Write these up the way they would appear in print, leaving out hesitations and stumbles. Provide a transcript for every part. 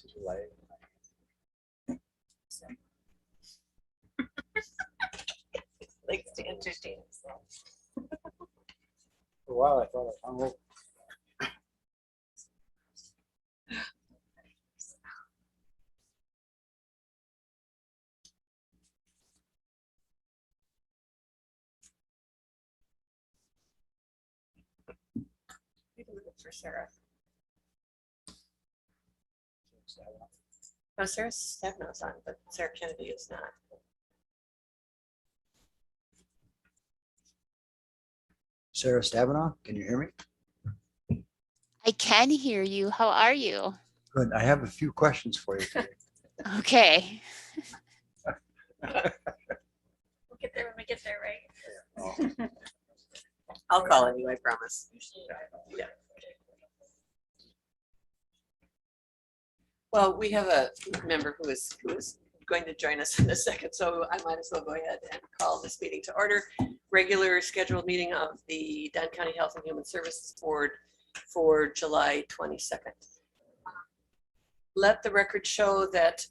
too late. Likes to entertain himself. For a while, I thought I hung over. We can look for Sarah. No, Sarah Stavino's on, but Sarah Kennedy is not. Sarah Stavinow, can you hear me? I can hear you. How are you? Good. I have a few questions for you today. Okay. We'll get there when we get there, right? Oh, I'll call you, I promise. Yeah. Well, we have a member who is going to join us in a second, so I might as well go ahead and call this meeting to order. Regular scheduled meeting of the Dunn County Health and Human Services Board for July 22nd. Let the record show that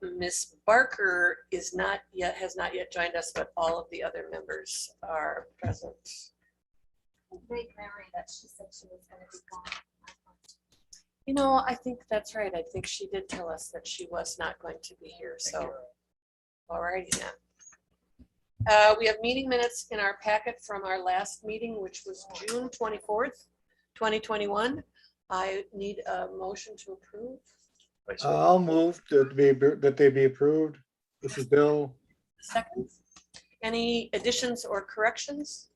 Ms. Barker has not yet joined us, but all of the other members are present. Vague memory that she said she was going to be gone. You know, I think that's right. I think she did tell us that she was not going to be here, so. All righty then. We have meeting minutes in our packet from our last meeting, which was June 24th, 2021. I need a motion to approve. I'll move that they be approved. This is Bill. Second. Any additions or corrections?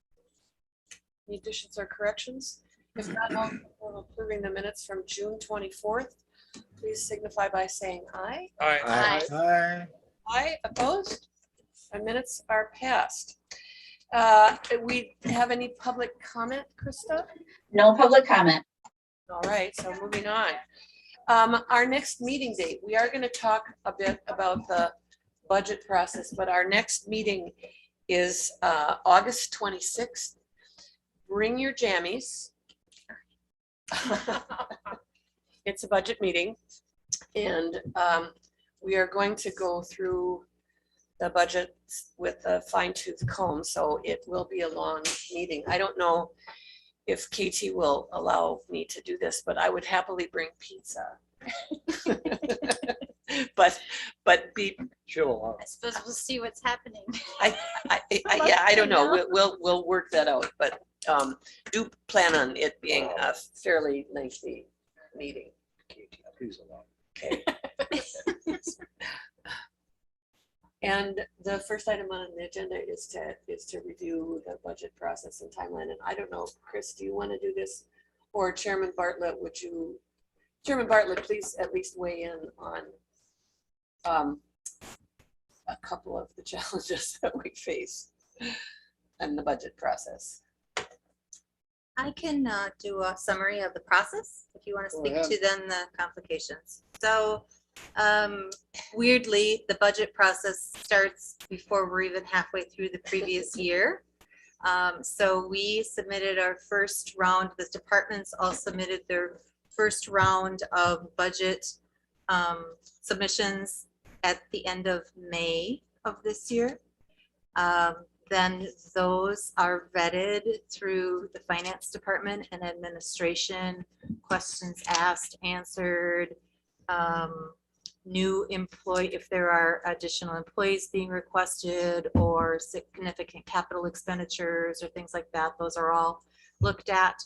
Any additions or corrections? If not, all approving the minutes from June 24th, please signify by saying aye. Aye. Aye. Aye, opposed? Our minutes are passed. We have any public comment, Krista? No public comment. All right, so moving on. Our next meeting date, we are going to talk a bit about the budget process, but our next meeting is August 26th. Bring your jammies. It's a budget meeting, and we are going to go through the budget with a fine-tooth comb, so it will be a long meeting. I don't know if KT will allow me to do this, but I would happily bring pizza. but be She'll I suppose we'll see what's happening. yeah, I don't know. We'll work that out, but do plan on it being a fairly lengthy meeting. Please allow. Okay. And the first item on the agenda is to review the budget process and timeline. And I don't know, Chris, do you want to do this? Or Chairman Bartlett, Chairman Bartlett, please at least weigh in on a couple of the challenges that we face in the budget process. I can do a summary of the process if you want to speak to then the complications. So weirdly, the budget process starts before we're even halfway through the previous year. So we submitted our first round. The departments all submitted their first round of budget submissions at the end of May of this year. Then those are vetted through the finance department and administration, questions asked, answered, new employee, if there are additional employees being requested or significant capital expenditures or things like that, those are all looked at.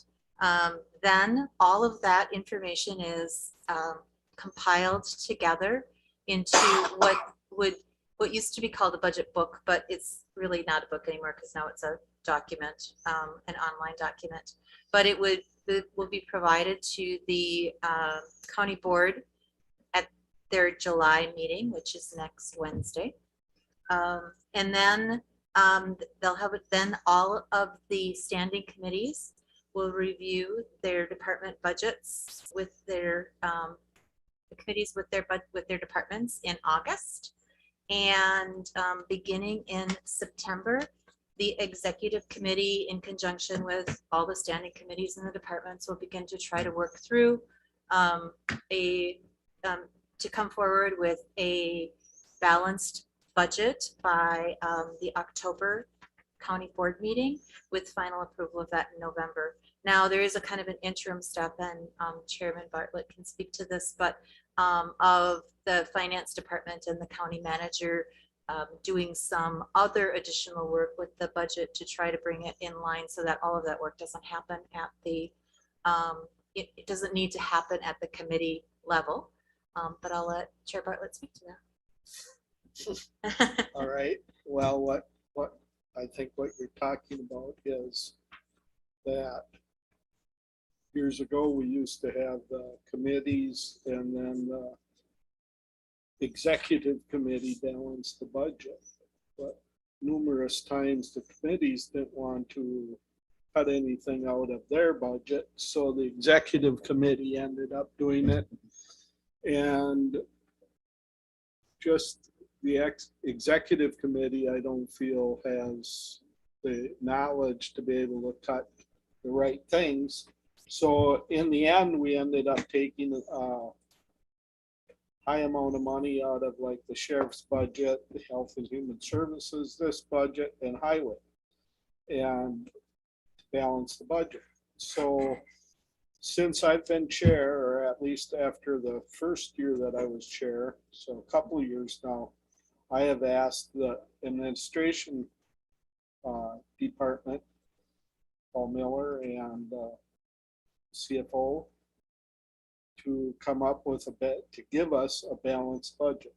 Then all of that information is compiled together into what used to be called a budget book, but it's really not a book anymore because now it's a document, an online document. But it will be provided to the county board at their July meeting, which is next Wednesday. And then they'll have it. Then all of the standing committees will review their department budgets with their committees with their departments in August. And beginning in September, the executive committee, in conjunction with all the standing committees in the departments, will begin to try to work through a to come forward with a balanced budget by the October county board meeting with final approval of that in November. Now, there is a kind of an interim step, and Chairman Bartlett can speak to this, but of the finance department and the county manager doing some other additional work with the budget to try to bring it in line so that all of that work doesn't happen at the, it doesn't need to happen at the committee level. But I'll let Chair Bartlett speak to that. All right, well, what I think what you're talking about is that years ago, we used to have committees, and then the executive committee balanced the budget. But numerous times the committees didn't want to cut anything out of their budget, so the executive committee ended up doing it. And just the executive committee, I don't feel has the knowledge to be able to cut the right things. So in the end, we ended up taking a high amount of money out of like the sheriff's budget, the health and human services, this budget, and highway, and balance the budget. So since I've been chair, or at least after the first year that I was chair, so a couple of years now, I have asked the administration department, Paul Miller and CFO, to come up with to give us a balanced budget.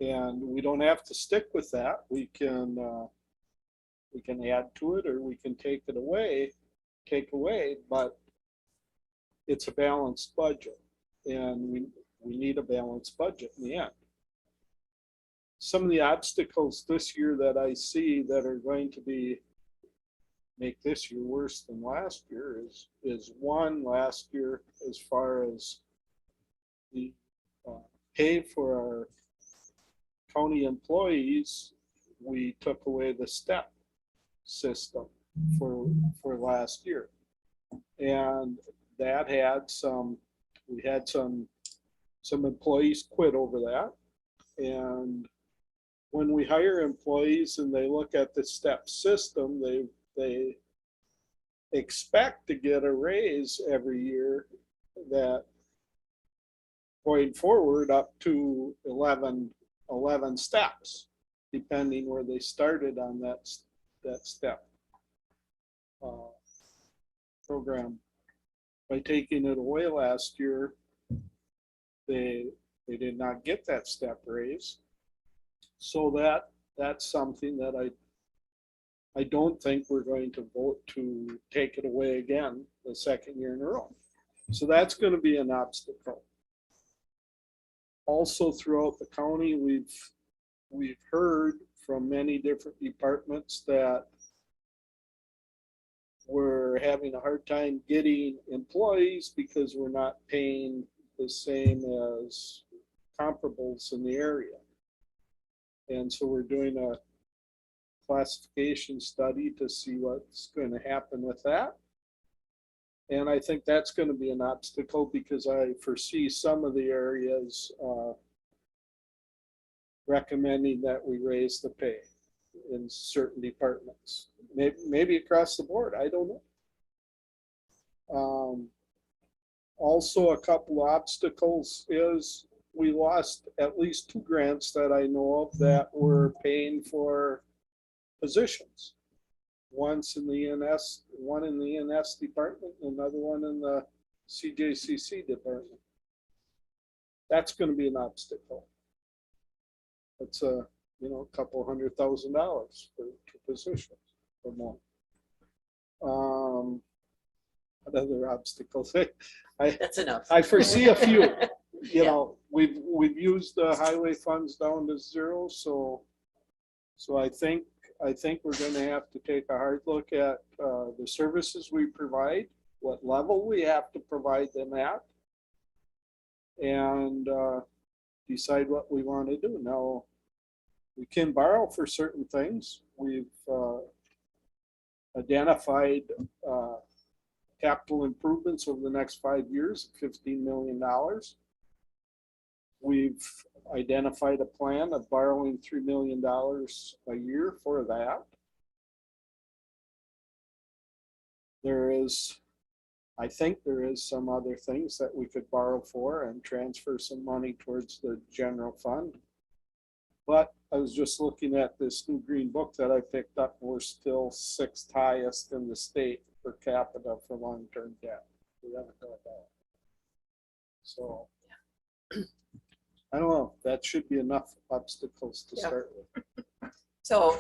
And we don't have to stick with that. We can add to it, or we can take away, but it's a balanced budget, and we need a balanced budget in the end. Some of the obstacles this year that I see that are going to make this year worse than last year is one, last year, as far as the pay for our county employees, we took away the step system for last year. And that had we had some employees quit over that. And when we hire employees and they look at the step system, they expect to get a raise every year, that going forward up to 11 steps, depending where they started on that step program. By taking it away last year, they did not get that step raise. So that's something that I don't think we're going to vote to take it away again the second year in a row. So that's going to be an obstacle. Also, throughout the county, we've heard from many different departments that we're having a hard time getting employees because we're not paying the same as comparables in the area. And so we're doing a classification study to see what's going to happen with that. And I think that's going to be an obstacle, because I foresee some of the areas recommending that we raise the pay in certain departments, maybe across the board, I don't know. Also, a couple of obstacles is we lost at least 2 grants that I know of that were paying for positions. Once in the ENS, one in the ENS department, another one in the CJCC department. That's going to be an obstacle. It's a couple $100,000 for 2 positions or more. What other obstacles? That's enough. I foresee a few. You know, we've used the highway funds down to 0, so I think we're going to have to take a hard look at the services we provide, what level we have to provide them at, and decide what we want to do. Now, we can borrow for certain things. We've identified capital improvements over the next 5 years, $15 million. we've identified a plan of borrowing $3 million a year for that. There is, I think there is some other things that we could borrow for and transfer some money towards the general fund. But I was just looking at this new green book that I picked up. We're still 6th highest in the state per capita for long-term debt. We haven't got that. So I don't know. That should be enough obstacles to Yeah. start with. So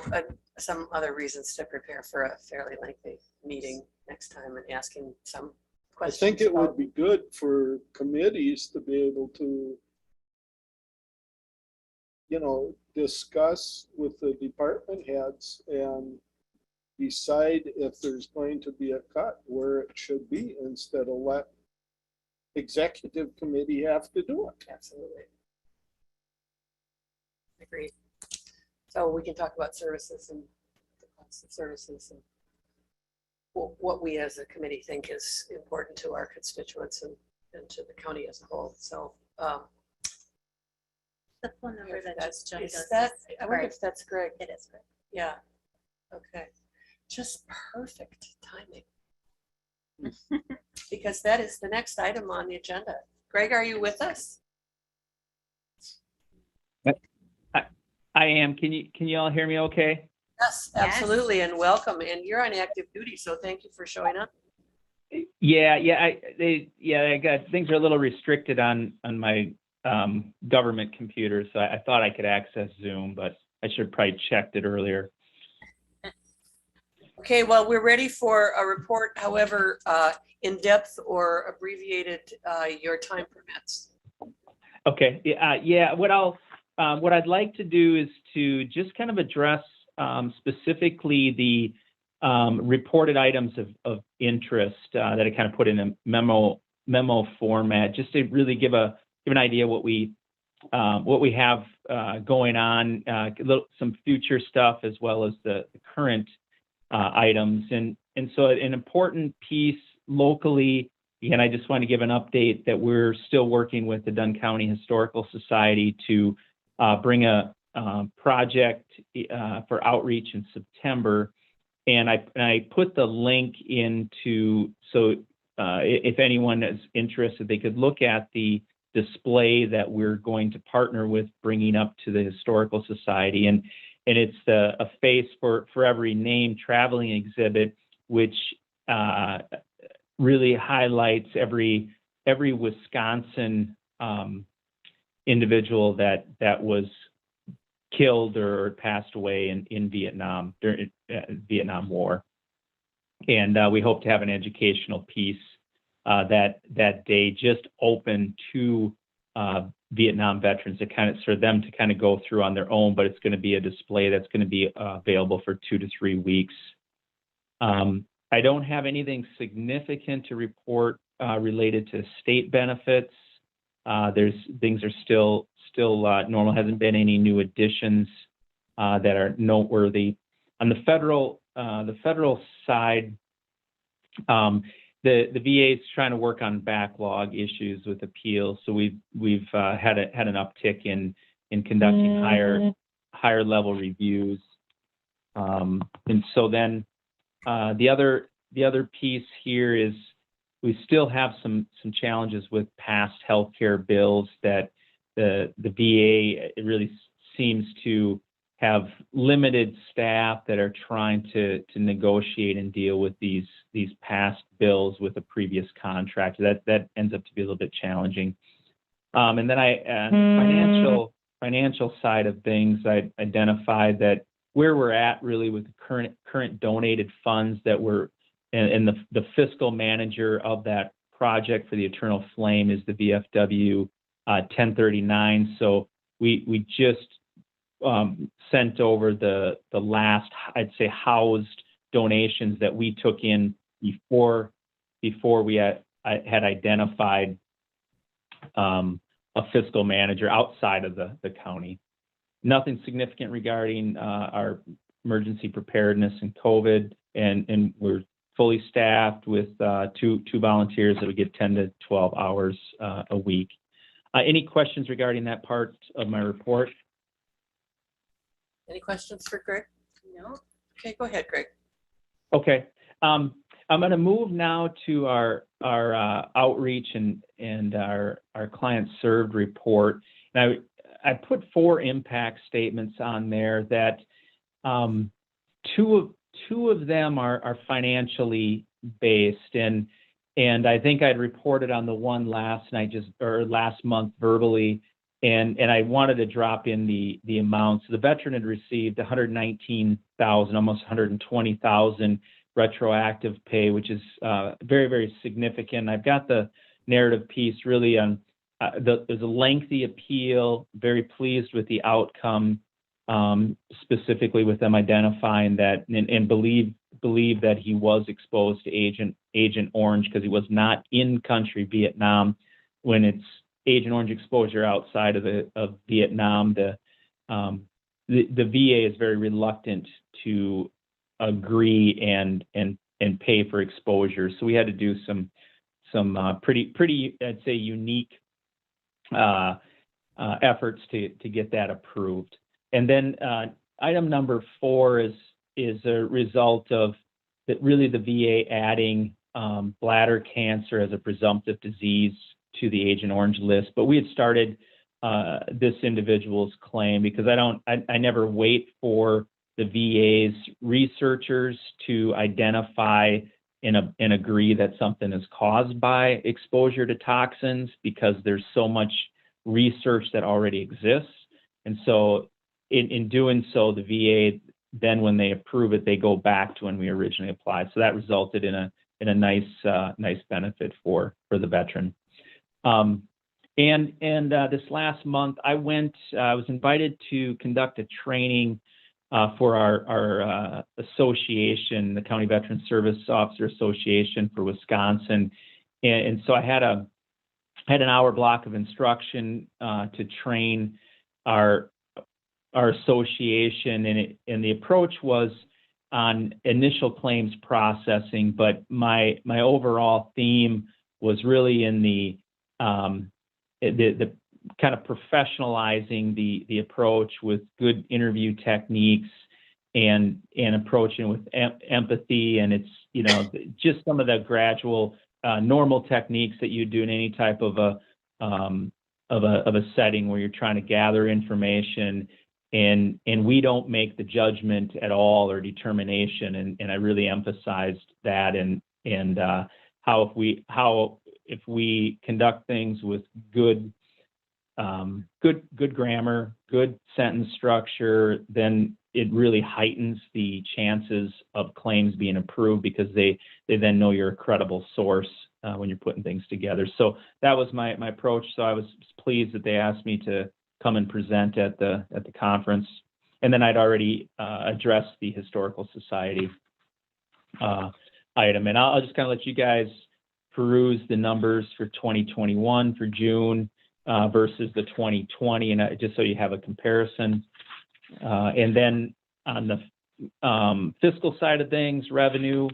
some other reasons to prepare for a fairly lengthy meeting next time and asking some I questions. think it would about- be good for committees to be able to, you know, discuss with the department heads and decide if there's going to be a cut where it should be instead of let executive committee have to do it. Absolutely. Agreed. So we can talk about services and the cost of services and what we as a committee think is important to our constituents and to the county as a whole. So The phone number that just jumped is us. that, is I wonder Greg. if that's Greg. It is Greg. Yeah. Okay. Just perfect timing. Because that is the next item on the agenda. Greg, are you with us? I am. Can you all hear me okay? Yes, Yes. absolutely, and welcome. And you're on active duty, so thank you for showing up. Yeah. I got things are a little restricted on my government computer, so I thought I could access Zoom, but I should have probably checked it earlier. Okay, well, we're ready for a report, however in-depth or abbreviated your time permits. Okay. Yeah. What I'd like to do is to just kind of address specifically the reported items of interest that I kind of put in a memo format, just to really give an idea what we have going on, some future stuff as well as the current items, and so an important piece locally. Again, I just want to give an update that we're still working with the Dunn County Historical Society to bring a project for outreach in September, and I put the link into, so if anyone is interested, they could look at the display that we're going to partner with bringing up to the Historical Society, and it's a Face for Every Name traveling exhibit, which really highlights every Wisconsin individual that was killed or passed away in Vietnam during Vietnam War. And we hope to have an educational piece that day just open to Vietnam veterans to kind of, for them to kind of go through on their own, but it's going to be a display that's going to be available for 2 to 3 weeks. I don't have anything significant to report related to state benefits. Things are still normal. Hasn't been any new additions that are noteworthy. On the federal side, the VA is trying to work on backlog issues with appeals. So we've had an uptick in conducting higher level reviews. And so then the other piece here is we still have some challenges with past healthcare bills that the VA really seems to have limited staff that are trying to negotiate and deal with these past bills with a previous contract. That ends up to be a little bit challenging. And then financial side of things, I identified that where we're at really with the current donated funds that we're, and the fiscal manager of that project for the Eternal Flame is the VFW 1039. So we just sent over the last, I'd say, housed donations that we took in before we had identified a fiscal manager outside of the county. Nothing significant regarding our emergency preparedness and COVID, and we're fully staffed with two volunteers that would get 10 to 12 hours a week. Any questions regarding that part of my report? Any questions for Greg? No. Okay, go ahead, Greg. Okay. I'm going to move now to our outreach and our client served report. Now, I put 4 impact statements on there that two of them are financially based, and I think I'd reported on the one last month verbally, and I wanted to drop in the amounts. The veteran had received $119,000, almost $120,000 retroactive pay, which is very, very significant. I've got the narrative piece really on. There's a lengthy appeal. Very pleased with the outcome, specifically with them identifying that and believe that he was exposed to Agent Orange because he was not in country Vietnam. When it's Agent Orange exposure outside of Vietnam, the VA is very reluctant to agree and pay for exposure. So we had to do some pretty I'd say unique efforts to get that approved. And then item number 4 is a result of that really the VA adding bladder cancer as a presumptive disease to the Agent Orange list. But we had started this individual's claim because I never wait for the VA's researchers to identify and agree that something is caused by exposure to toxins, because there's so much research that already exists. And so in doing so, the VA then, when they approve it, they go back to when we originally applied. So that resulted in a nice benefit for the veteran. And this last month, I was invited to conduct a training for our association, the County Veteran Service Officer Association for Wisconsin. And so I had an hour block of instruction to train our association, and the approach was on initial claims processing, but my overall theme was really in the kind of professionalizing the approach with good interview techniques and approaching with empathy. And it's, just some of the gradual normal techniques that you do in any type of a setting where you're trying to gather information, and we don't make the judgment at all or determination. And I really emphasized that and how if we conduct things with good grammar, good sentence structure, then it really heightens the chances of claims being approved, because they then know you're a credible source when you're putting things together. So that was my approach. So I was pleased that they asked me to come and present at the conference. And then I'd already addressed the Historical Society item. And I'll just kind of let you guys peruse the numbers for 2021 for June versus the 2020, and just so you have a comparison. And then on the fiscal side of things, revenue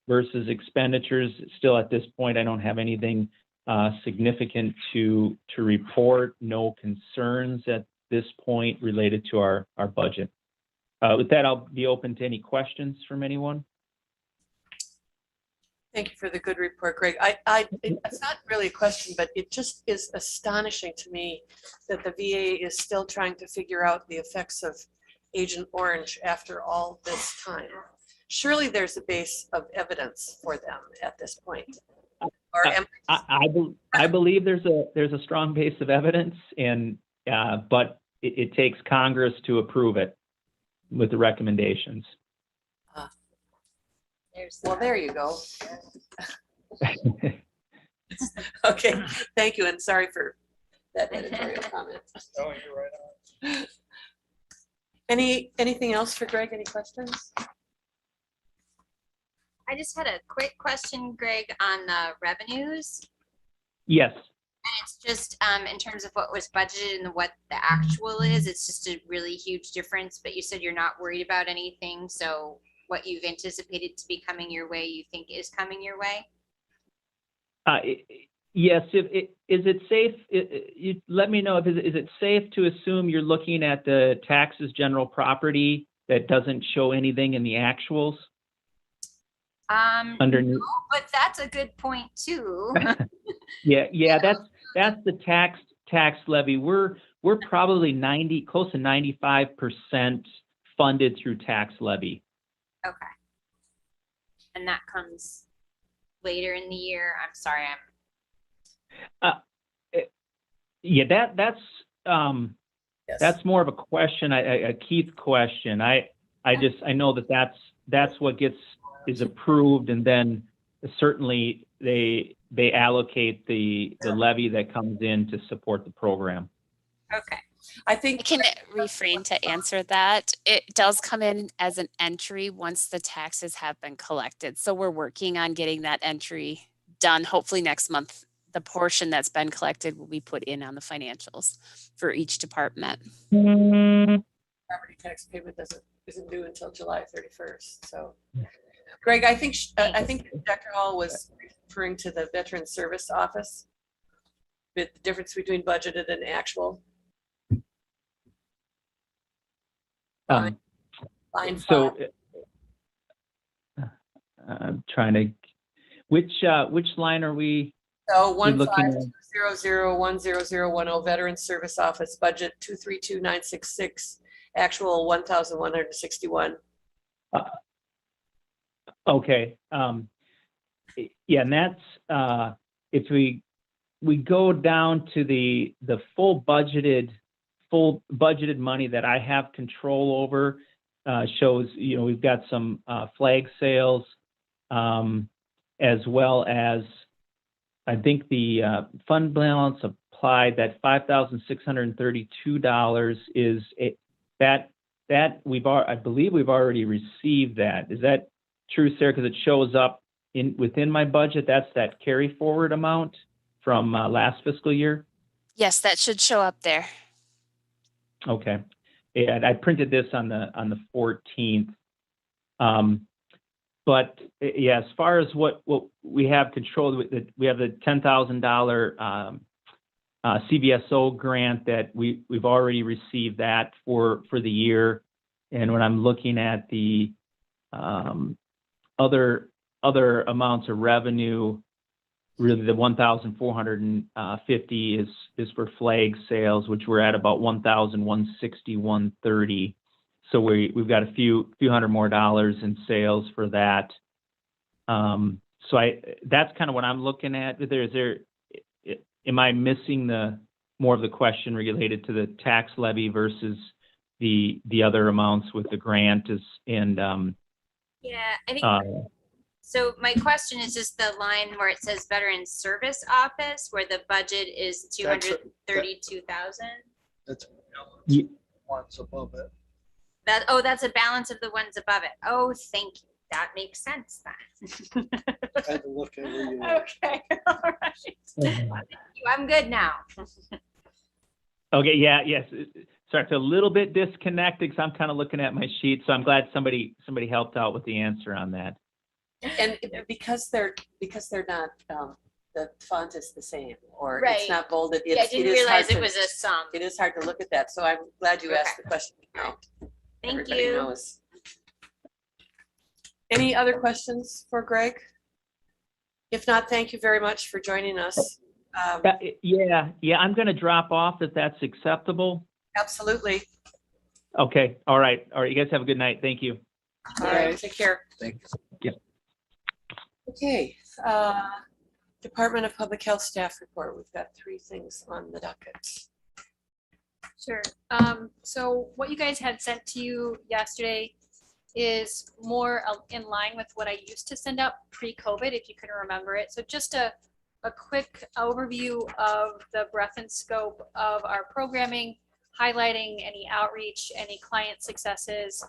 versus expenditures, still at this point, I don't have anything significant to report. No concerns at this point related to our budget. With that, I'll be open to any questions from anyone. Thank you for the good report, Greg. It's not really a question, but it just is astonishing to me that the VA is still trying to figure out the effects of Agent Orange after all this time. Surely there's a base of evidence for them at this point. Or I believe there's a strong base of evidence, and but it takes Congress to approve it with the recommendations. Well, there you go. Okay, thank you, and sorry for that editorial comment. Oh, you're right on. Anything else for Greg? Any questions? I just had a quick question, Greg, on the revenues. Yes. And it's just in terms of what was budgeted and what the actual is, it's just a really huge difference. But you said you're not worried about anything. So what you've anticipated to be coming your way, you think is coming your way? Yes, is it safe, you let me know, is it safe to assume you're looking at the taxes general property that doesn't show anything in the actuals underneath? No, but that's a good point too. Yeah, that's the tax levy. We're probably close to 95% funded through tax levy. Okay. And that comes later in the year. I'm sorry, Yeah, Yes. that's more of a question, a Keith question. I know that's what is approved, and then certainly they allocate the levy that comes in to support the program. okay. I I think, can refrain to answer that. It does come in as an entry once the taxes have been collected. So we're working on getting that entry done. Hopefully next month, the portion that's been collected will be put in on the financials for each department. property tax payment isn't due until July 31st, so. Greg, I think Dr. Hall was referring to the Veteran Service Office, the difference between budgeted and actual. Line So 5. I'm trying to, which line are we? So You're looking at- 15200101010 Veteran Service Office budget 232966, actual 1161. Okay. Yeah, and that's if we go down to the full budgeted money that I have control over, shows, we've got some flag sales, as well as I think the fund balance applied, that $5,632 is that I believe we've already received that. Is that true, Sarah? Because it shows up within my budget. That's that carry forward amount from last fiscal year. Yes, that should show up there. Okay. And I printed this on the 14th. But yeah, as far as what we have control, we have the $10,000 CVSO grant that we've already received that for the year. And when I'm looking at the other amounts of revenue, really the 1,450 is for flag sales, which we're at about 1,160, so we've got a few hundred more dollars in sales for that. So that's kind of what I'm looking at. Am I missing more of the question related to the tax levy versus the other amounts with the grant Yeah, I think. So my question is just the line where it says Veteran Service Office, where the budget is 232,000. That's Ye- ones above it. That's a balance of the ones above it. Oh, thank you. That makes sense then. I had to look at where you were. Okay, all right. I'm good now. Okay, yes. Sorry, it's a little bit disconnected because I'm kind of looking at my sheet, so I'm glad somebody helped out with the answer on that. And because they're not, the font is the same, or Right. it's not bolded. Yeah, I didn't realize it was a sum. It is hard to look at that, so I'm glad you asked the question. Now Thank everybody you. knows. Any other questions for Greg? If not, thank you very much for joining us. Yeah, I'm going to drop off if that's acceptable. Absolutely. Okay, all right. You guys have a good night. Thank you. All right, take care. Thank you. Okay, Department of Public Health staff report. We've got 3 things on the docket. Sure. So what you guys had sent to you yesterday is more in line with what I used to send out pre-COVID, if you can remember it. So just a quick overview of the breadth and scope of our programming, highlighting any outreach, any client successes,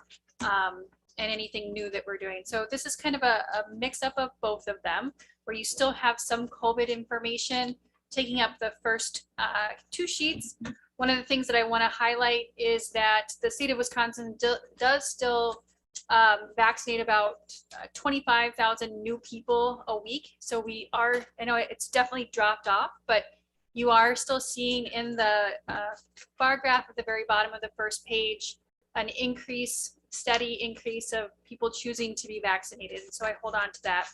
and anything new that we're doing. So this is kind of a mix up of both of them, where you still have some COVID information taking up the first 2 sheets. One of the things that I want to highlight is that the state of Wisconsin does still vaccinate about 25,000 new people a week. So we are, I know it's definitely dropped off, but you are still seeing in the bar graph at the very bottom of the first page an increase, steady increase of people choosing to be vaccinated. And so I hold on to that.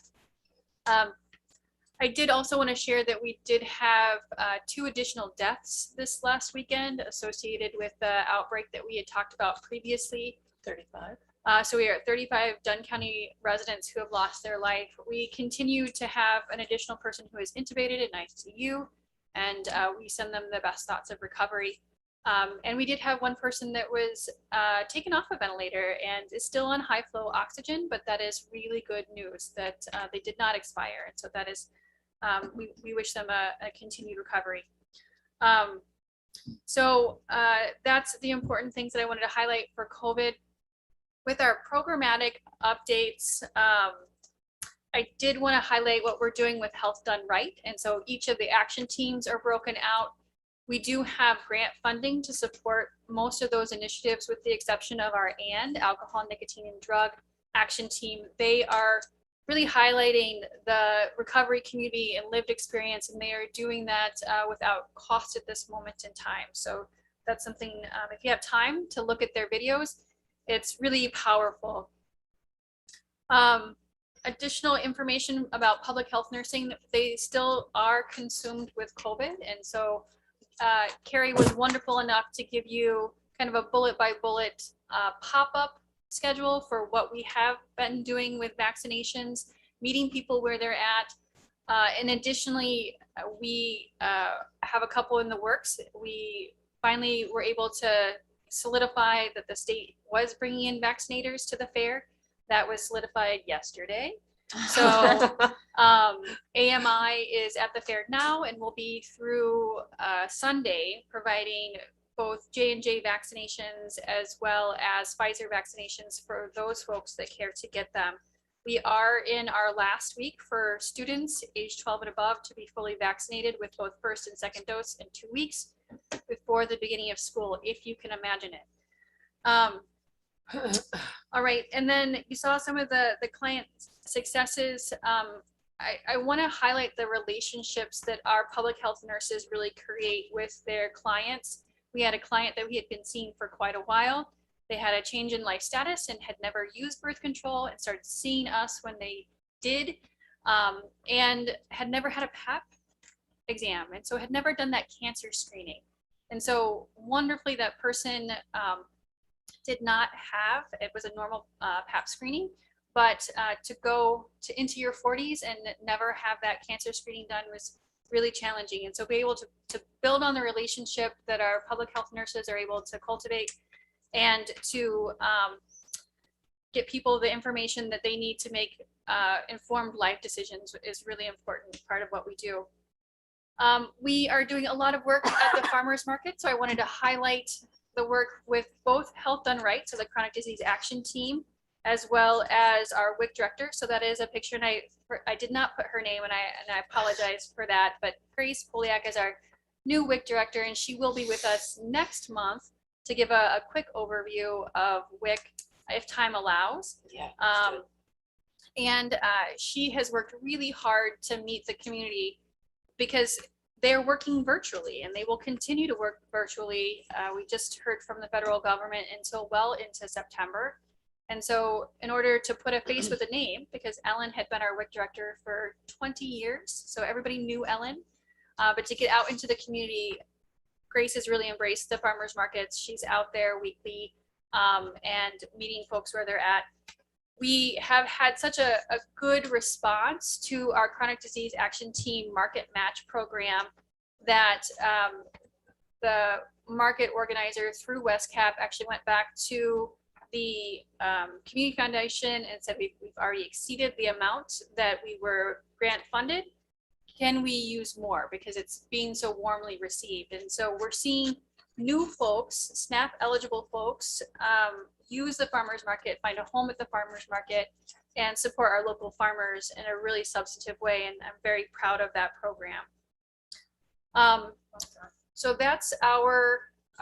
I did also want to share that we did have 2 additional deaths this last weekend associated with the outbreak that we had talked about previously. 35. So we are at 35 Dunn County residents who have lost their life. We continue to have an additional person who is intubated in ICU, and we send them the best thoughts of recovery. And we did have one person that was taken off a ventilator and is still on high flow oxygen, but that is really good news that they did not expire. And so that is, we wish them a continued recovery. So that's the important things that I wanted to highlight for COVID. With our programmatic updates, I did want to highlight what we're doing with Health Done Right. And so each of the action teams are broken out. We do have grant funding to support most of those initiatives with the exception of our alcohol, nicotine, and drug action team. They are really highlighting the recovery community and lived experience, and they are doing that without cost at this moment in time. So that's something, if you have time to look at their videos, it's really powerful. Additional information about public health nursing, they still are consumed with COVID. And so Carrie was wonderful enough to give you kind of a bullet by bullet pop-up schedule for what we have been doing with vaccinations, meeting people where they're at. And additionally, we have a couple in the works. We finally were able to solidify that the state was bringing in vaccinators to the fair. That was solidified yesterday. So AMI is at the fair now and will be through Sunday providing both J&J vaccinations as well as Pfizer vaccinations for those folks that care to get them. We are in our last week for students age 12 and above to be fully vaccinated with both first and second dose in 2 weeks before the beginning of school, if you can imagine it. All right, and then you saw some of the client successes. I want to highlight the relationships that our public health nurses really create with their clients. We had a client that we had been seeing for quite a while. They had a change in life status and had never used birth control and started seeing us when they did, and had never had a PAP exam, and so had never done that cancer screening. And so wonderfully, that person did not have, it was a normal PAP screening, but to go into your 40s and never have that cancer screening done was really challenging. And so be able to build on the relationship that our public health nurses are able to cultivate and to get people the information that they need to make informed life decisions is really important part of what we do. We are doing a lot of work at the farmers market, so I wanted to highlight the work with both Health Done Right, so the Chronic Disease Action Team, as well as our WIC director. So that is a picture, and I did not put her name, and I apologize for that, but Grace Poliak is our new WIC director, and she will be with us next month to give a quick overview of WIC, if time allows. Yeah. And she has worked really hard to meet the community because they're working virtually and they will continue to work virtually. We just heard from the federal government until well into September. And so in order to put a face with a name, because Ellen had been our WIC director for 20 years, so everybody knew Ellen, but to get out into the community, Grace has really embraced the farmers markets. She's out there weekly and meeting folks where they're at. We have had such a good response to our Chronic Disease Action Team Market Match program that the market organizer through WestCap actually went back to the Community Foundation and said, we've already exceeded the amount that we were grant funded. Can we use more? Because it's being so warmly received. And so we're seeing new folks, SNAP eligible folks, use the farmers market, find a home at the farmers market, and support our local farmers in a really substantive way. And I'm very proud of that program. So that's our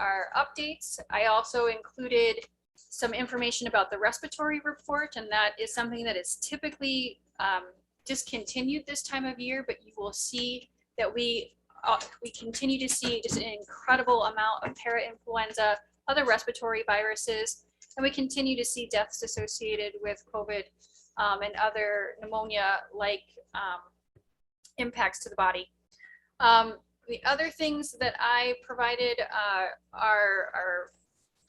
updates. I also included some information about the respiratory report, and that is something that is typically discontinued this time of year, but you will see that we continue to see just an incredible amount of parainfluenza, other respiratory viruses, and we continue to see deaths associated with COVID and other pneumonia-like impacts to the body. The other things that I provided are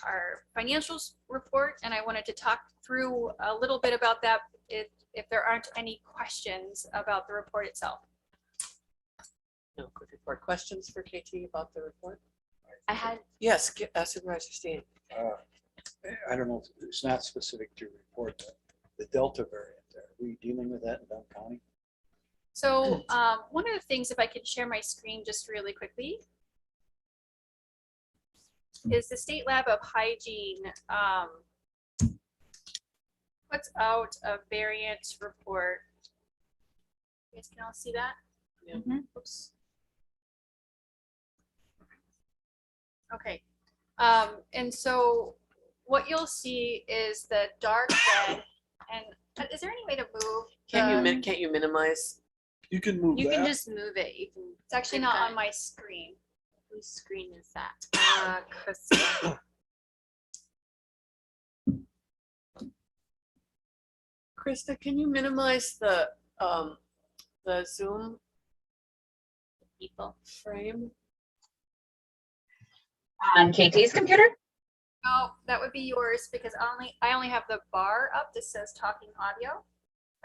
our financials report, and I wanted to talk through a little bit about that if there aren't any questions about the report itself. No, quick report. Questions for KT about the report? I had, Yes, Supervisor Steen. I don't know, it's not specific to your report, but the Delta variant, are we dealing with that in Dunn County? So one of the things, if I could share my screen just really quickly, is the State Lab of Hygiene puts out a variant report. You guys can all see that? Yeah. Oops. Okay. And so what you'll see is the dark red. And is there any way to move? Can't you minimize? You can move you can that. just move it. You can. It's actually not on my screen. Whose screen is that? Krista. Krista, can you minimize the Zoom People. frame? On KT's computer? Oh, that would be yours because I only have the bar up that says talking audio.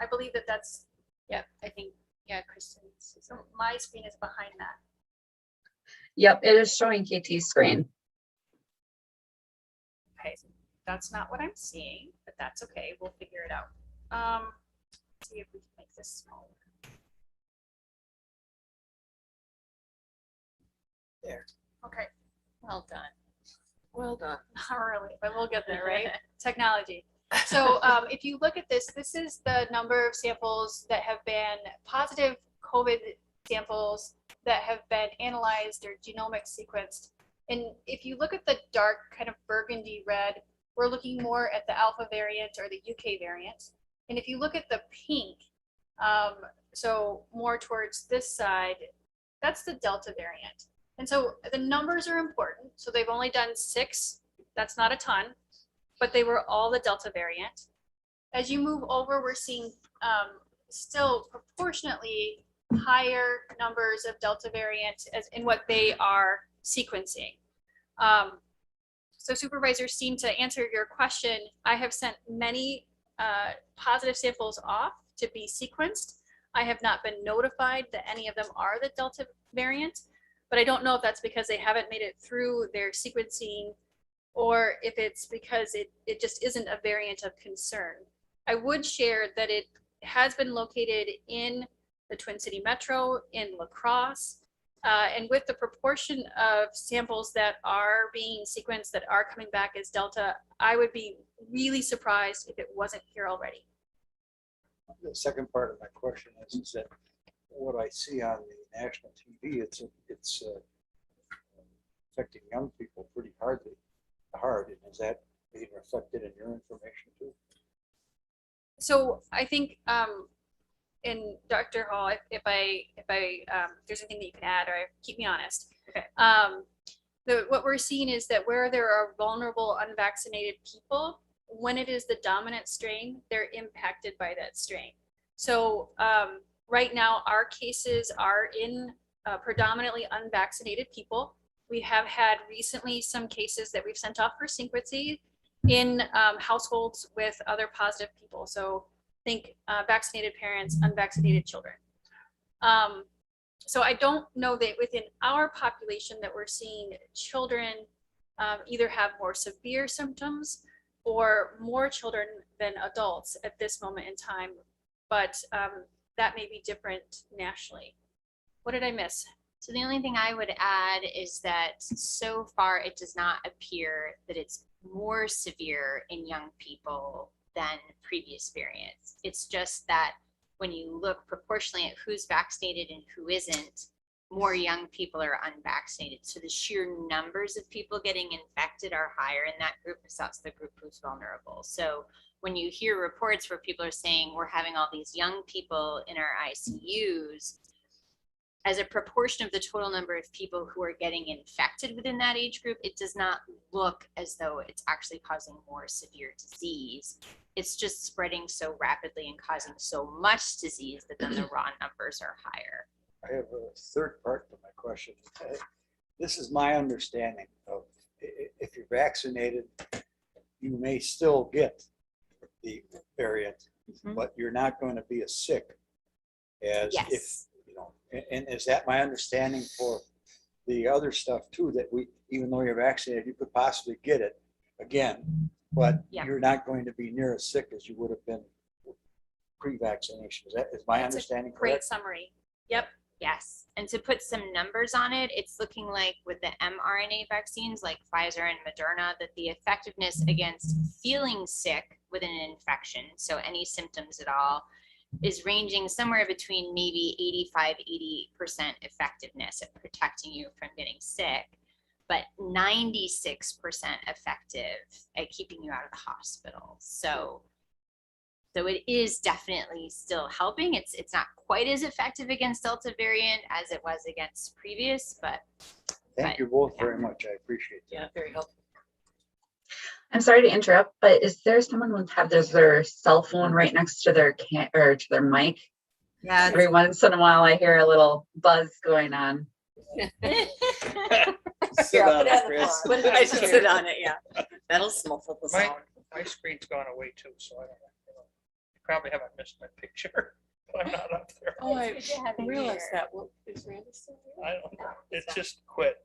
I believe that's, Yeah, I think, yeah, Kristen. so my screen is behind that. Yep, it is showing KT's screen. Okay, so that's not what I'm seeing, but that's okay. We'll figure it out. Let's see if we can make this smaller. There. Okay. Well done. Well done. Not really, but we'll get there, right? Technology. So if you look at this, this is the number of samples that have been positive COVID samples that have been analyzed or genomic sequenced. And if you look at the dark kind of burgundy red, we're looking more at the alpha variant or the UK variant. And if you look at the pink, so more towards this side, that's the Delta variant. And so the numbers are important. So they've only done 6. That's not a ton, but they were all the Delta variant. As you move over, we're seeing still proportionately higher numbers of Delta variant as in what they are sequencing. So Supervisor Steen, to answer your question, I have sent many positive samples off to be sequenced. I have not been notified that any of them are the Delta variant, but I don't know if that's because they haven't made it through their sequencing or if it's because it just isn't a variant of concern. I would share that it has been located in the Twin City Metro, in La Crosse, and with the proportion of samples that are being sequenced that are coming back as Delta, I would be really surprised if it wasn't here already. The second part of my question is that what I see on the national TV, it's affecting young people pretty hard, and is that being reflected in your information too? So I think in Dr. Hall, if there's anything that you can add or keep me honest. Okay. What we're seeing is that where there are vulnerable unvaccinated people, when it is the dominant strain, they're impacted by that strain. So right now, our cases are in predominantly unvaccinated people. We have had recently some cases that we've sent off for sequencing in households with other positive people. So think vaccinated parents, unvaccinated children. So I don't know that within our population that we're seeing children either have more severe symptoms or more children than adults at this moment in time, but that may be different nationally. What did I miss? So the only thing I would add is that so far it does not appear that it's more severe in young people than previous variants. It's just that when you look proportionally at who's vaccinated and who isn't, more young people are unvaccinated. So the sheer numbers of people getting infected are higher in that group, because that's the group who's vulnerable. So when you hear reports where people are saying we're having all these young people in our ICUs, as a proportion of the total number of people who are getting infected within that age group, it does not look as though it's actually causing more severe disease. It's just spreading so rapidly and causing so much disease that then the raw numbers are higher. I have a third part to my question. This is my understanding of if you're vaccinated, you may still get the variant, but you're not going to be as sick as if, Yes. you know, and is that my understanding for the other stuff too, that we, even though you're vaccinated, you could possibly get it again, but Yeah. you're not going to be near as sick as you would have been pre-vaccination. Is my That's a understanding Great correct? summary. Yep. Yes. And to put some numbers on it, it's looking like with the mRNA vaccines like Pfizer and Moderna, that the effectiveness against feeling sick with an infection, so any symptoms at all, is ranging somewhere between maybe 85–80% effectiveness at protecting you from getting sick, but 96% effective at keeping you out of the hospital. So it is definitely still helping. It's not quite as effective against Delta variant as it was against previous, but Thank you both very much. I appreciate that. Yeah, very helpful. I'm sorry to interrupt, but is there someone who have their cell phone right next to their or to their mic? Yeah, Every once in a while, I hear a little buzz going on. Sit Yeah, on put it it, on the Chris. floor. I should sit on it, yeah. That'll muffle the My, sound. my screen's gone away too, so I don't know. You probably haven't missed my picture, but I'm not up there. Oh, I It's good to have you realized here. that. Well, is Randy still here? I don't know. It just quit.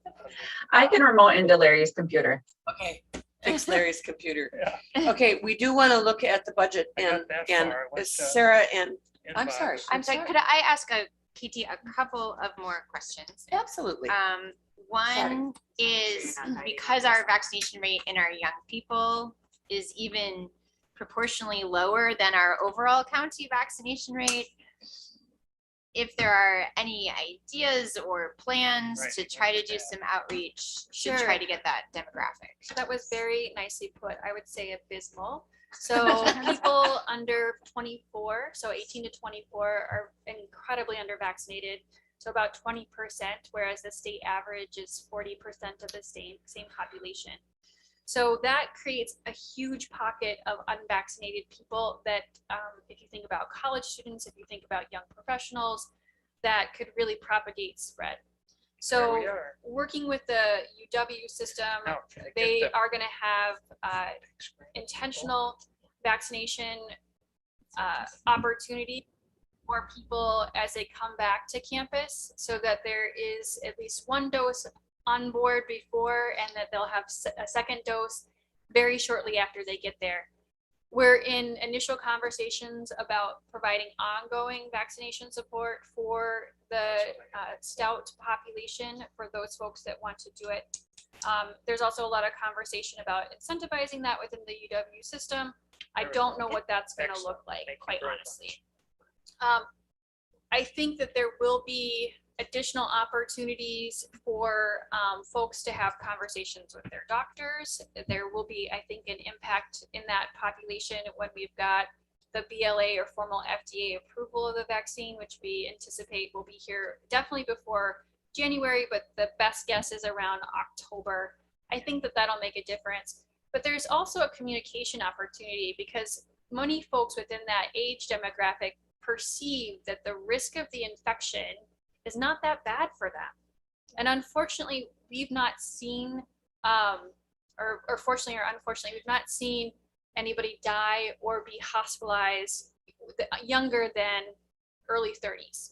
I can remote into Larry's computer. Okay, fix Larry's computer. Yeah. Okay, we do want to look at the budget I got and, that and far. I went to Sarah and, I'm inbox. sorry. I'm sorry, could I ask Katie a couple of more questions? Absolutely. One is because our vaccination rate in our young people is even proportionally lower than our overall county vaccination rate. If there are any ideas or plans Right, to try to look at do that. some outreach to Sure. try to get that demographic. So that was very nicely put. I would say abysmal. So people under 24, so 18 to 24 are incredibly under vaccinated. So about 20%, whereas the state average is 40% of the same population. So that creates a huge pocket of unvaccinated people that, if you think about college students, if you think about young professionals, that could really propagate spread. There So we are. working with the UW system, Now, can I get they the are going to have big screen? intentional vaccination opportunity for people as they come back to campus, so that there is at least one dose on board before, and that they'll have a second dose very shortly after they get there. We're in initial conversations about providing ongoing vaccination support for the stout population, for those folks that want to do it. There's also a lot of conversation about incentivizing that within the UW system. I don't know what that's going to Excellent. look like, Thank you quite very honestly. I think that there will be additional opportunities for folks to have conversations with their doctors. There will be, I think, an impact in that population when we've got the BLA or formal FDA approval of the vaccine, which we anticipate will be here definitely before January, but the best guess is around October. I think that that'll make a difference. But there's also a communication opportunity, because many folks within that age demographic perceive that the risk of the infection is not that bad for them. And unfortunately, we've not seen, or fortunately or unfortunately, we've not seen anybody die or be hospitalized younger than early 30s.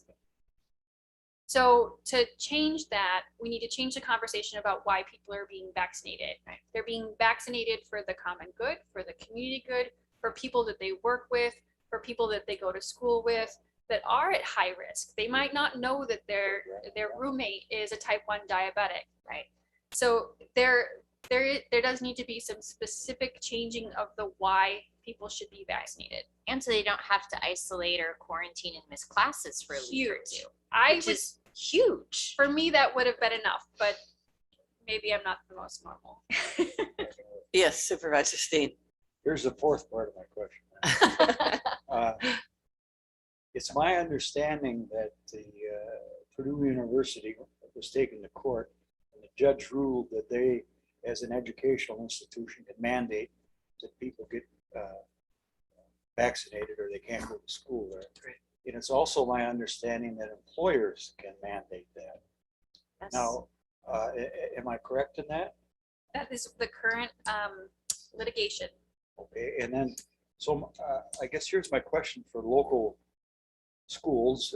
So to change that, we need to change the conversation about why people are being vaccinated. They're being vaccinated for the common good, for the community good, for people that they work with, for people that they go to school with that are at high risk. They might not know that their roommate is a type 1 diabetic, right? So there does need to be some specific changing of the why people should be vaccinated. And so they don't have to isolate or quarantine and miss classes for a week or two. I Which would is huge. For me, that would have been enough, but maybe I'm not the most normal. Yes, Supervisor Steen. Here's the fourth part of my question. It's my understanding that the Purdue University was taken to court, and the judge ruled that they, as an educational institution, can mandate that people get vaccinated or they can't go to school there. And it's also my understanding that employers can mandate that. Yes. Now, am I correct in that? That is the current litigation. Okay, and then, so I guess here's my question for local schools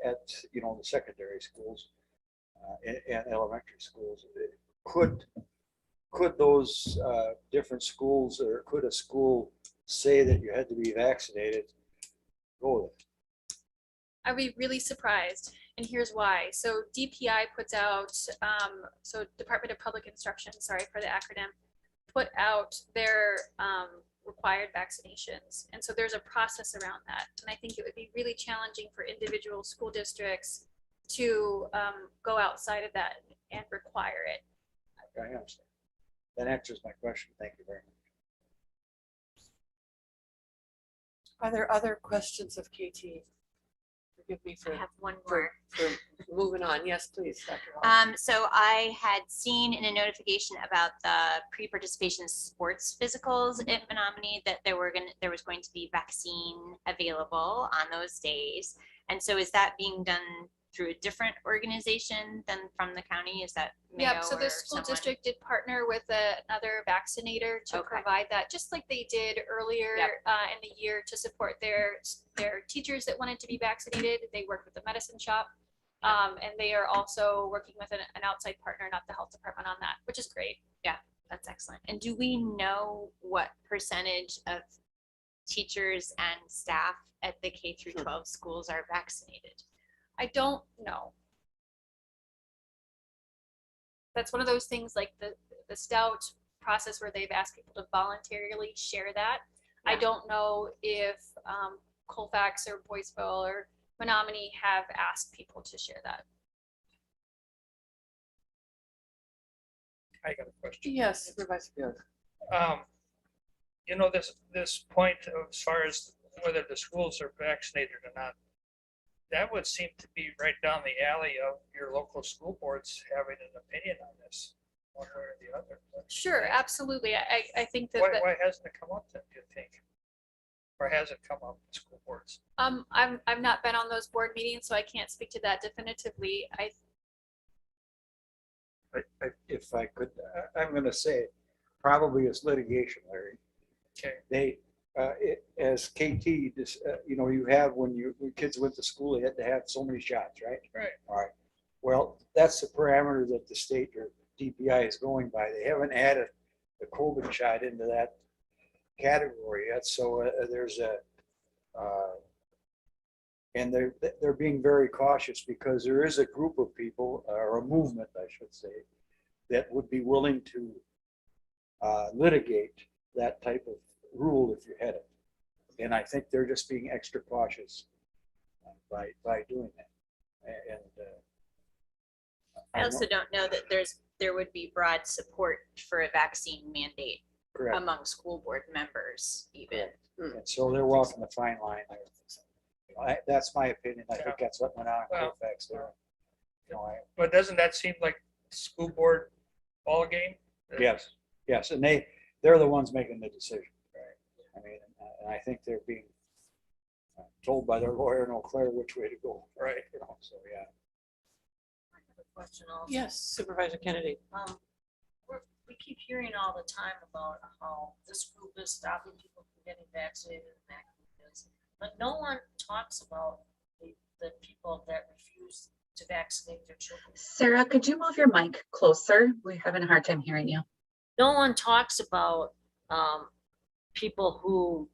at, you know, the secondary schools and elementary schools. Could those different schools, or could a school say that you had to be vaccinated? Go with it. I'd be really surprised, and here's why. So DPI puts out, so Department of Public Instruction, sorry for the acronym, put out their required vaccinations. And so there's a process around that. And I think it would be really challenging for individual school districts to go outside of that and require it. I understand. That answers my question. Thank you very much. Are there other questions of KT? Forgive me I for, have one for, more. for moving on. Yes, please, Dr. Wall. So I had seen in a notification about the pre-participation sports physicals at Menominee that there was going to be vaccine available on those days. And so is that being done through a different organization than from the county? Is that Mayo Yep, so or the school someone? district did partner with another vaccinator to Okay. provide that, just like they did earlier Yep. in the year to support their teachers that wanted to be vaccinated. They worked with the medicine shop. And they are also working with an outside partner, not the health department, on that, which is great. That's excellent. And do we know what percentage of teachers and staff at the K through 12 schools are vaccinated? I don't know. That's one of those things like the Stout process where they've asked people to voluntarily share that. I Yeah. don't know if Colfax or Boyceville or Menominee have asked people to share that. I got a question. Yes, Supervisor Field. You know, this point of as far as whether the schools are vaccinated or not, that would seem to be right down the alley of your local school boards having an opinion on this, one way or the other. Sure, absolutely. I think that, Why hasn't it come up then, do you think? Or has it come up in school boards? I've not been on those board meetings, so I can't speak to that definitively. If I could, I'm going to say probably it's litigation, Larry. Okay. They, as KT, you know, you have when kids went to school, they had to have so many shots, right? Right. All right. Well, that's the parameter that the state or DPI is going by. They haven't added the COVID shot into that category yet. So there's and they're being very cautious because there is a group of people, or a movement, I should say, that would be willing to litigate that type of rule if you had it. And I think they're just being extra cautious by doing that. And I also don't know that there would be broad support for a vaccine mandate correct. among school board members even. And so they're walking the fine line there. You know, that's my opinion. I think that's what went on in Well, Colfax there. You know, But doesn't that seem like school board ball game? yes, and they're the ones making the decision. Right. I mean, and I think they're being told by their lawyer in Eau Claire which way to go. Right. You know, so yeah. Question also. Yes, Supervisor Kennedy. We keep hearing all the time about how this group is stopping people from getting vaccinated and that group is, but no one talks about the people that refuse to vaccinate their children. Sarah, could you move your mic closer? We're having a hard time hearing you. No one talks about people who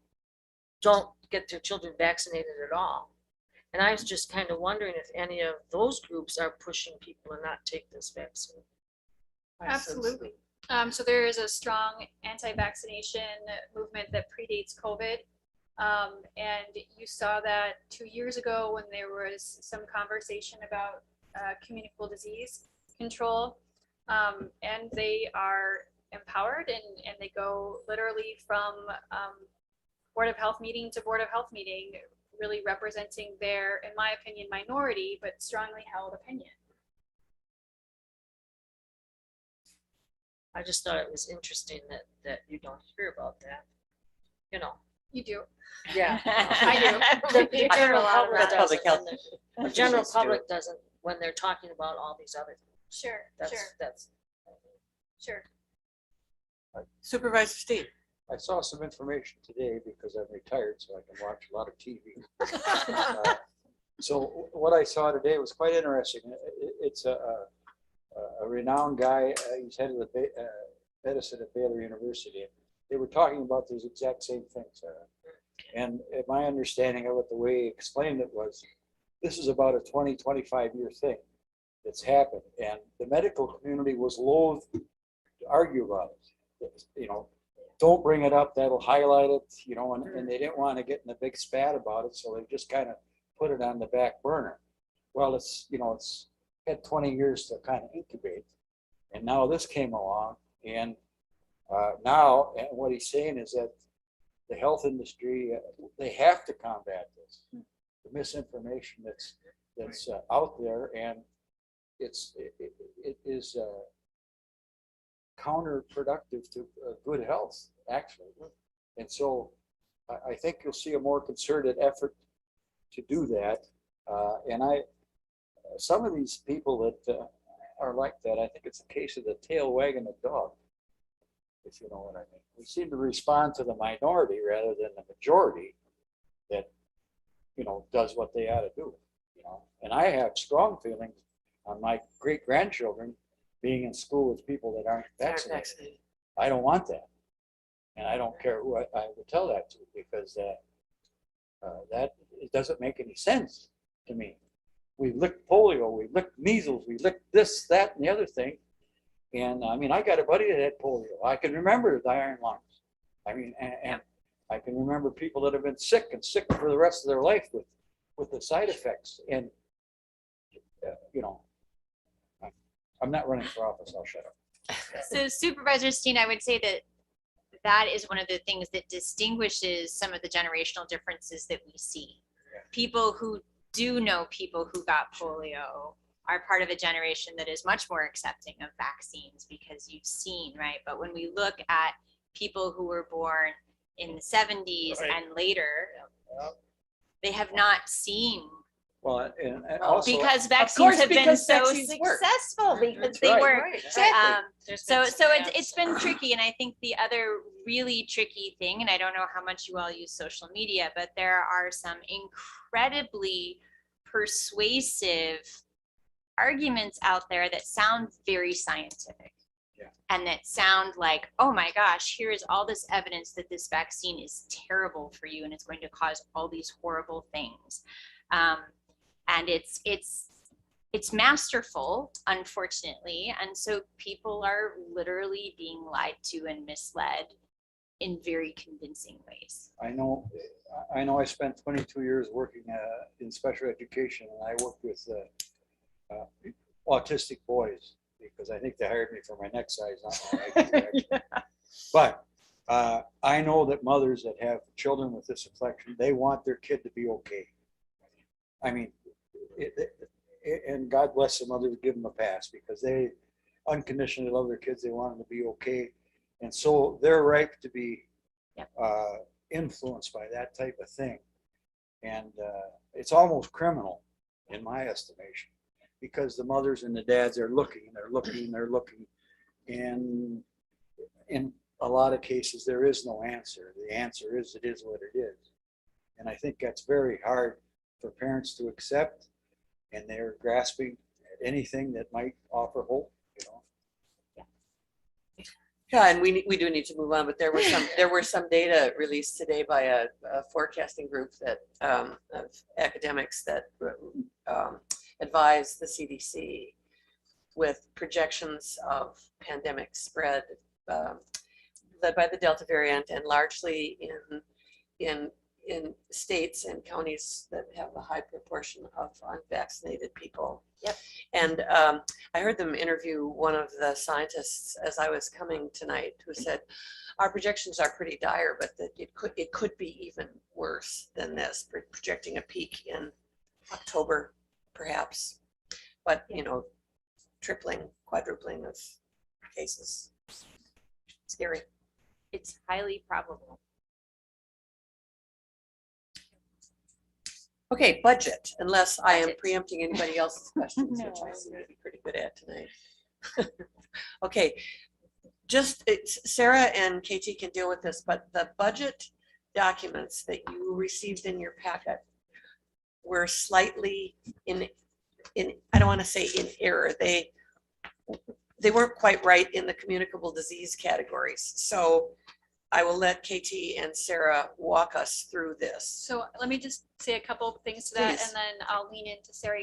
don't get their children vaccinated at all. And I was just kind of wondering if any of those groups are pushing people to not take this vaccine. Absolutely. So there is a strong anti-vaccination movement that predates COVID. And you saw that 2 years ago when there was some conversation about communicable disease control. And they are empowered and they go literally from Board of Health meeting to Board of Health meeting, really representing their, in my opinion, minority, but strongly held opinion. I just thought it was interesting that you don't hear about that. You know, You do. yeah. I do. The general public That's public doesn't, health. the general Officials do it. public doesn't, when they're talking about all these other, Sure, that's. sure. Supervisor Steve. I saw some information today because I'm retired, so I can watch a lot of TV. So what I saw today was quite interesting. It's a renowned guy. He's head of the medicine at Baylor University. They were talking about those exact same things. And my understanding of it, the way he explained it was, this is about a 20, 25-year thing that's happened. And the medical community was loath to argue about it. You know, don't bring it up, that'll highlight it, you know, and they didn't want to get in a big spat about it, so they just kind of put it on the back burner. Well, it's, you know, it's had 20 years to kind of incubate, and now this came along, and now, and what he's saying is that the health industry, they have to combat this, the misinformation that's out there, and it is counterproductive to good health, actually. And so I think you'll see a more concerted effort to do that. And some of these people that are like that, I think it's a case of the tail wagging the dog, if you know what I mean. We seem to respond to the minority rather than the majority that, you know, does what they ought to do, you know. And I have strong feelings on my great-grandchildren being in school with people that aren't vaccinated. I don't want that. And I don't care who I would tell that to, because that it doesn't make any sense to me. We licked polio, we licked measles, we licked this, that, and the other thing. And I mean, I got a buddy that had polio. I can remember the iron lungs. I mean, and I can remember people that have been sick and sick for the rest of their life with the side effects. And, you know, I'm not running for office, I'll shut up. So Supervisor Steen, I would say that that is one of the things that distinguishes some of the generational differences that we see. People who do know people who got polio are part of a generation that is much more accepting of vaccines because you've seen, right? But when we look at people who were born in the 70s and later, they have not seen. Well, and also, because vaccines have been so successful because they were. So it's been tricky, and I think the other really tricky thing, and I don't know how much you all use social media, but there are some incredibly persuasive arguments out there that sound very scientific. And that sound like, oh my gosh, here's all this evidence that this vaccine is terrible for you and it's going to cause all these horrible things. And it's masterful, unfortunately. And so people are literally being lied to and misled in very convincing ways. I know I spent 22 years working in special education, and I worked with autistic boys because I think they hired me for my neck size, not my IQ. But I know that mothers that have children with this affliction, they want their kid to be okay. I mean, and God bless the mothers, give them a pass because they unconditionally love their kids. They want them to be okay. And so they're ripe to be influenced by that type of thing. And it's almost criminal in my estimation because the mothers and the dads are looking, they're looking, they're looking. And in a lot of cases, there is no answer. The answer is, it is what it is. And I think that's very hard for parents to accept, and they're grasping at anything that might offer hope, you know. Yeah, and we do need to move on, but there were some data released today by a forecasting group that of academics that advise the CDC with projections of pandemic spread led by the Delta variant and largely in in states and counties that have a high proportion of unvaccinated people. Yep. And I heard them interview one of the scientists as I was coming tonight, who said, our projections are pretty dire, but that it could be even worse than this, projecting a peak in October, perhaps. But, you know, tripling, quadrupling of cases. Scary. It's highly probable. Okay, budget, unless I am Budget. preempting anybody else's questions, which I seem to be pretty good at tonight. Okay, just Sarah and KT can deal with this, but the budget documents that you received in your packet were slightly in I don't want to say in error. They weren't quite right in the communicable disease categories. So I will let KT and Sarah walk us through this. So let me just say a couple of things to that, Please. and then I'll lean into Sarah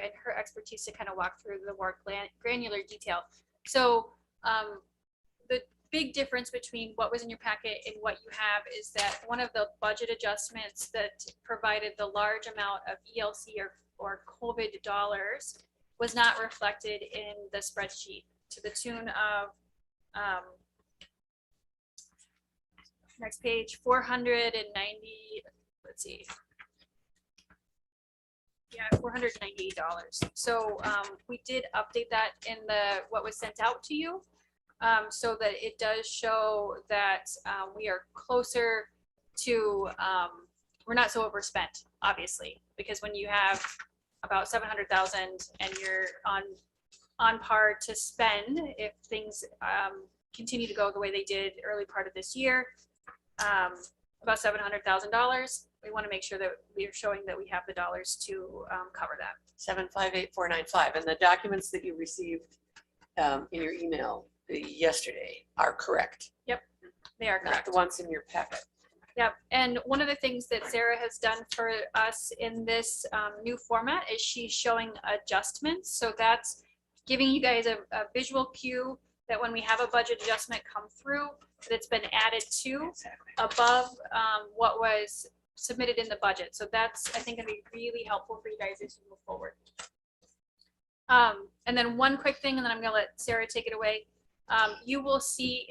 and her expertise to kind of walk through the more granular detail. So the big difference between what was in your packet and what you have is that one of the budget adjustments that provided the large amount of ELC or COVID dollars was not reflected in the spreadsheet to the tune of next page, 490, let's see. Yeah, $498. So we did update that in what was sent out to you, so that it does show that we are closer to, we're not so overspent, obviously, because when you have about 700,000 and you're on par to spend if things continue to go the way they did early part of this year, about $700,000. We want to make sure that we are showing that we have the dollars to cover that. 758495, and the documents that you received in your email yesterday are correct. Yep, they are Not correct. the ones in your packet. Yep, and one of the things that Sarah has done for us in this new format is she's showing adjustments. So that's giving you guys a visual cue that when we have a budget adjustment come through, that's been added to above what was submitted in the budget. So that's, I think, gonna be really helpful for you guys as you move forward. And then one quick thing, and then I'm gonna let Sarah take it away. You will see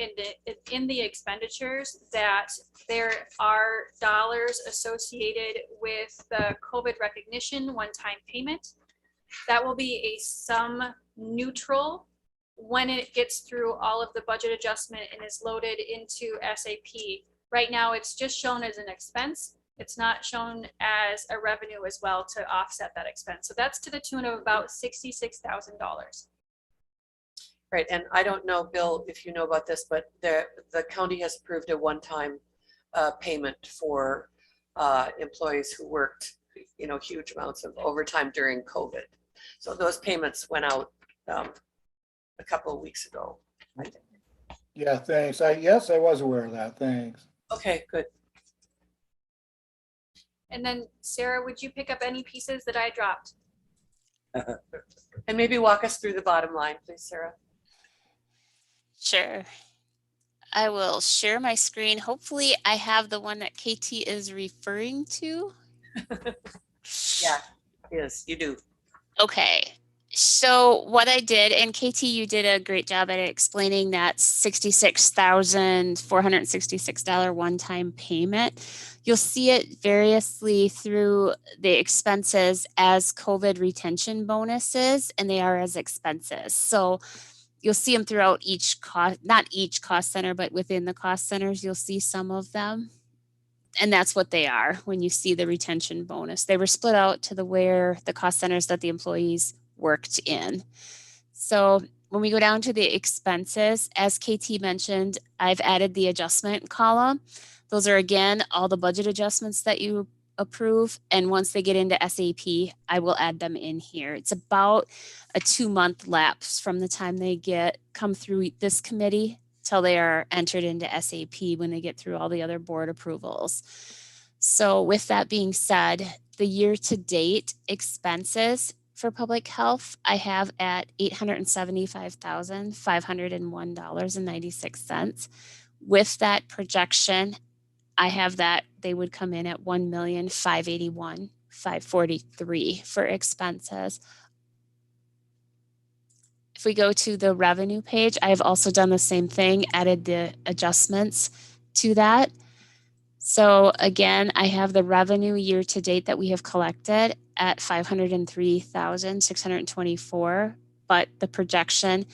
in the expenditures that there are dollars associated with the COVID recognition one-time payment. That will be a sum neutral when it gets through all of the budget adjustment and is loaded into SAP. Right now, it's just shown as an expense. It's not shown as a revenue as well to offset that expense. So that's to the tune of about $66,000. Right, and I don't know, Bill, if you know about this, but the county has approved a one-time payment for employees who worked, you know, huge amounts of overtime during COVID. So those payments went out a couple of weeks ago, I think. Yeah, thanks. Yes, I was aware of that. Thanks. Okay, good. And then Sarah, would you pick up any pieces that I dropped? And maybe walk us through the bottom line, please, Sarah. Sure. I will share my screen. Hopefully I have the one that KT is referring to. Yeah, yes, you do. Okay. So what I did, and KT, you did a great job at explaining that $66,466 one-time payment. You'll see it variously through the expenses as COVID retention bonuses, and they are as expenses. So you'll see them throughout each cost, not each cost center, but within the cost centers, you'll see some of them. And that's what they are when you see the retention bonus. They were split out to where the cost centers that the employees worked in. So when we go down to the expenses, as KT mentioned, I've added the adjustment column. Those are, again, all the budget adjustments that you approve. And once they get into SAP, I will add them in here. It's about a 2-month lapse from the time they come through this committee till they are entered into SAP when they get through all the other board approvals. So with that being said, the year-to-date expenses for public health, I have at $875,501.96. With that projection, I have that they would come in at 1,581,543 for expenses. If we go to the revenue page, I have also done the same thing, added the adjustments to that. So again, I have the revenue year to date that we have collected at 503,624, but the projection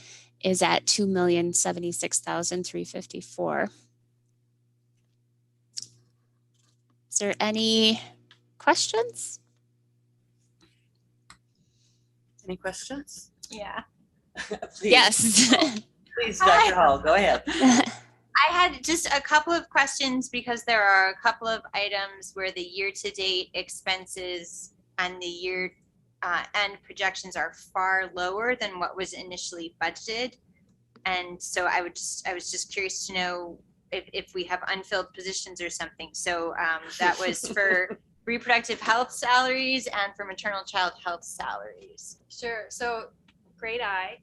is at 2,076,354. Is there any questions? Any questions? Yeah. Please. Yes. Please, Dr. Hall, go ahead. I had just a couple of questions because there are a couple of items where the year-to-date expenses and the year end projections are far lower than what was initially budgeted. And so I was just curious to know if we have unfilled positions or something. So that was for reproductive health salaries and for maternal child health salaries. Sure. So great eye.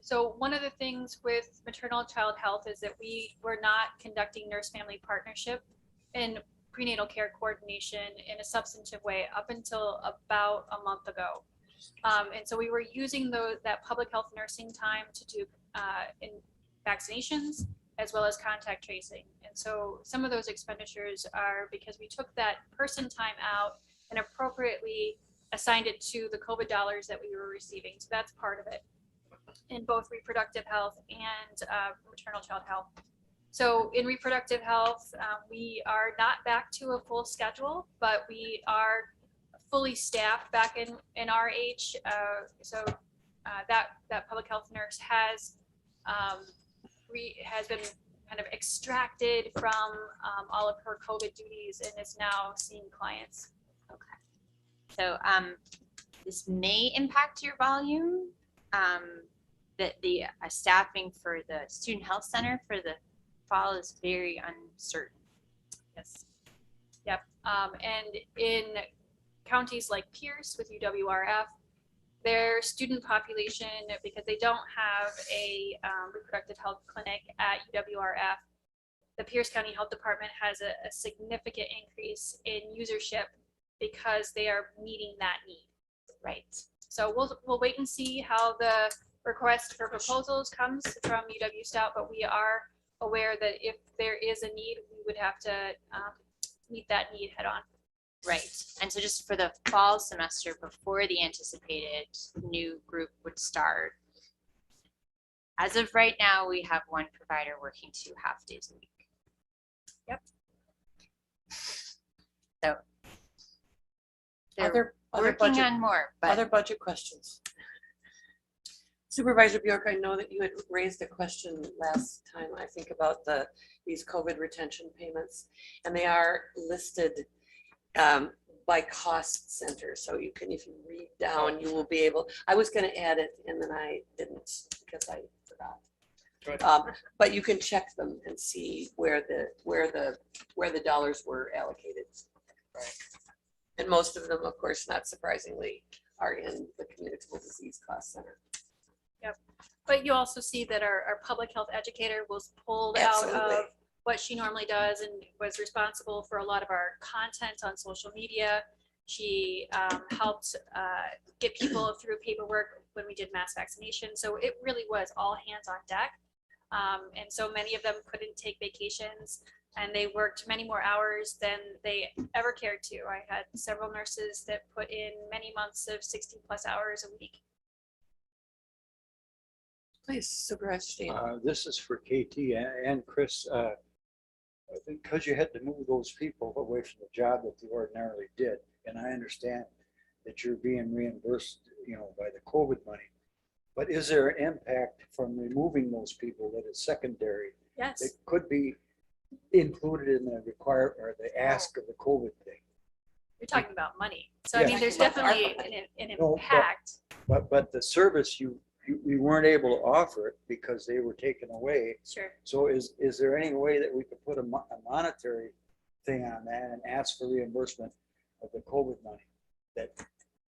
So one of the things with maternal child health is that we were not conducting nurse family partnership and prenatal care coordination in a substantive way up until about a month ago. And so we were using that public health nursing time to do in vaccinations as well as contact tracing. And so some of those expenditures are because we took that person time out and appropriately assigned it to the COVID dollars that we were receiving. So that's part of it in both reproductive health and maternal child health. So in reproductive health, we are not back to a full schedule, but we are fully staffed back in RH. That public health nurse has been kind of extracted from all of her COVID duties and is now seeing clients. Okay. So this may impact your volume. That the staffing for the student health center for the fall is very uncertain. Yes. Yep. And in counties like Pierce with UWRF, their student population, because they don't have a reproductive health clinic at UWRF, the Pierce County Health Department has a significant increase in usership because they are meeting that need. Right. So we'll wait and see how the request for proposals comes from UW Stout, but we are aware that if there is a need, we would have to meet that need head on. Right. And so just for the fall semester before the anticipated new group would start, as of right now, we have one provider working 2 half days a week. Yep. So they're Other working budget, on more, but other budget questions. Supervisor Bjork, I know that you had raised a question last time, I think, about these COVID retention payments, and they are listed by cost center. So you can, if you read down, you will be able, I was going to add it and then I didn't because I forgot. But you can check them and see where the dollars were allocated. Right. And most of them, of course, not surprisingly, are in the communicable disease cost center. Yep. But you also see that our public health educator was pulled Absolutely. out of what she normally does and was responsible for a lot of our content on social media. She helped get people through paperwork when we did mass vaccination. So it really was all hands on deck. And so many of them couldn't take vacations and they worked many more hours than they ever cared to. I had several nurses that put in many months of 60+ hours a week. Please, Supervisor Steen. This is for KT and Chris. Because you had to move those people away from the job that they ordinarily did, and I understand that you're being reimbursed, by the COVID money. But is there an impact from removing those people that is secondary? Yes. That could be included in the the ask of the COVID thing. You're talking about money. So Yeah. I mean, there's definitely an No, impact. But the service we weren't able to offer it because they were taken away. Sure. So is there any way that we could put a monetary thing on that and ask for reimbursement of the COVID money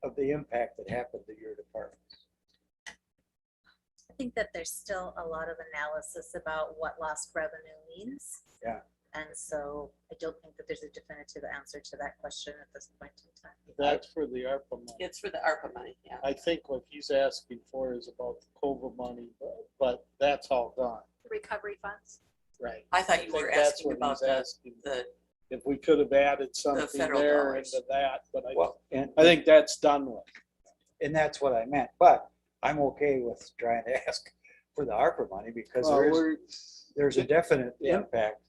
of the impact that happened to your department? I think that there's still a lot of analysis about what lost revenue means. Yeah. And so I don't think that there's a definitive answer to that question at this point in time. That's for the ARPA money. It's for the ARPA money, yeah. I think what he's asking for is about the COVA money, but that's all gone. Recovery funds. Right. I thought you think were that's asking what about he's the, asking. the, If we could have added something federal there dollars. into that, but Well, and I think that's done with. and that's what I meant, but I'm okay with trying to ask for the ARPA money because Well, there's a definite Yeah. impact,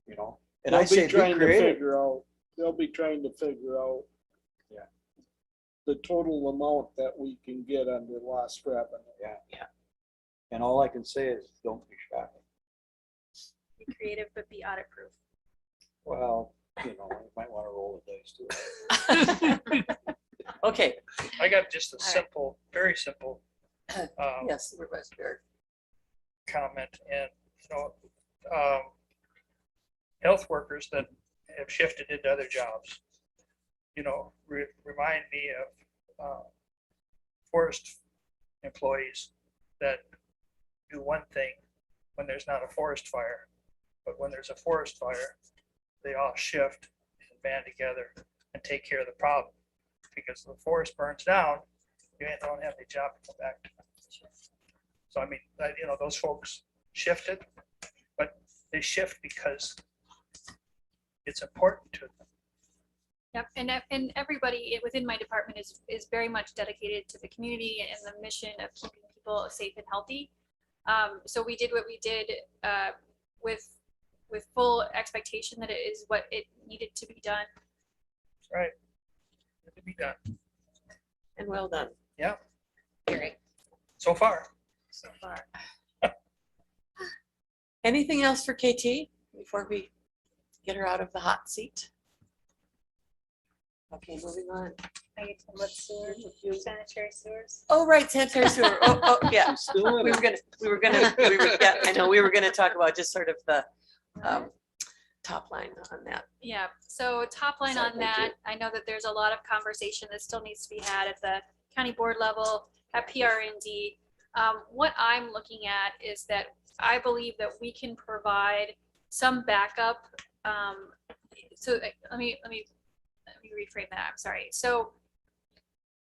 you know? And they'll I say be trying be to creative. figure out, they'll be trying to figure out Yeah. the total amount that we can get under lost revenue. And all I can say is, don't be shy. Be creative, but be audit proof. Well, you know, you might want to roll the dice too. okay, I got just a All right. simple, very simple yes, Supervisor Beard. comment. And, you know, health workers that have shifted into other jobs, you know, remind me of forest employees that do one thing when there's not a forest fire, but when there's a forest fire, they all shift and band together and take care of the problem. Because the forest burns down, you don't have any job to come back to. So I mean, you know, those folks shifted, but they shift because it's important to them. Yep, and everybody within my department is very much dedicated to the community and the mission of keeping people safe and healthy. So we did what we did with full expectation that it is what it needed to be done. That's right. It to be done. And well done. Yeah, Gary, so far. so far. Anything else for KT before we get her out of the hot seat? Okay, moving on. Sanitary sewers. Oh, right, sanitary sewer. Oh, yeah. Still in We it. were gonna, yeah, I know, we were gonna talk about just sort of the top line on that. Yeah, so top line Sorry, on that, I know that there's a lot of conversation that still needs to be had at the county board level, at PRND. What I'm looking at is that I believe that we can provide some backup. So let me reframe that, I'm sorry. So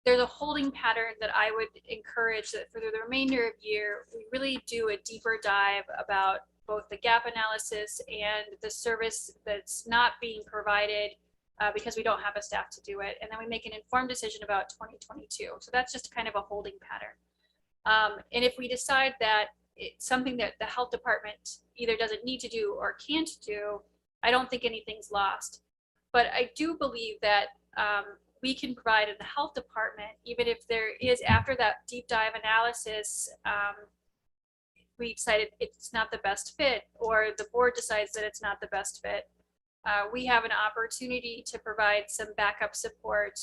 there's a holding pattern that I would encourage that for the remainder of the year, we really do a deeper dive about both the gap analysis and the service that's not being provided because we don't have a staff to do it. And then we make an informed decision about 2022. So that's just kind of a holding pattern. And if we decide that it's something that the health department either doesn't need to do or can't do, I don't think anything's lost. But I do believe that we can provide in the health department, even if there is, after that deep dive analysis, we decided it's not the best fit, or the board decides that it's not the best fit, we have an opportunity to provide some backup support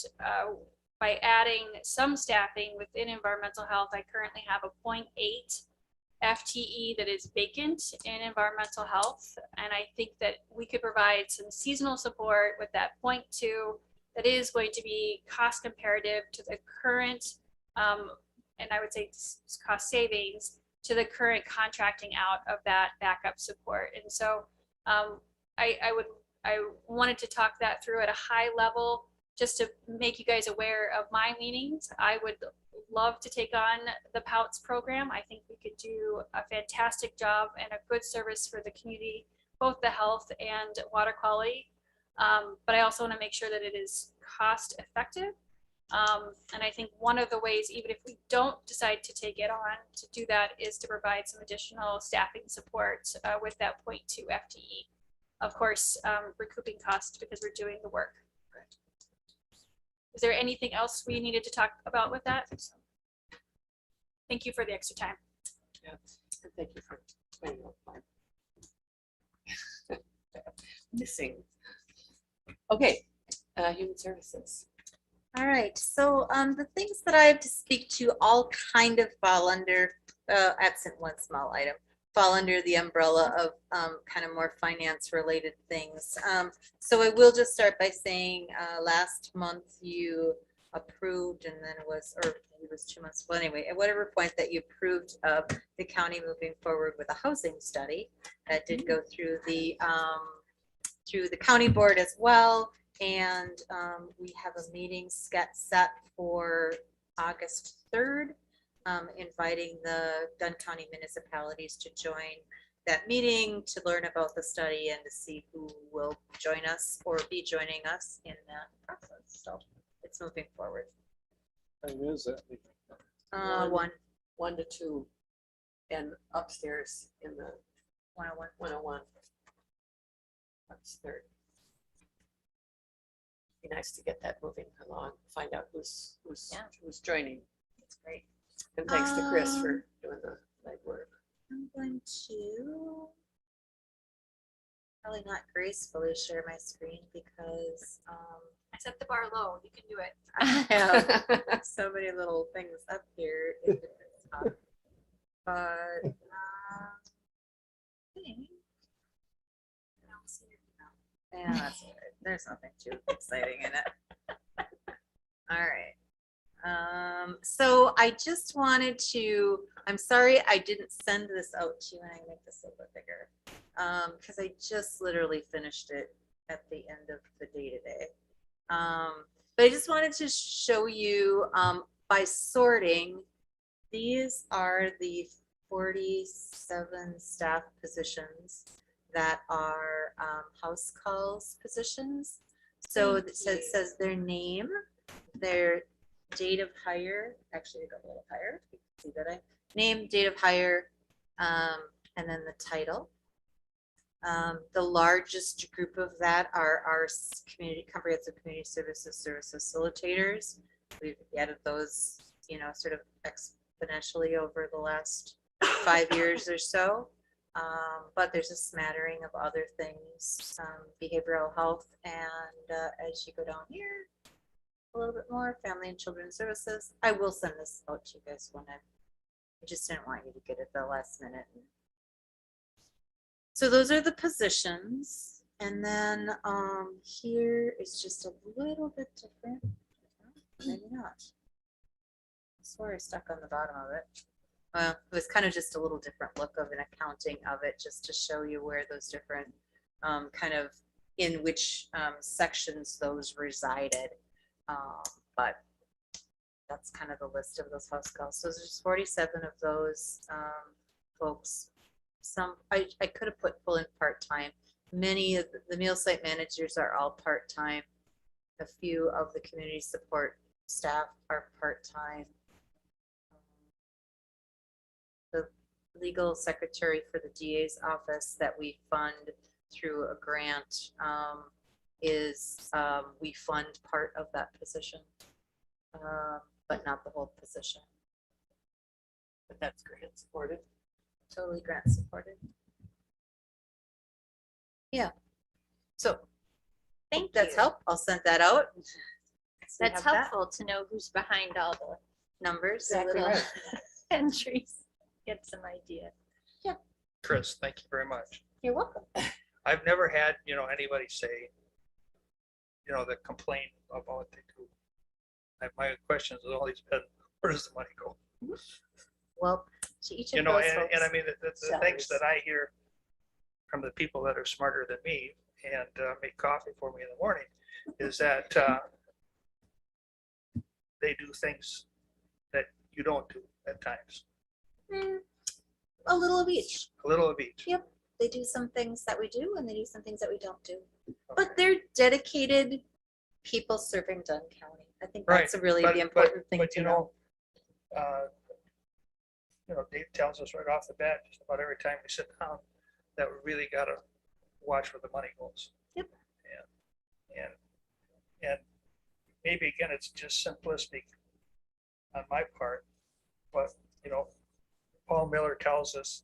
by adding some staffing within environmental health. I currently have a 0.8 FTE that is vacant in environmental health, and I think that we could provide some seasonal support with that 0.2 that is going to be cost comparative to the current, and I would say cost savings to the current contracting out of that backup support. And so I wanted to talk that through at a high level, just to make you guys aware of my leanings. I would love to take on the POUTS program. I think we could do a fantastic job and a good service for the community, both the health and water quality. But I also want to make sure that it is cost effective. And I think one of the ways, even if we don't decide to take it on, to do that is to provide some additional staffing support with that 0.2 FTE. Of course, recouping costs because we're doing the work. Is there anything else we needed to talk about with that? Thank you for the extra time. Yeah, and thank you for explaining that. Missing. Okay, human services. All right, so the things that I have to speak to all kind of fall under, absent one small item, fall under the umbrella of kind of more finance related things. So I will just start by saying last month you approved, and then it was, or it was 2 months, well anyway, at whatever point that you approved of the county moving forward with a housing study that did go through the through the county board as well. And we have a meeting set for August 3rd, inviting the Dunn County municipalities to join that meeting to learn about the study and to see who will join us or be joining us in that process. So it's moving forward. Time is that? One. 1 to 2, and upstairs in the 101. 101. That's third. Be nice to get that moving along, find out who's joining. That's great. And thanks to Chris for doing the legwork. I'm going to probably not gracefully share my screen because I set the bar low. You can do it. I have so many little things up here. in different spots. But I think- I don't see it now. Yeah, that's all right. There's nothing too exciting in it. All right. So I just wanted to, I'm sorry I didn't send this out to you, and I can make this a little bit bigger. Because I just literally finished it at the end of the day today. But I just wanted to show you by sorting, these are the 47 staff positions that are house calls positions. So it says their name, their date of hire, actually go a little higher, you can see that I name, date of hire, and then the title. The largest group of that are our comprehensive community services facilitators. We've added those, sort of exponentially over the last 5 years or so. But there's a smattering of other things, behavioral health, and as you go down here, a little bit more family and children's services. I will send this out to you guys when I just didn't want you to get it the last minute. So those are the positions. And then here is just a little bit different. Maybe not. I swear I stuck on the bottom of it. Well, it was kind of just a little different look of an accounting of it, just to show you where those different kind of in which sections those resided. But that's kind of the list of those house calls. So there's 47 of those folks. Some I could have put full and part-time. Many of the meal site managers are all part-time. A few of the community support staff are part-time. The legal secretary for the DA's office that we fund through a grant is we fund part of that position, but not the whole position. But that's grant supported. Totally grant supported. Yeah. So Thank that's you. help. I'll send that out. So we That's have that. helpful to know who's behind all the Numbers. Exactly little- right. entries. Get some idea. Chris, thank you very much. You're welcome. I've never had, anybody say, that complain about what they do. My question has always been, where does the money go? Well, to each of And those I folks. mean, the things that I hear from the people that are smarter than me and make coffee for me in the morning is that they do things that you don't do at times. A little of each. A little of each. Yep. They do some things that we do and they do some things that we don't do. But they're dedicated people serving Dunn County. I think that's really the important thing to know. Dave tells us right off the bat, just about every time we sit down, that we really got to watch where the money goes. Yep. And maybe again, it's just simplistic on my part, but Paul Miller tells us,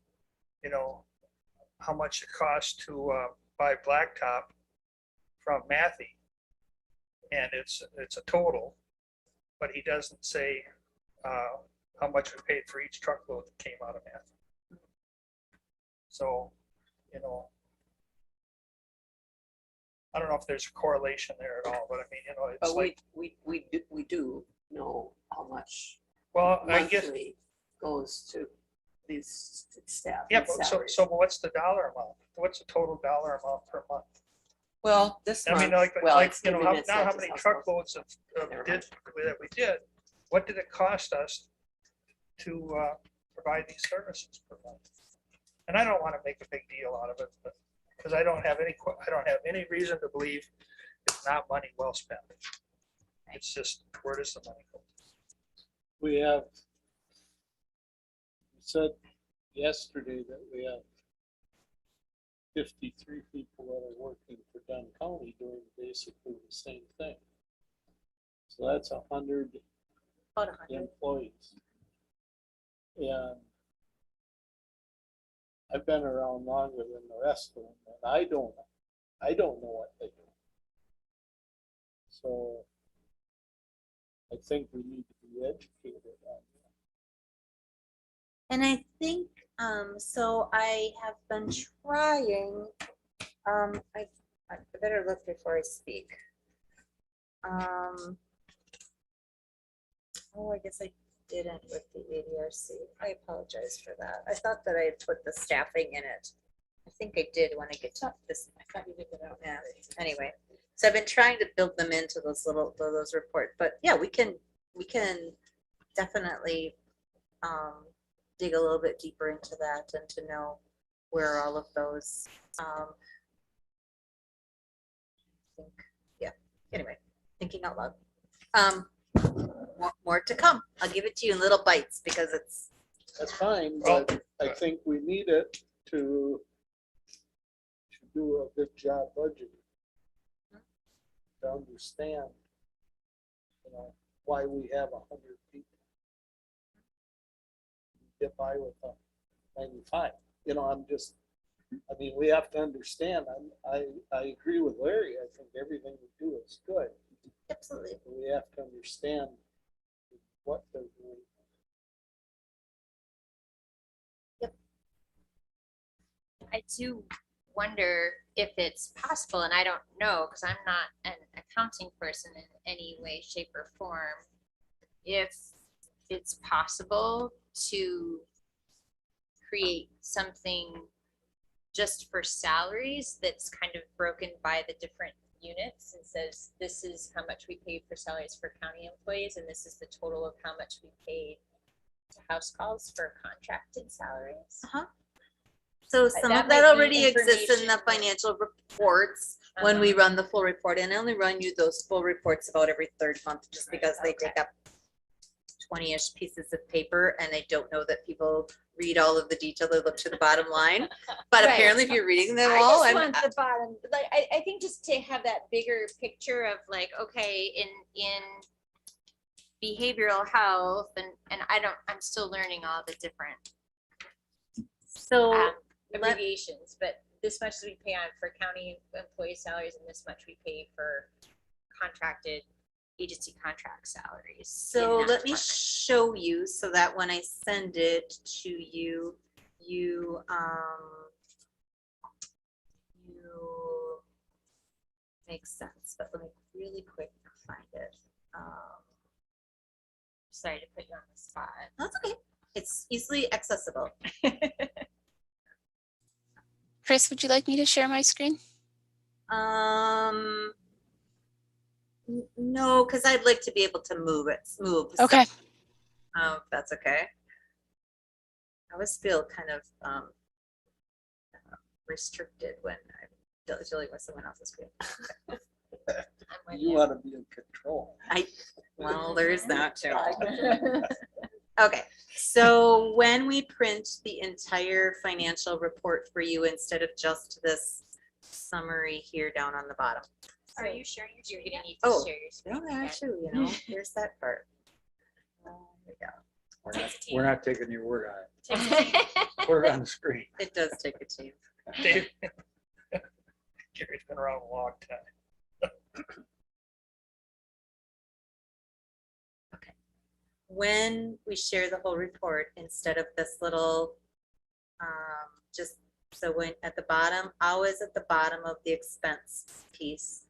how much it costs to buy blacktop from Matthew, and it's a total, but he doesn't say how much we paid for each truckload that came out of Matthew. So, I don't know if there's a correlation there at all, but I mean, it's But like, we do know how much well, I guess, monthly goes to these staff. yeah, and but salaries. so what's the dollar amount? What's the total dollar amount per month? Well, this I mean, month, like, well, like, it's you know, given how, it's now how not many just truckloads of Never did, mind. that we did? What did it cost us to provide these services per month? And I don't want to make a big deal out of it, but, because I don't have any reason to believe it's not money well spent. It's just, where does the money go? We have, you said yesterday that we have 53 people that are working for Dunn County doing basically the same thing. So that's 100 About 100. employees. And I've been around longer than the rest of them, and I don't know what they do. So I think we need to be educated on that. And I think, so I have been trying, I better look before I speak. Oh, I guess I didn't with the ADRC. I apologize for that. I thought that I had put the staffing in it. I think I did when I get to this. I thought you did that out. Yeah. Anyway, so I've been trying to build them into those reports, but yeah, we can definitely dig a little bit deeper into that and to know where all of those yeah, anyway, thinking out loud. More to come. I'll give it to you in little bites because it's That's fine, Well, but I think we need it to do a good job budgeting. To understand, you know, why we have 100 people. Get by with 95. You know, I mean, we have to understand. I agree with Larry. I think everything we do is good. absolutely. But we have to understand what they're doing. I do wonder if it's possible, and I don't know because I'm not an accounting person in any way, shape, or form, if it's possible to create something just for salaries that's kind of broken by the different units and says, this is how much we pay for salaries for county employees, and this is the total of how much we paid to house calls for contracted salaries. So some That of that might be already exists in the information. financial reports when we run the full report, and I only run you those full reports about every third month, just because they take up 20-ish pieces of paper, and I don't know that people read all of the detail. They look to the bottom line, but Right. apparently if you're reading them I all, just and want the bottom, like, I think just to have that bigger picture of like, okay, in behavioral health, and I'm still learning all the different so abbreviations, but this much we pay on for county employee salaries and this much we pay for contracted agency contract salaries. So in that let me department. show you so that when I send it to you, you makes sense, but let me really quick find it. Sorry to put you on the spot. That's okay. It's easily accessible. Chris, would you like me to share my screen? No, because I'd like to be able to move stuff. Okay. If that's okay. I always feel kind of restricted when I'm dealing with someone else's screen. You want to be in control. Well, there's that too. Okay, so when we print the entire financial report for you instead of just this summary here down on the bottom. Are you sharing your screen? You're gonna need to Oh, share your screen. no, actually, you know, here's that part. There we go. We're not taking your word on it. Put it on the screen. It does take a team. Dave, Gary's been around a long time. When we share the whole report, instead of this little, just so when at the bottom, always at the bottom of the expense piece,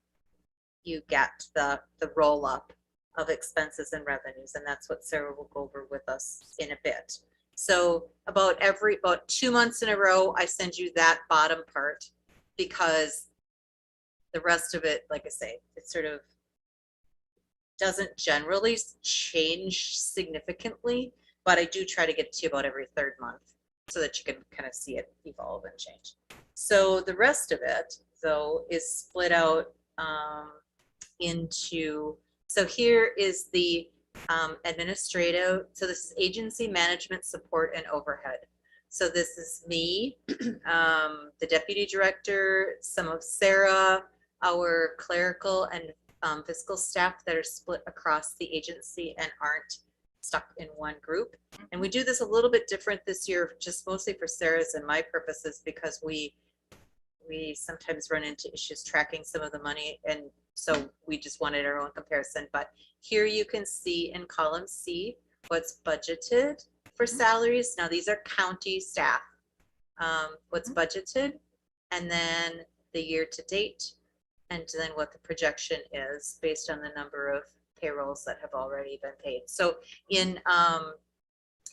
you get the roll up of expenses and revenues, and that's what Sarah will go over with us in a bit. So about 2 months in a row, I send you that bottom part because The rest of it, like I say, it sort of doesn't generally change significantly, but I do try to get it to you about every third month so that you can kind of see it evolve and change. So the rest of it, though, is split out into, so here is the administrative, so this is agency management support and overhead. So this is me, the deputy director, some of Sarah, our clerical and fiscal staff that are split across the agency and aren't stuck in one group. And we do this a little bit different this year, just mostly for Sarah's and my purposes, because we sometimes run into issues tracking some of the money, and so we just wanted our own comparison. But here you can see in column C what's budgeted for salaries. Now these are county staff. What's budgeted, and then the year to date, and then what the projection is based on the number of payrolls that have already been paid. So in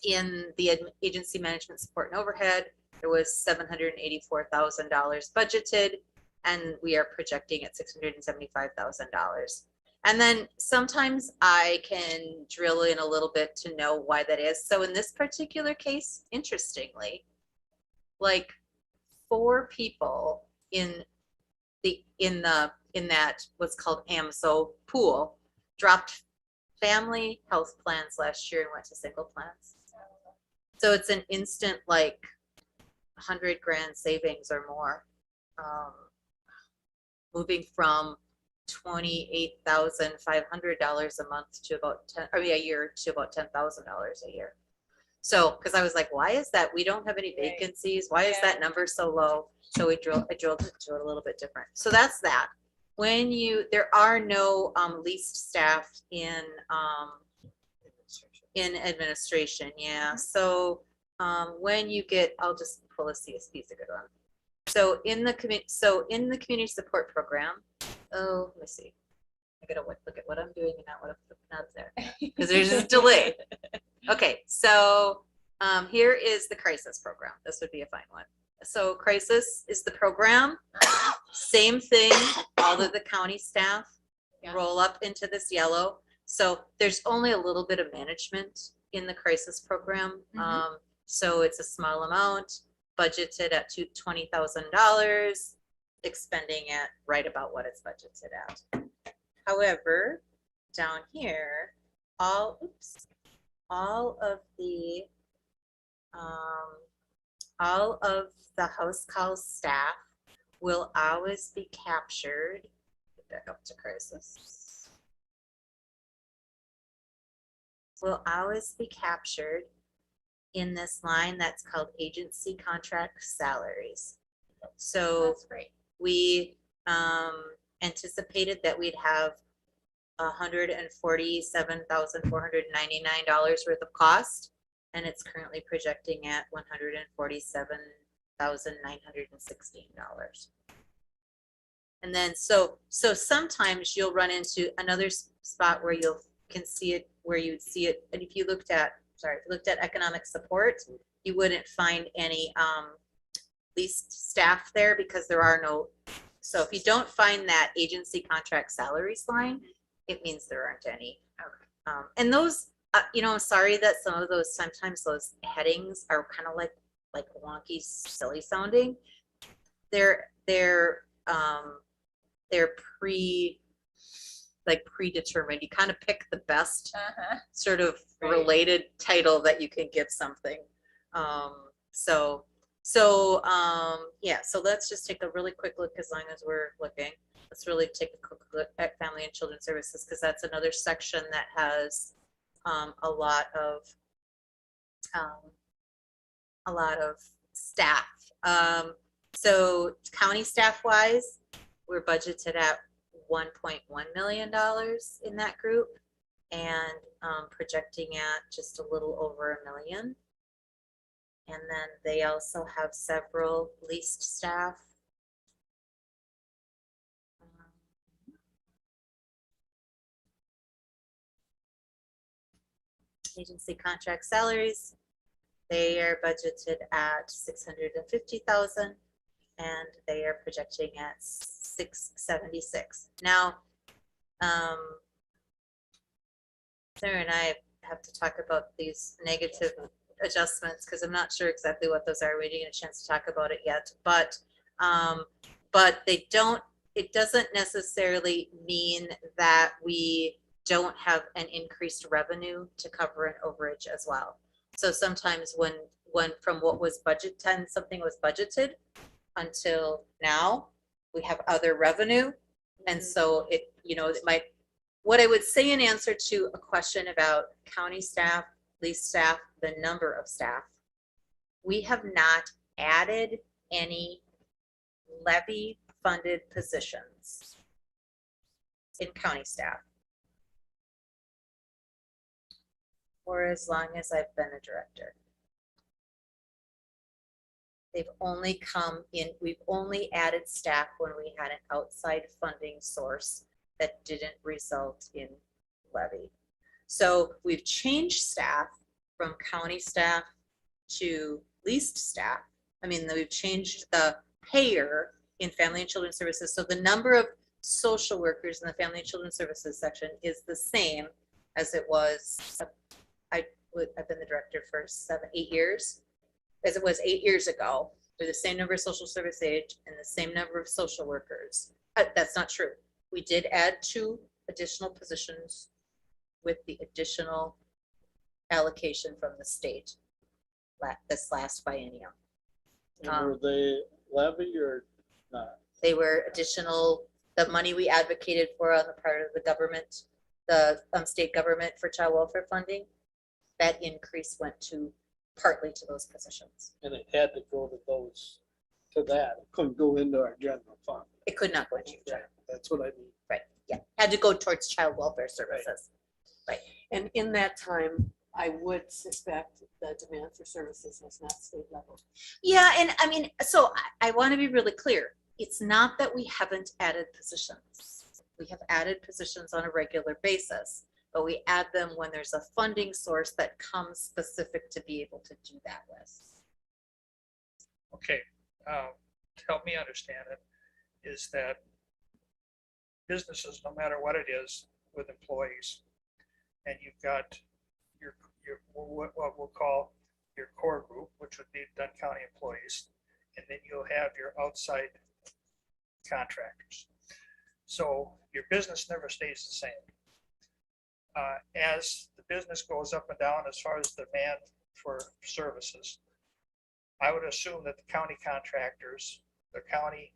the agency management support and overhead, there was $784,000 budgeted, and we are projecting at $675,000. And then sometimes I can drill in a little bit to know why that is. So in this particular case, interestingly, like 4 people in that what's called AMSO pool dropped family health plans last year and went to single plans. So it's an instant like 100 grand savings or more, moving from $28,500 a month to about a year to about $10,000 a year. So, because I was like, why is that? We don't have any vacancies. Why is that number so low? So I drilled into it a little bit different. So that's that. When there are no leased staff in administration. Yeah. So when you get, I'll just pull a CSP, is a good one. So in the community support program, oh, let me see. I gotta look at what I'm doing and not what I'm putting up there because there's this delay. Okay, so here is the crisis program. This would be a fine one. So crisis is the program. Same thing. All of the county staff roll up into this yellow. So there's only a little bit of management in the crisis program. So it's a small amount, budgeted at $20,000, expending at right about what it's budgeted at. However, down here, all of the house call staff will always be captured. Get back up to crisis. Will always be captured in this line that's called agency contract salaries. So That's great. we anticipated that we'd have $147,499 worth of cost, and it's currently projecting at $147,916. And then so sometimes you'll run into another spot where you can see it, where you'd see it, and if you looked at economic support, you wouldn't find any leased staff there because there are no. So if you don't find that agency contract salaries line, it means there aren't any. And those, I'm sorry that sometimes those headings are kind of like wonky, silly sounding. They're predetermined. You kind of pick the best sort of related title that you can give something. So let's just take a really quick look as long as we're looking. Let's really take a quick look at Family and Children Services, because that's another section that has a lot of staff. So county staff wise, we're budgeted at $1.1 million in that group, and projecting at just a little over $1 million. And then they also have several leased staff. Agency contract salaries, they are budgeted at $650,000. and they are projecting at 676. Now, Sarah and I have to talk about these negative adjustments because I'm not sure exactly what those are. We didn't get a chance to talk about it yet, but they don't. It doesn't necessarily mean that we don't have an increased revenue to cover an overage as well. So sometimes when from what was budget 10 something was budgeted until now, we have other revenue, and so it it might. What I would say in answer to a question about county staff, police staff, the number of staff, we have not added any levy funded positions in county staff for as long as I've been a director. They've only come in, we've only added staff when we had an outside funding source that didn't result in levy. So we've changed staff from county staff to leased staff. I mean, we've changed the payer in Family and Children's Services. So the number of social workers in the Family and Children's Services section is the same as it was. I've been the director for 8 years, as it was 8 years ago. They're the same number of social service age and the same number of social workers. That's not true. We did add 2 additional positions with the additional allocation from the state this last biennium. And were they levy or not? They were additional, the money we advocated for on the part of the government, the state government for child welfare funding, that increase went to partly to those positions. And it had to go to those, to that. It couldn't go into our general fund. It could not go into your general. That's what I mean. Right, yeah, had to go towards child welfare services. Right. And in that time, I would suspect the demand for services has not stayed level. Yeah, and I mean, so I want to be really clear. It's not that we haven't added positions. We have added positions on a regular basis, but we add them when there's a funding source that comes specific to be able to do that with. Okay, to help me understand it, is that businesses, no matter what it is, with employees, and you've got your what we'll call your core group, which would be Dunn County employees, and then you'll have your outside contractors. So your business never stays the same. As the business goes up and down as far as demand for services, I would assume that the county contractors, the county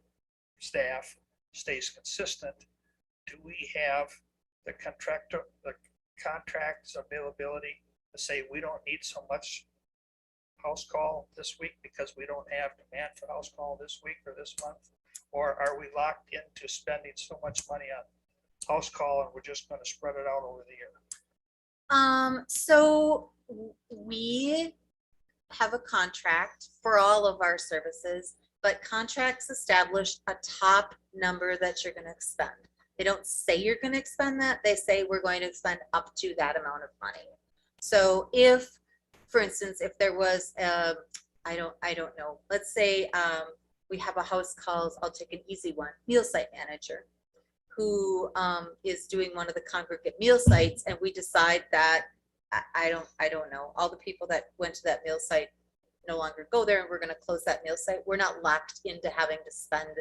staff stays consistent. Do we have the contracts availability to say we don't need so much house call this week because we don't have demand for house call this week or this month? Or are we locked into spending so much money on house call and we're just going to spread it out over the year? So we have a contract for all of our services, but contracts establish a top number that you're going to expend. They don't say you're going to expend that. They say we're going to expend up to that amount of money. So if, for instance, if there was, I don't know, let's say we have a house called, I'll take an easy one, meal site manager, who is doing one of the congregate meal sites, and we decide that I don't know, all the people that went to that meal site no longer go there, and we're going to close that meal site. We're not locked into having to spend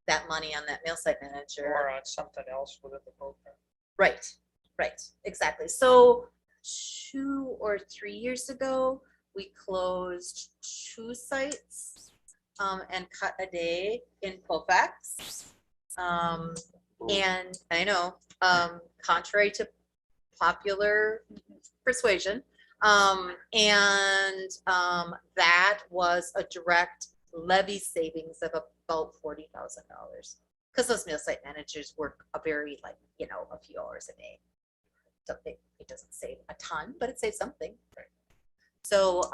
that money on that meal site manager or on something else within the program. Right, exactly. So 2 or 3 years ago, we closed 2 sites and cut a day in Colfax. And I know, contrary to popular persuasion, that was a direct levy savings of about $40,000 because those meal site managers work a very a few hours a day. So it doesn't save a ton, but it saves something. Right. So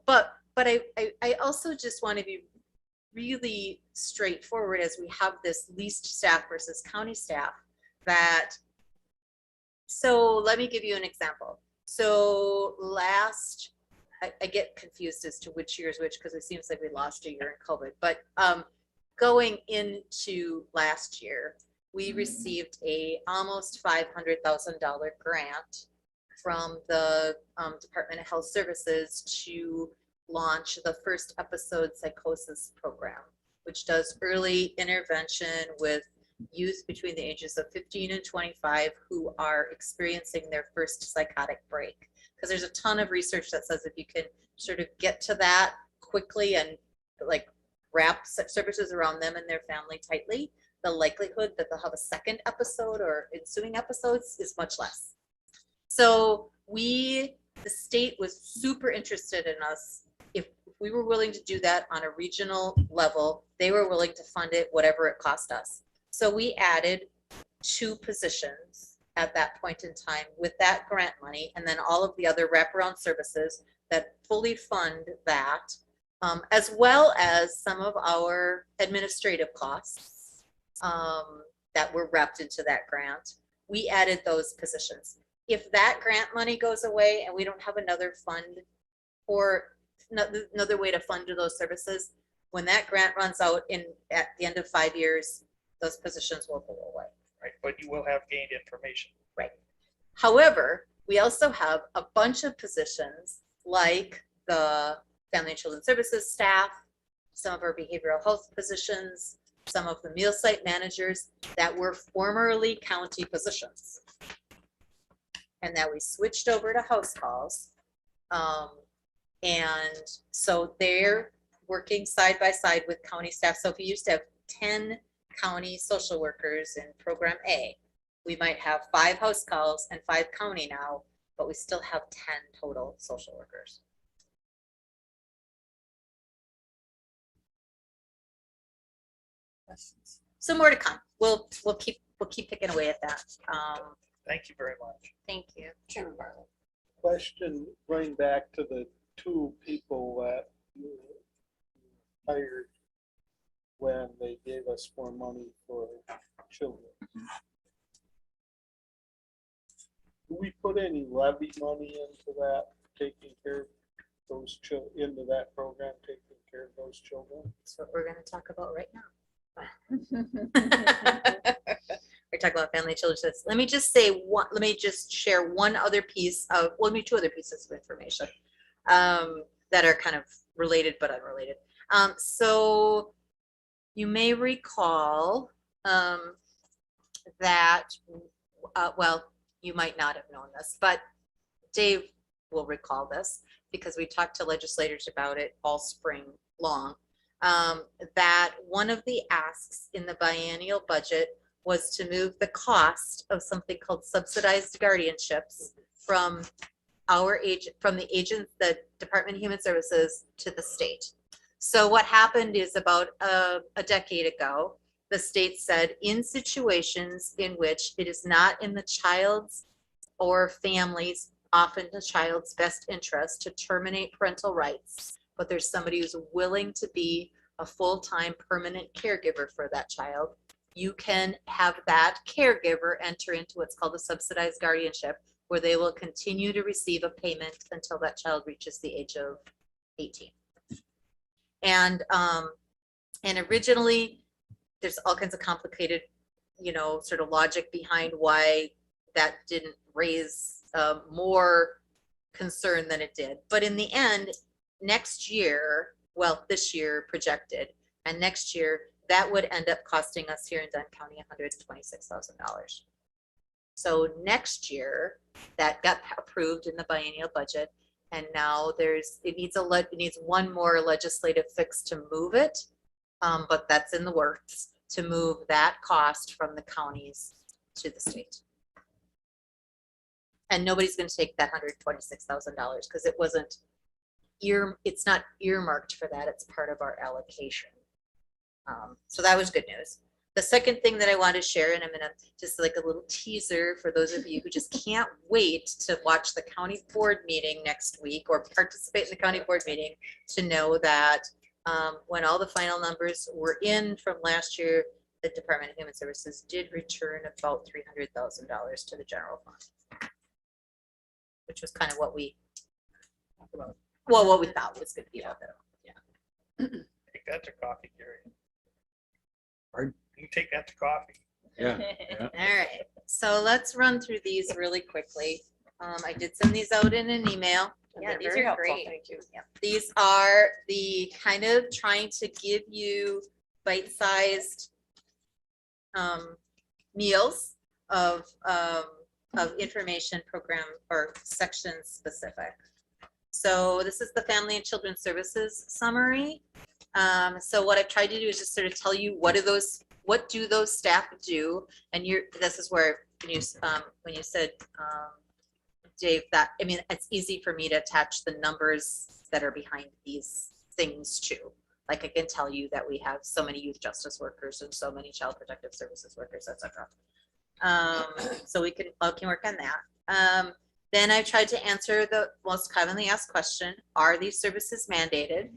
but I also just want to be really straightforward as we have this leased staff versus county staff. So let me give you an example. So last I get confused as to which year is which, because it seems like we lost a year in COVID, but going into last year, we received a almost $500,000 grant from the Department of Health Services to launch the first episode psychosis program, which does early intervention with youth between the ages of 15 and 25 who are experiencing their first psychotic break. Because there's a ton of research that says if you can sort of get to that quickly and like wrap services around them and their family tightly, the likelihood that they'll have a second episode or ensuing episodes is much less. So the state was super interested in us. If we were willing to do that on a regional level, they were willing to fund it, whatever it cost us. So we added 2 positions at that point in time with that grant money, and then all of the other wraparound services that fully fund that, as well as some of our administrative costs that were wrapped into that grant. We added those positions. If that grant money goes away and we don't have another fund or another way to fund those services, when that grant runs out at the end of 5 years, those positions will go away. Right, but you will have gained information. Right. However, we also have a bunch of positions like the Family and Children Services staff, some of our behavioral health positions, some of the meal site managers that were formerly county positions, and that we switched over to house calls. And so they're working side by side with county staff. So if you used to have 10 county social workers in program A, we might have 5 house calls and 5 county now, but we still have 10 total social workers. So more to come. We'll keep picking away at that. Thank you very much. Thank you. Chairman Bartlett. Question going back to the 2 people that you hired when they gave us more money for children. Do we put any levy money into that, taking care of those children, into that program, taking care of those children? That's what we're going to talk about right now. We're talking about family and children services. Let me just share one other piece of, well, maybe 2 other pieces of information that are kind of related but unrelated. So you may recall that, well, you might not have known this, but Dave will recall this because we talked to legislators about it all spring long, that one of the asks in the biennial budget was to move the cost of something called subsidized guardianships from the Department of Human Services to the state. So what happened is about a decade ago, the state said in situations in which it is not in the child's or family's, often the child's best interest to terminate parental rights, but there's somebody who's willing to be a full-time permanent caregiver for that child, you can have that caregiver enter into what's called a subsidized guardianship, where they will continue to receive a payment until that child reaches the age of 18. And originally, there's all kinds of complicated, sort of logic behind why that didn't raise more concern than it did. But in the end, next year, well, this year projected, and next year, that would end up costing us here in Dunn County $126,000. So next year, that got approved in the biennial budget, and now it needs one more legislative fix to move it, but that's in the works, to move that cost from the counties to the state. And nobody's going to take that $126,000 because it's not earmarked for that. It's part of our allocation. So that was good news. The second thing that I want to share, and I'm going to just like a little teaser for those of you who just can't wait to watch the county board meeting next week or participate in the county board meeting, to know that when all the final numbers were in from last year, the Department of Human Services did return about $300,000 to the general fund, which was kind of what we talked about. well, what we thought was gonna be a little bit. Take that to coffee, Gary. Pardon? You can take that to coffee. Yeah. All right, so let's run through these really quickly. I did send these out in an email. And Yeah, they're these very are helpful, great. Thank you. These are the kind of trying to give you bite-sized meals of information program or section specific. So this is the Family and Children's Services summary. So what I've tried to do is just sort of tell you what do those staff do? And this is where when you said, Dave, that, I mean, it's easy for me to attach the numbers that are behind these things too. Like I can tell you that we have so many youth justice workers and so many child protective services workers, etc. So we can work on that. Then I tried to answer the most commonly asked question, are these services mandated?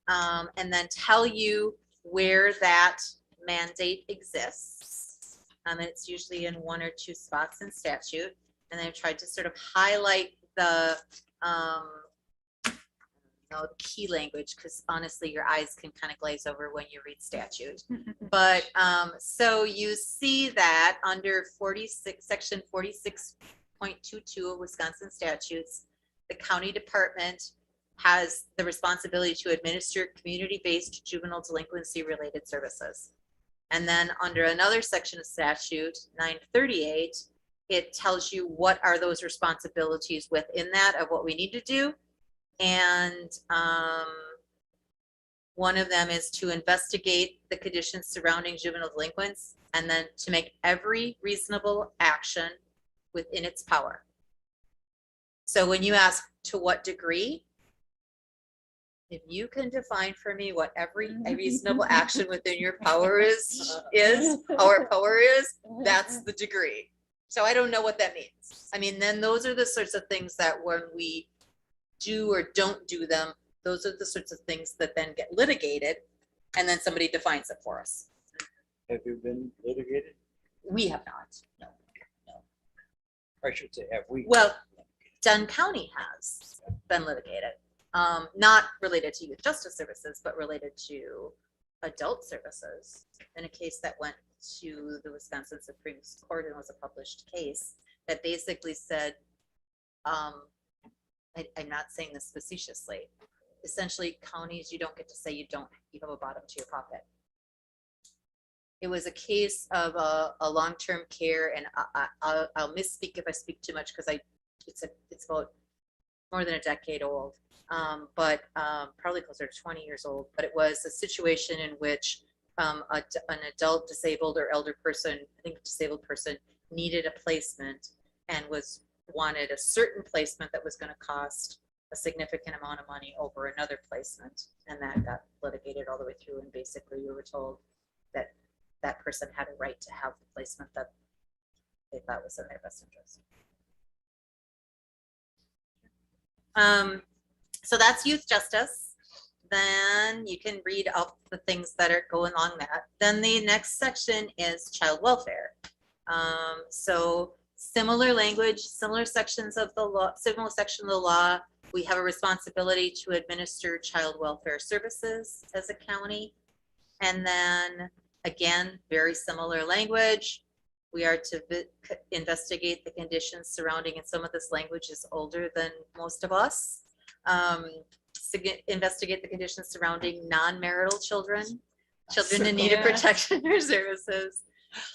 And then tell you where that mandate exists. And it's usually in one or two spots in statute. And then I tried to sort of highlight the key language, because honestly, your eyes can kind of glaze over when you read statute. But so you see that under section 46.22 of Wisconsin statutes, the county department has the responsibility to administer community-based juvenile delinquency related services. And then under another section of statute, 938, it tells you what are those responsibilities within that of what we need to do. And one of them is to investigate the conditions surrounding juvenile delinquents and then to make every reasonable action within its power. So when you ask to what degree, if you can define for me what every reasonable action within your power is, our power is, that's the degree. So I don't know what that means. I mean, then those are the sorts of things that when we do or don't do them, those are the sorts of things that then get litigated and then somebody defines it for us. Have you been litigated? We have not, no. I should say, have we? Well, Dunn County has been litigated, not related to youth justice services, but related to adult services in a case that went to the Wisconsin Supreme Court and was a published case that basically said, I'm not saying this facetiously, essentially counties, you don't get to say you have a bottom to your pocket. It was a case of a long-term care, and I'll misspeak if I speak too much because it's about more than a decade old, but probably closer to 20 years old. But it was a situation in which an adult disabled or elder person, I think disabled person, needed a placement and wanted a certain placement that was going to cost a significant amount of money over another placement, and that got litigated all the way through. And basically, we were told that that person had a right to have the placement that they thought was in their best interest. So that's youth justice. Then you can read up the things that are going along that. Then the next section is child welfare. So similar language, similar sections of the law, similar section of the law. We have a responsibility to administer child welfare services as a county. And then again, very similar language. We are to investigate the conditions surrounding, and some of this language is older than most of us. Investigate the conditions surrounding non-marital children in need of protection or services,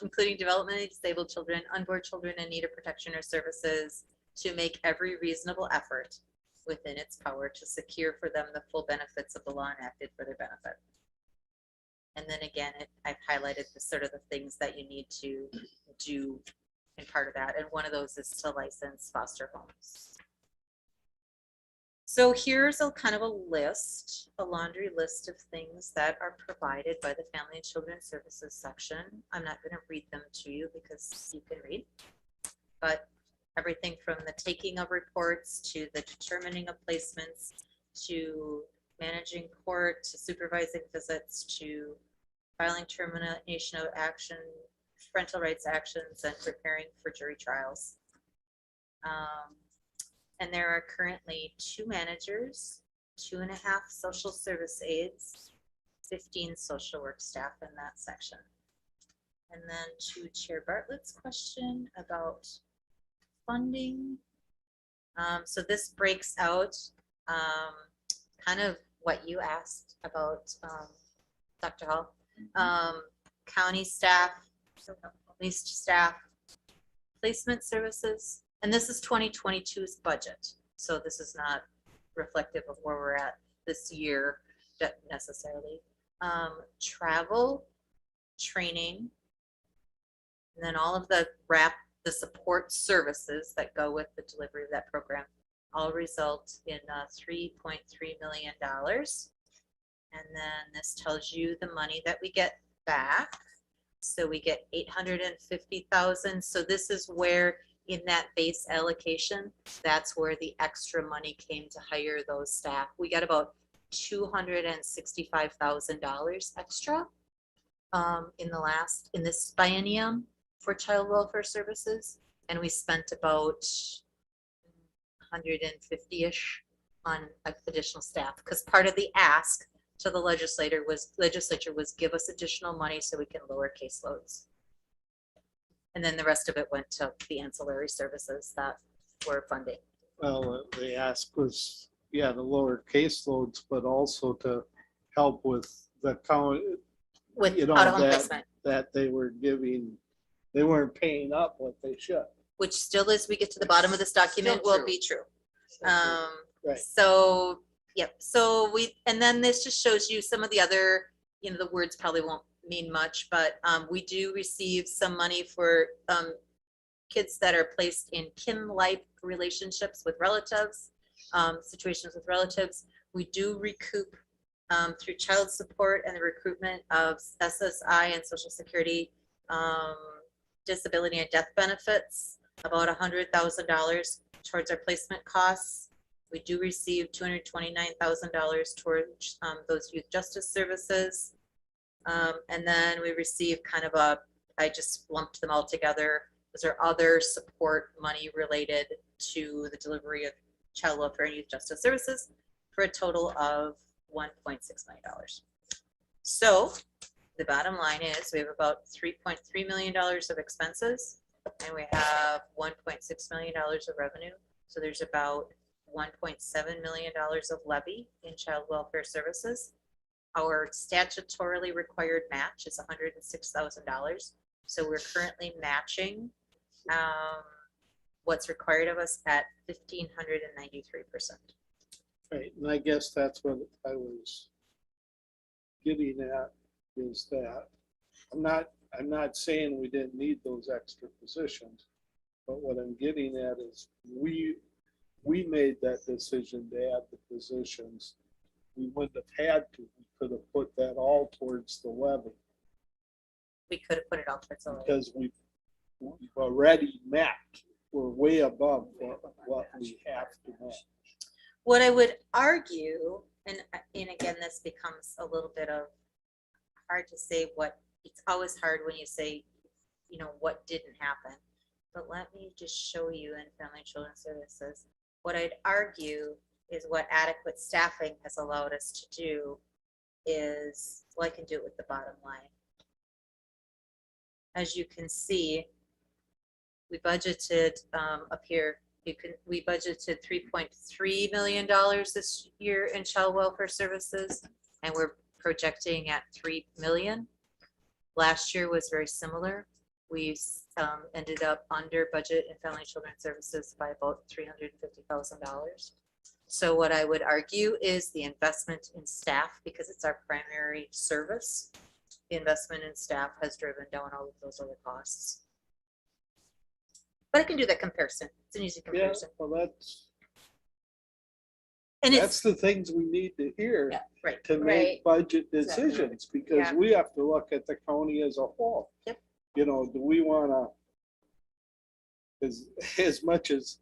including developmentally disabled children, unborn children in need of protection or services, to make every reasonable effort within its power to secure for them the full benefits of the law enacted for their benefit. And then again, I've highlighted the sort of the things that you need to do in part of that. And one of those is to license foster homes. So here's a kind of a list, a laundry list of things that are provided by the Family and Children's Services section. I'm not going to read them to you because you can read, but everything from the taking of reports to the determining of placements to managing court to supervising visits to filing termination of action, parental rights actions, and preparing for jury trials. And there are currently 2 managers, 2.5 social service aides, 15 social work staff in that section. And then to Chair Bartlett's question about funding. So this breaks out kind of what you asked about, Dr. Hall. County staff, police staff, placement services, and this is 2022's budget. So this is not reflective of where we're at this year necessarily. Travel, training, and then all of the support services that go with the delivery of that program all result in $3.3 million. And then this tells you the money that we get back. So we get 850,000. So this is where in that base allocation, that's where the extra money came to hire those staff. We got about $265,000 extra in this biennium for child welfare services, and we spent about 150-ish on additional staff, because part of the ask to the legislature was give us additional money so we can lower caseloads. And then the rest of it went to the ancillary services that we're funding. Well, the ask was, yeah, to lower caseloads, but also to help with the count, With you know, out-of-home placement, that they were giving, they weren't paying up what they should. which still, as we get to the bottom of this document, Still will true. be true. Right. So, yep, so and then this just shows you some of the other, the words probably won't mean much, but we do receive some money for kids that are placed in kin-like relationships with relatives, situations with relatives. We do recoup through child support and the recruitment of SSI and Social Security disability and death benefits, about $100,000 towards our placement costs. We do receive $229,000 towards those youth justice services. And then we receive kind of I just lumped them all together. Those are other support money related to the delivery of child welfare and youth justice services for a total of $1.6 million. So the bottom line is we have about $3.3 million of expenses and we have $1.6 million of revenue. So there's about $1.7 million of levy in child welfare services. Our statutorily required match is $106,000. So we're currently matching what's required of us at 1,593%. Right, and I guess that's what I was getting at, is that I'm not saying we didn't need those extra positions, but what I'm getting at is we made that decision to add the positions. We wouldn't have had to. We could have put that all towards the levy. We could have put it all towards the levy. Because we've already met. We're way above what we have to match. What I would argue, and again, this becomes a little bit of hard to say it's always hard when you say, what didn't happen. But let me just show you in Family and Children's Services. What I'd argue is what adequate staffing has allowed us to do is, well, I can do it with the bottom line. As you can see, we budgeted up here, we budgeted $3.3 million this year in child welfare services, and we're projecting at $3 million. Last year was very similar. We ended up under budget in Family and Children's Services by about $350,000. So what I would argue is the investment in staff, because it's our primary service, the investment in staff has driven down all of those other costs. But I can do that comparison. It's an easy comparison. Yeah, well, And that's the things we need to hear right. to make budget decisions, because Yeah. we have to look at the county as a whole. Yep. Do we want to, as much as,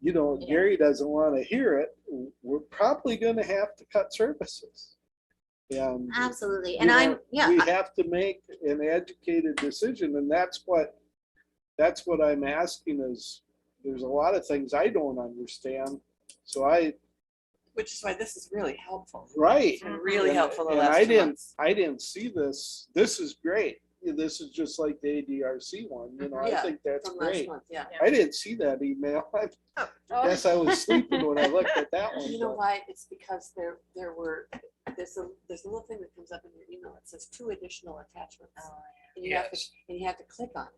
Gary doesn't want to hear it, we're probably going to have to cut services. And Absolutely. And we have to make an educated decision, and that's what I'm asking is, there's a lot of things I don't understand. So Which is why this is really helpful. right. It's been really And- helpful the and last 2 months. I didn't see this. This is great. This is just like the ADRC one, you know, I Yeah, think that's From last great. month, yeah. I didn't see that email. I guess I was sleeping when I looked at that one. You know but- why? It's because there's a little thing that comes up in your email. It says 2 additional attachments. And you have to, Yes. and you have to click on it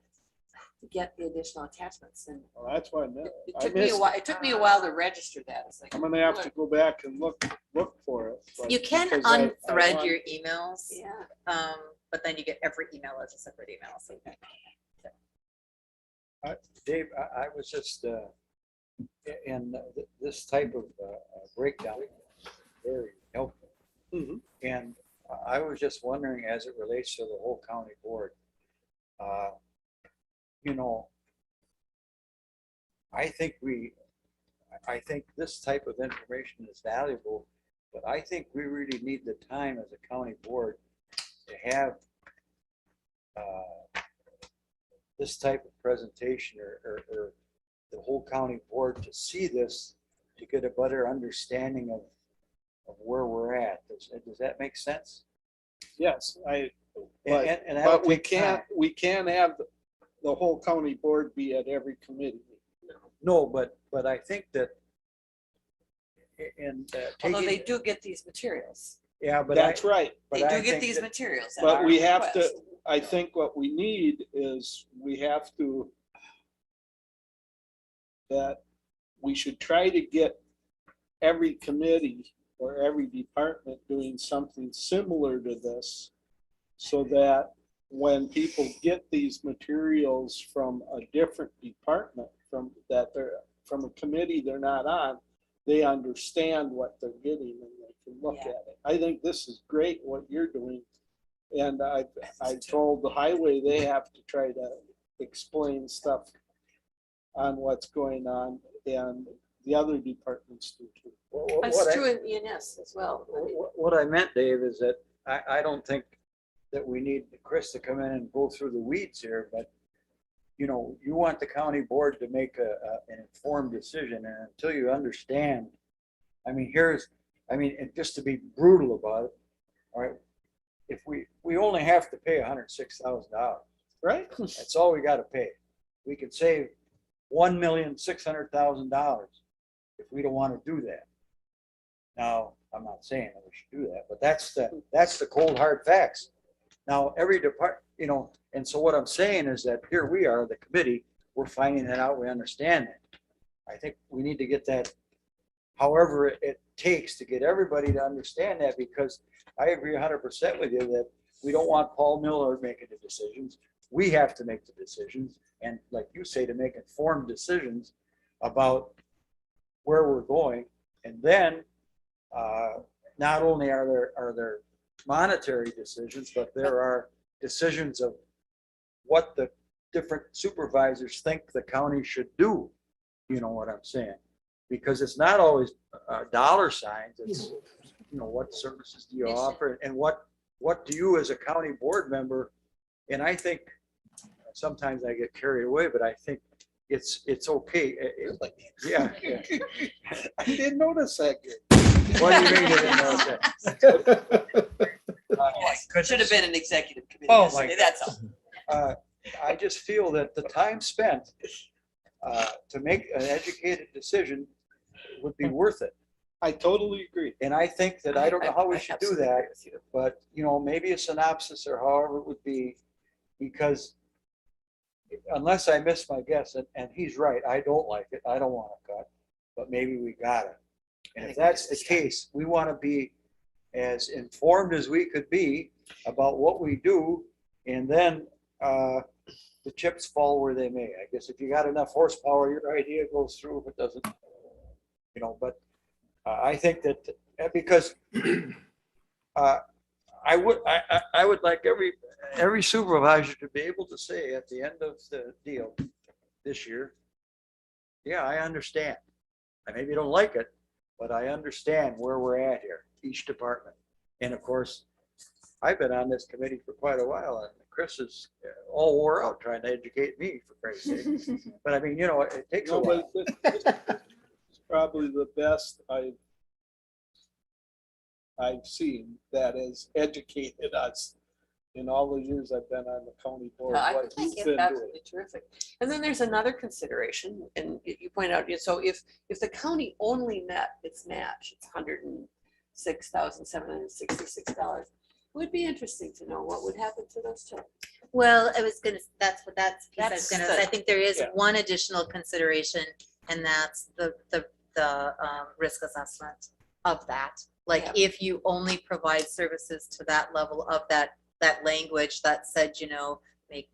to get the additional attachments. And Well, that's what I meant. it I took me a missed while, it. it took me a while to register that. It's like, I'm gonna have to go back and look for it. but- You can because I unthread want- your emails, yeah. but then you get every email as a separate email. So Dave, I was just, in this type of breakdown, very helpful. Mhm. And I was just wondering, as it relates to the whole county board, you know, I think this type of information is valuable, but I think we really need the time as a county board to have this type of presentation or the whole county board to see this, to get a better understanding of where we're at. Does that make sense? Yes, And that'll but we take time. can't have the whole county board be at every committee. No, but I think that Although they do get these materials. yeah, but That's right. They but do I get think these that- materials. at But our we have to, request. I think what we need is that we should try to get every committee or every department doing something similar to this, so that when people get these materials from a different department, from a committee they're not on, they understand what they're getting and they can look Yeah. at it. I think this is great what you're doing. And I told the highway they have to try to explain stuff on what's going on, and the other departments do too. It's true in ENS as well. I mean, What I meant, Dave, is that I don't think that we need Chris to come in and go through the weeds here, but you know, you want the county board to make an informed decision, and until you understand, I mean, and just to be brutal about it, all right, if we only have to pay $106,000, Right? that's all we got to pay. We could save $1,600,000 if we don't want to do that. Now, I'm not saying that we should do that, but that's the cold hard facts. Now, every department, you know, and so what I'm saying is that here we are, the committee, we're finding that out, we understand it. I think we need to get that, however it takes to get everybody to understand that, because I agree 100% with you that we don't want Paul Miller making the decisions. We have to make the decisions, and like you say, to make informed decisions about where we're going. And then not only are there monetary decisions, but there are decisions of what the different supervisors think the county should do. You know what I'm saying? Because it's not always dollar signs. It's, you know, what services do you offer, and what do you as a county board member? And I think sometimes I get carried away, but I think it's okay. Yeah. I didn't notice that. What do you mean you didn't notice that? Should have been an executive committee Oh, yesterday, my that's all. I just feel that the time spent to make an educated decision would be worth it. I totally agree. And I think that, I don't know how we I should do absolutely that, agree with you. but, you know, maybe a synopsis or however it would be, because unless I miss my guess, and he's right, I don't like it, I don't want to cut, but maybe we got it. And if that's the case, we want to be as informed as we could be about what we do, and then the chips fall where they may. I guess if you got enough horsepower, your idea goes through. If it doesn't, you know, but I think that because I would like every supervisor to be able to say at the end of the deal this year, yeah, I understand. I maybe don't like it, but I understand where we're at here, each department. And of course, I've been on this committee for quite a while, and Chris is all wore out trying to educate me, for Christ's sake. But I mean, you know, it takes a No, while. but this is probably the best I've seen that has educated us in all the years I've been on the county board. I what think you've it's been doing. absolutely terrific. And then there's another consideration, and you point out, so if the county only met its match, it's $106,766. It would be interesting to know what would happen to those two. Well, I was gonna, that's what that's, piece I was That's gonna, the- I think there is Yeah. one additional consideration, and that's the risk assessment of that. Like, Yeah. if you only provide services to that level of that language that said, you know, make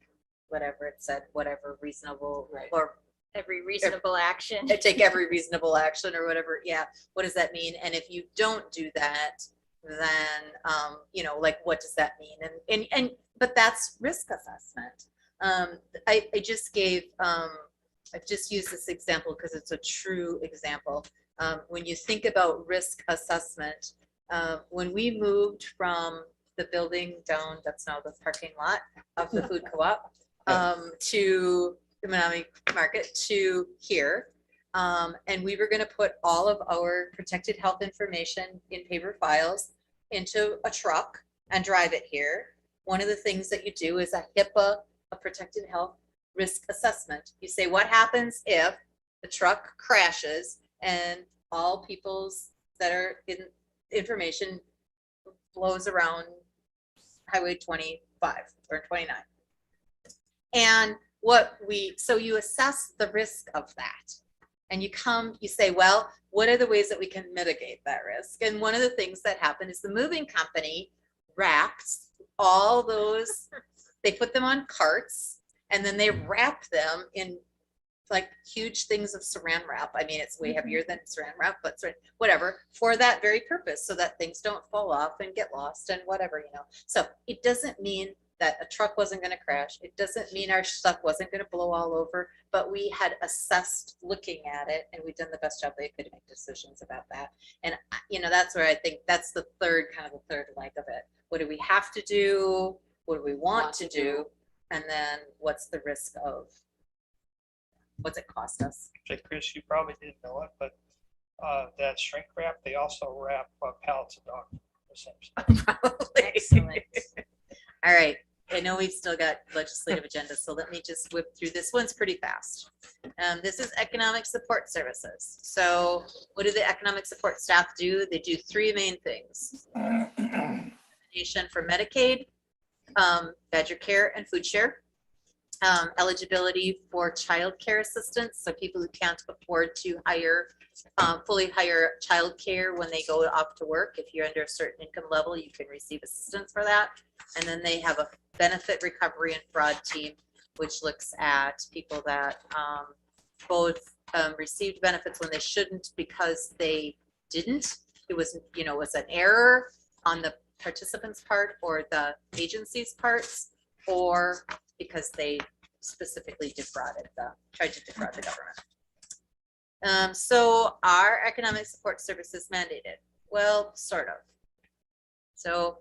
whatever it said, whatever reasonable, Right. or Every reasonable action. take every reasonable action or whatever. Yeah. What does that mean? And if you don't do that, then, you know, like, what does that mean? And but that's risk assessment. I just gave, I've just used this example because it's a true example. When you think about risk assessment, when we moved from the building down, that's now the parking lot of the food co-op, to the Menominee Market to here. And we were going to put all of our protected health information in paper files into a truck and drive it here. One of the things that you do is a HIPAA, a protected health risk assessment. You say, what happens if the truck crashes and all people's that are in information flows around Highway 25 or 29? And so you assess the risk of that. And you say, well, what are the ways that we can mitigate that risk? And one of the things that happened is the moving company wrapped all those, they put them on carts, and then they wrap them in like huge things of saran wrap. I mean, it's way heavier than saran wrap, but whatever, for that very purpose, so that things don't fall off and get lost and whatever, you know. So it doesn't mean that a truck wasn't going to crash. It doesn't mean our stuff wasn't going to blow all over, but we had assessed looking at it, and we've done the best job they could to make decisions about that. And, you know, that's where I think that's the third leg of it. What do we have to do? What do we want to do? And then what's the risk of, what's it cost us? Say, Chris, you probably didn't know it, but that shrink wrap, they also wrap pallets of dog food, essentially. Probably. Excellent. All right, I know we've still got legislative agenda, so let me just whip through. This one's pretty fast. This is economic support services. So what do the economic support staff do? They do three main things. Nation for Medicaid, Badger Care and Food Share. Eligibility for child care assistance, so people who can't afford to fully hire childcare when they go off to work. If you're under a certain income level, you can receive assistance for that. And then they have a benefit recovery and fraud team, which looks at people that both received benefits when they shouldn't because they didn't. It was, you know, was an error on the participant's part or the agency's parts, or because they specifically tried to defraud the government. So are economic support services mandated? Well, sort of. So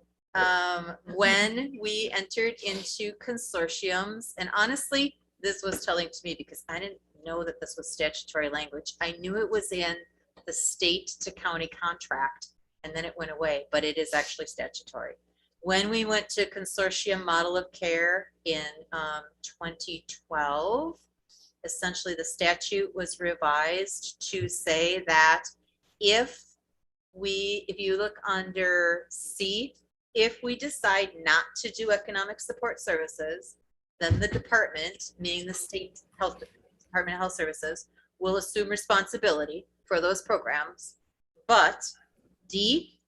when we entered into consortiums, and honestly, this was telling to me because I didn't know that this was statutory language. I knew it was in the state to county contract, and then it went away, but it is actually statutory. When we went to consortium model of care in 2012, essentially the statute was revised to say that if you look under C, if we decide not to do economic support services, then the department, meaning the state Department of Health Services, will assume responsibility for those programs. But D,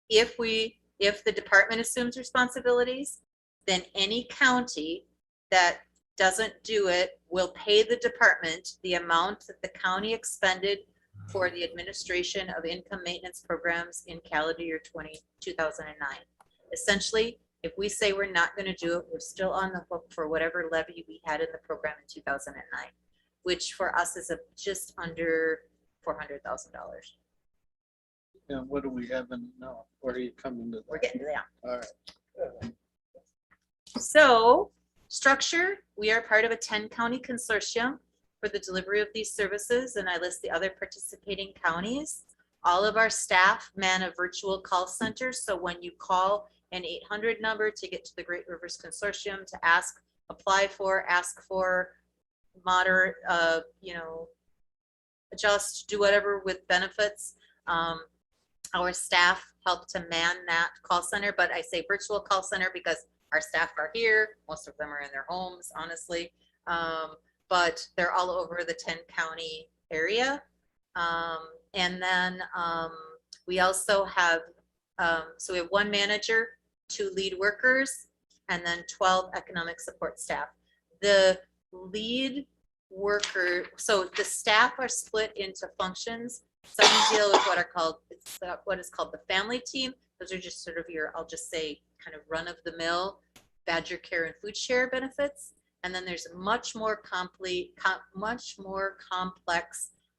if the department assumes responsibilities, then any county that doesn't do it will pay the department the amount that the county expended for the administration of income maintenance programs in calendar year 2009. Essentially, if we say we're not going to do it, we're still on the hook for whatever levy we had in the program in 2009, which for us is just under $400,000. And what do we have in now? Where are you coming to that? We're getting to that. All right. So structure, we are part of a 10-county consortium for the delivery of these services, and I list the other participating counties. All of our staff man a virtual call center, so when you call an 800 number to get to the Great Rivers Consortium to ask, apply for, ask for, moderate, adjust, do whatever with benefits, our staff help to man that call center, but I say virtual call center because our staff are here. Most of them are in their homes, honestly. But they're all over the 10-county area. And then we also have, so we have 1 manager, 2 lead workers, and then 12 economic support staff. The lead worker, so the staff are split into functions. Some deal with what is called the family team. Those are just sort of your, I'll just say, kind of run of the mill Badger Care and food share benefits. And then there's much more complex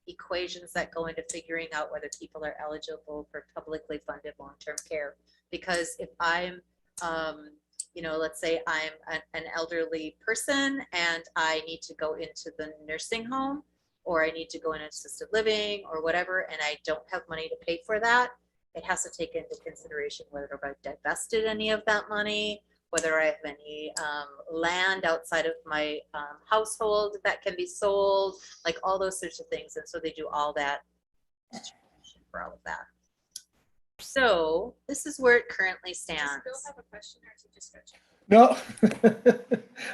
equations that go into figuring out whether people are eligible for publicly funded long-term care. Because if I'm, let's say I'm an elderly person and I need to go into the nursing home, or I need to go in assisted living or whatever, and I don't have money to pay for that, it has to take into consideration whether I've divested any of that money, whether I have any land outside of my household that can be sold, like all those sorts of things. And so they do all that for all of that. So this is where it currently stands. Does Bill have a question or is he just stretching? No,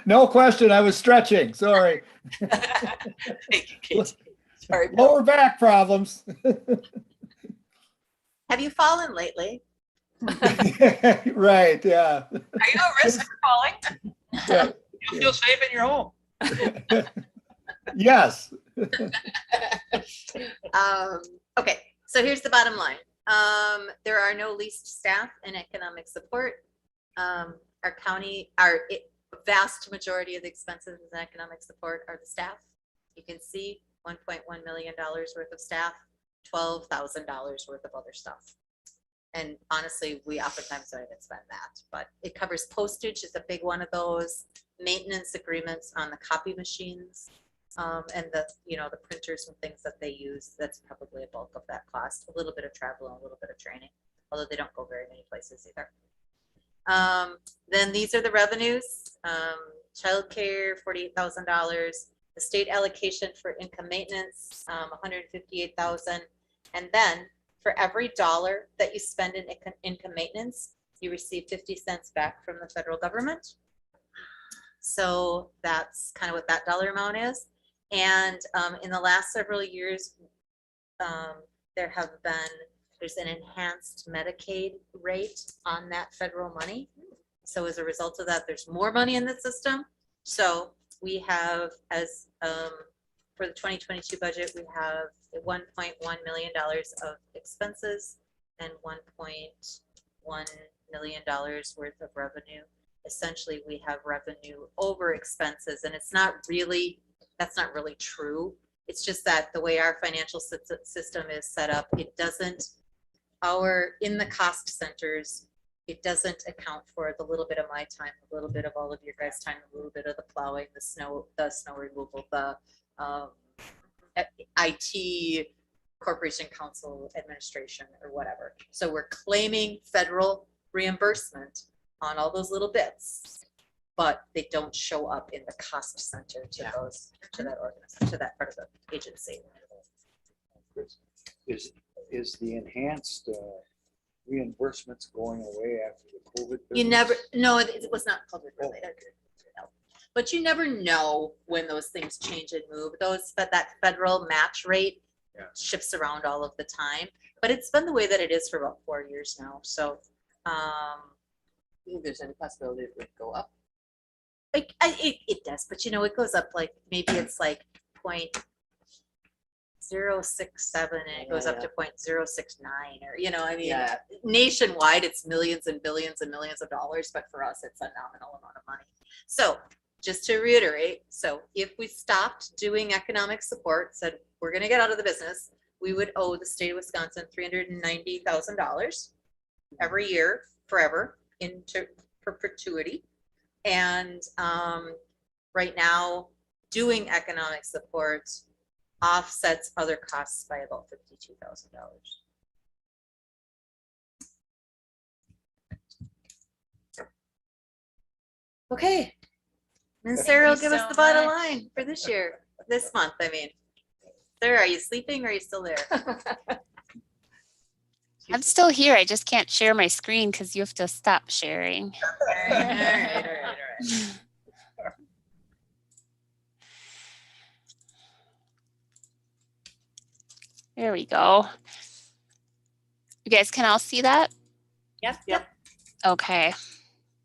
no question. I was stretching. Sorry. Thank you, Katie. Sorry, Bill. Lower back problems. Have you fallen lately? Right, yeah. Are you at risk of falling? Yeah. You feel safe in your home. Yes. Okay, so here's the bottom line. There are no leased staff in economic support. Our county, vast majority of the expenses in economic support are the staff. You can see $1.1 million worth of staff, $12,000 worth of other stuff. And honestly, we oftentimes don't even spend that, but it covers postage is a big one of those, maintenance agreements on the copy machines, and the printers and things that they use. That's probably a bulk of that cost. A little bit of travel and a little bit of training, although they don't go very many places either. Then these are the revenues. Childcare, $48,000. The state allocation for income maintenance, $158,000. And then for every dollar that you spend in income maintenance, you receive 50 cents back from the federal government. So that's kind of what that dollar amount is. And in the last several years, there's an enhanced Medicaid rate on that federal money. So as a result of that, there's more money in the system. So we have, as for the 2022 budget, we have $1.1 million of expenses and $1.1 million worth of revenue. Essentially, we have revenue over expenses, and that's not really true. It's just that the way our financial system is set up, it doesn't, in the cost centers, it doesn't account for the little bit of my time, a little bit of all of your guys' time, a little bit of the plowing, the snow removal, the IT, corporation council administration, or whatever. So we're claiming federal reimbursement on all those little bits, but they don't show up in the cost center to that organization, to that part of the agency. Is the enhanced reimbursements going away after the COVID? No, it was not COVID related. No. But you never know when those things change and move. But that federal match rate shifts around all of the time. But it's been the way that it is for about 4 years now. So You think there's any possibility it would go up? it does, but it goes up like, maybe it's like 0.067 and it goes up to 0.069, or nationwide it's millions and billions and millions of dollars, but for us it's a nominal amount of money. So just to reiterate, so if we stopped doing economic support, said we're going to get out of the business, we would owe the state of Wisconsin $390,000 every year forever into perpetuity. And right now, doing economic support offsets other costs by about $52,000. Okay. And Sarah will give us the bottom line for this year, this month, I mean. Sarah, are you sleeping or are you still there? I'm still here. I just can't share my screen because you have to stop sharing. All right. There we go. You guys can all see that? Yep. Okay.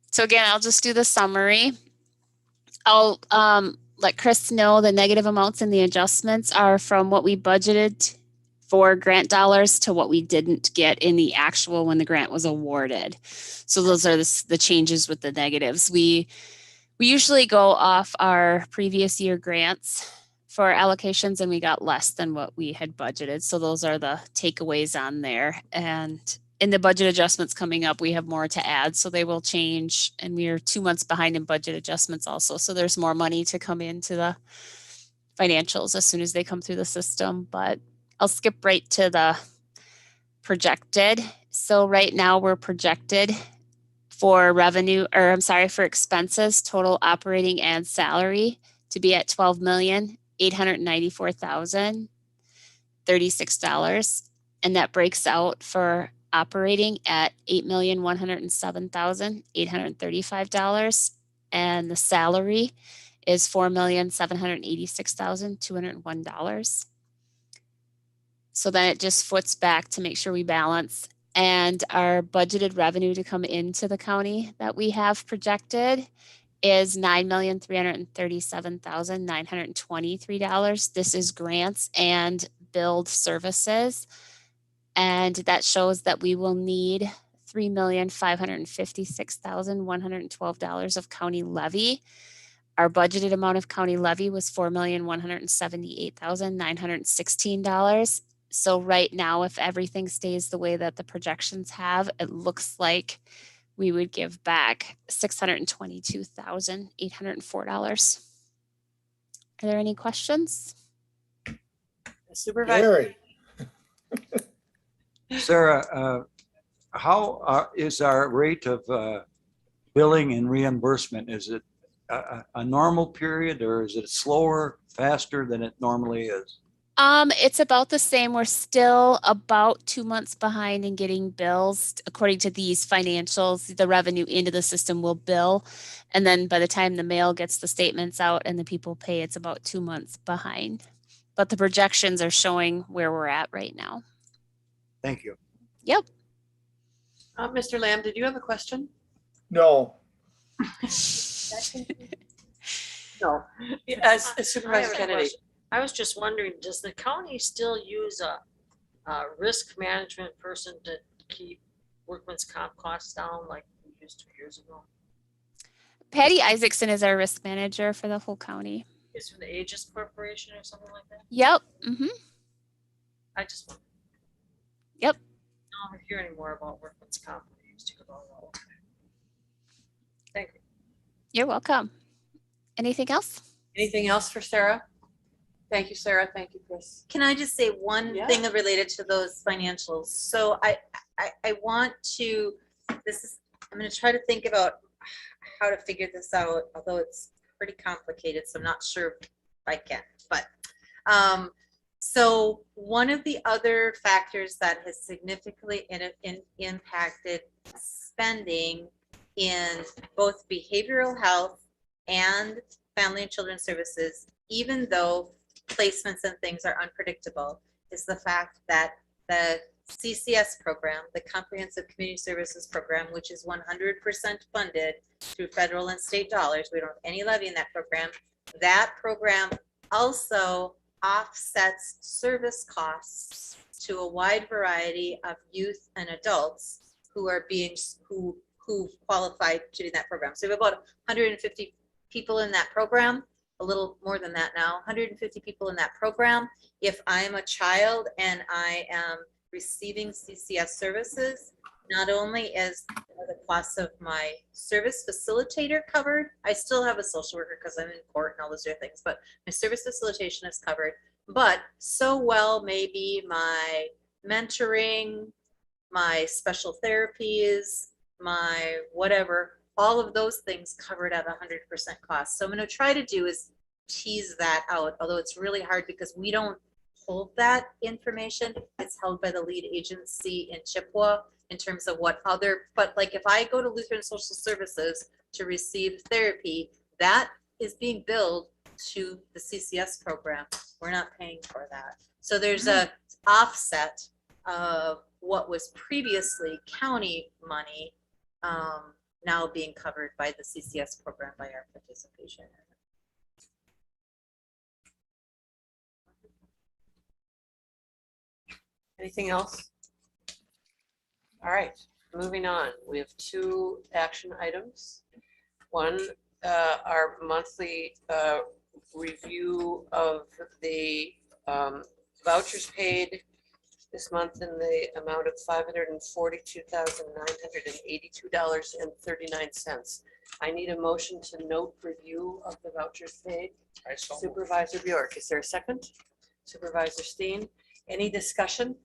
So again, I'll just do the summary. I'll let Chris know the negative amounts and the adjustments are from what we budgeted for grant dollars to what we didn't get in the actual when the grant was awarded. So those are the changes with the negatives. We usually go off our previous year grants for allocations, and we got less than what we had budgeted. So those are the takeaways on there. And in the budget adjustments coming up, we have more to add, so they will change. And we are 2 months behind in budget adjustments also. So there's more money to come into the financials as soon as they come through the system. But I'll skip right to the projected. So right now we're projected for for expenses, total operating and salary to be at $12,894,036. And that breaks out for operating at $8,107,835. And the salary is $4,786,201. So then it just foots back to make sure we balance. And our budgeted revenue to come into the county that we have projected is $9,337,923. This is grants and billed services. And that shows that we will need $3,556,112 of county levy. Our budgeted amount of county levy was $4,178,916. So right now, if everything stays the way that the projections have, it looks like we would give back $622,804. Are there any questions? Supervisor. Gary, Sarah, how is our rate of billing and reimbursement? Is it a normal period, or is it slower, faster than it normally is? It's about the same. We're still about 2 months behind in getting bills. According to these financials, the revenue into the system will bill. And then by the time the mail gets the statements out and the people pay, it's about 2 months behind. But the projections are showing where we're at right now. Thank you. Yep. Mr. Lamb, did you have a question? no, No. As Supervisor I have a Kennedy. question. I was just wondering, does the county still use a risk management person to keep workman's comp costs down like we used 2 years ago? Patty Isaacson is our risk manager for the whole county. Is it the Aegis Corporation or something like that? Yep. Mm-hmm. I just wonder. Yep. I don't hear any more about workman's comp. We used to go all the time. Thank you. You're welcome. Anything else? Anything else for Sarah? Thank you, Sarah. Thank you, Chris. Can I just say one Yeah. thing related to those financials? So I want to, I'm going to try to think about how to figure this out, although it's pretty complicated, so I'm not sure if I can. But so one of the other factors that has significantly impacted spending in both behavioral health and family and children's services, even though placements and things are unpredictable, is the fact that the CCS program, the Comprehensive Community Services Program, which is 100% funded through federal and state dollars, we don't have any levy in that program. That program also offsets service costs to a wide variety of youth and adults who are who qualify to do that program. So we have about 150 people in that program, a little more than that now, 150 people in that program. If I'm a child and I am receiving CCS services, not only is the cost of my service facilitator covered, I still have a social worker because I'm in court and all those other things, but my service facilitation is covered. But so well, maybe my mentoring, my special therapies, my whatever, all of those things covered at 100% cost. So I'm going to try to do is tease that out, although it's really hard because we don't hold that information. It's held by the lead agency in Chippewa in terms of what other, but like if I go to Lutheran Social Services to receive therapy, that is being billed to the CCS program. We're not paying for that. So there's a offset of what was previously county money now being covered by the CCS program by our participation. Anything else? All right, moving on. We have 2 action items. One, our monthly review of the vouchers paid this month in the amount of $542,982.39. I need a motion to note review of the vouchers paid. I so moved. Supervisor Bjork, is there a second? Supervisor Steen, any discussion?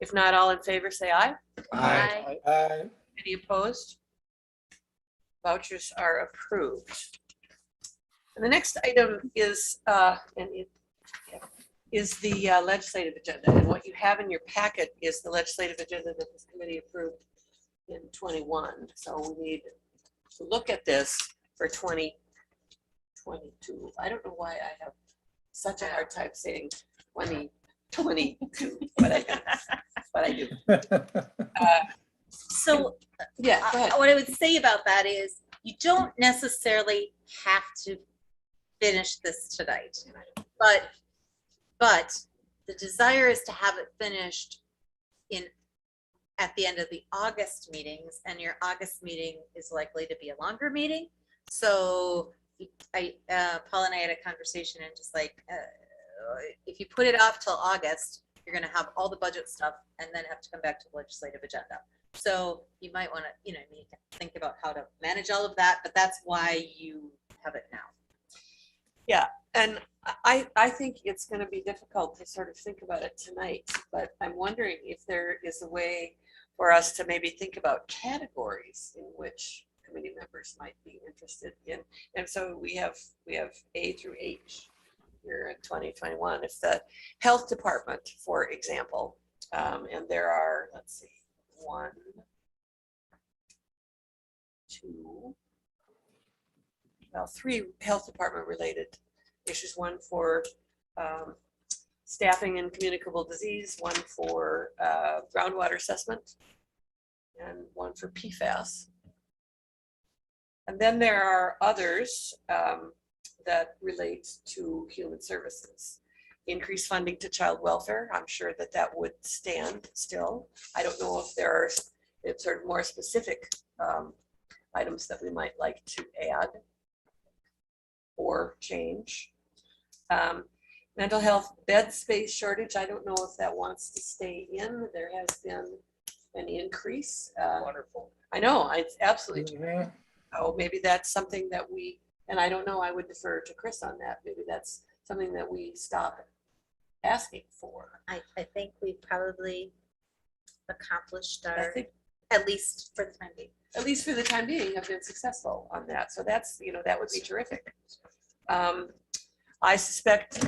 If not, all in favor, say aye. Aye. Aye. Any opposed? Vouchers are approved. And the next item is the legislative agenda. And what you have in your packet is the legislative agenda that this committee approved in 21. So we need to look at this for 2022. I don't know why I have such a hard time saying 2022, but I do. So Yeah, go ahead. what I would say about that is you don't necessarily have to finish this tonight, but the desire is to have it finished at the end of the August meetings, and your August meeting is likely to be a longer meeting. So Paul and I had a conversation and just like, if you put it off till August, you're going to have all the budget stuff and then have to come back to the legislative agenda. So you might want to, think about how to manage all of that, but that's why you have it now. Yeah, and I think it's going to be difficult to sort of think about it tonight, but I'm wondering if there is a way for us to maybe think about categories in which committee members might be interested in. And so we have A through H here in 2021. If the health department, for example, and there are, let's see, 1, 2, well, 3 health department related issues. 1 for staffing and communicable disease, 1 for groundwater assessment, and 1 for PFAS. And then there are others that relate to human services. Increased funding to child welfare, I'm sure that would stand still. I don't know if there are sort of more specific items that we might like to add or change. Mental health bed space shortage, I don't know if that wants to stay in. There has been an increase. Wonderful. I know, it's absolutely true. Mhm. Oh, maybe that's something that and I don't know, I would defer to Chris on that. Maybe that's something that we stop asking for. I think we probably accomplished I think at least for the time being. at least for the time being, have been successful on that. So that's, that would be terrific. I suspect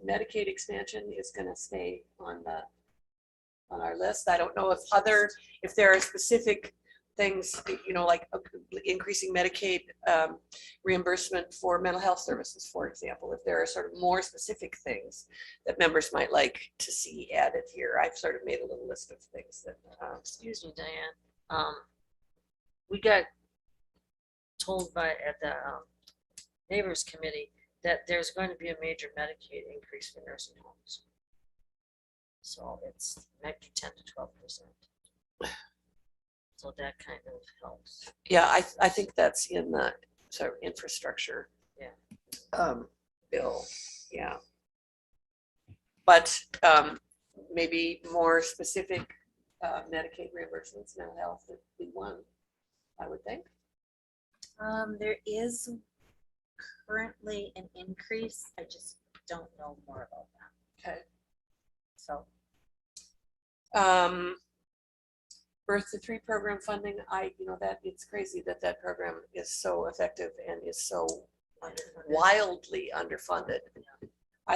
Medicaid expansion is going to stay on our list. I don't know if there are specific things, like increasing Medicaid reimbursement for mental health services, for example. If there are sort of more specific things that members might like to see added here, I've sort of made a little list of things that. Excuse me, Diane. We got told at the neighbors committee that there's going to be a major Medicaid increase for nursing homes. So it's might be 10 to 12%. So that kind of helps. Yeah, I think that's in the sort of infrastructure. Yeah. Bill, yeah. But maybe more specific Medicaid reimbursements, mental health would be one, I would think. There is currently an increase. I just don't know more about that. Okay. So Birth to 3 program funding, that it's crazy that program is so effective and is so wildly underfunded. I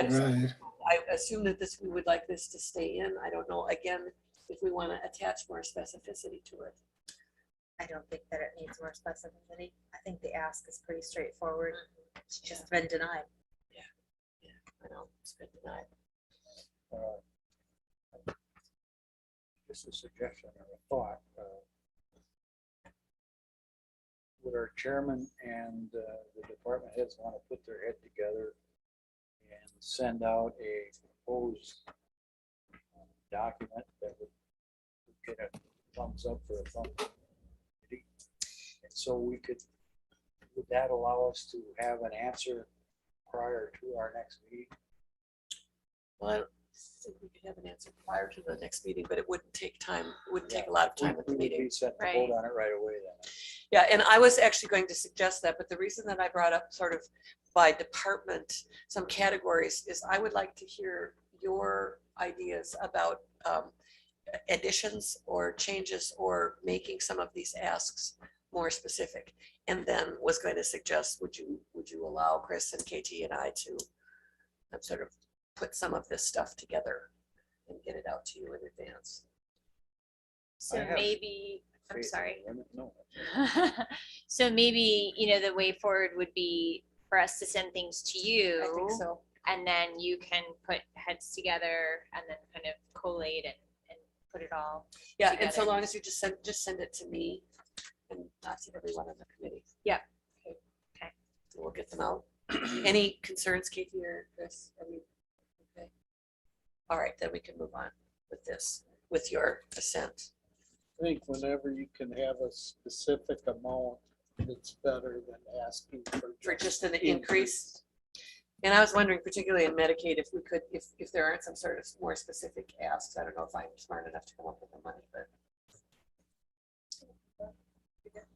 assume that we would like this to stay in. I don't know, again, if we want to attach more specificity to it. I don't think that it needs more specificity. I think the ask is pretty straightforward. It's just been denied. I know, it's been denied. Just a suggestion or a thought. Would our chairman and the department heads want to put their head together and send out a proposed document that would get a thumbs up or a thumbs down? And so would that allow us to have an answer prior to our next meeting? Well, I don't think we could have an answer prior to the next meeting, but it wouldn't take time, it wouldn't take a lot of time at the We would meeting. be set to Right. vote on it right away then. Yeah, and I was actually going to suggest that, but the reason that I brought up sort of by department, some categories, is I would like to hear your ideas about additions or changes or making some of these asks more specific. And then was going to suggest, would you allow Chris and KT and I to sort of put some of this stuff together and get it out to you in advance? So I have maybe, I'm Faith in sorry. the women. No. So maybe, the way forward would be for us to send things to you. I think so. And then you can put heads together and then kind of collate and put it all. Yeah, and so together. long as you just send it to me and not to everyone on the committee. Yeah. Okay. Okay. We'll get them out. Any concerns, Katie or Chris? Are we okay? All right, then we can move on with this, with your assent. I think whenever you can have a specific amount, it's better than asking For just an increase. And I was wondering, particularly in Medicaid, if we could, if there aren't some sort of more specific asks. I don't know if I'm smart enough to come up with the money, but.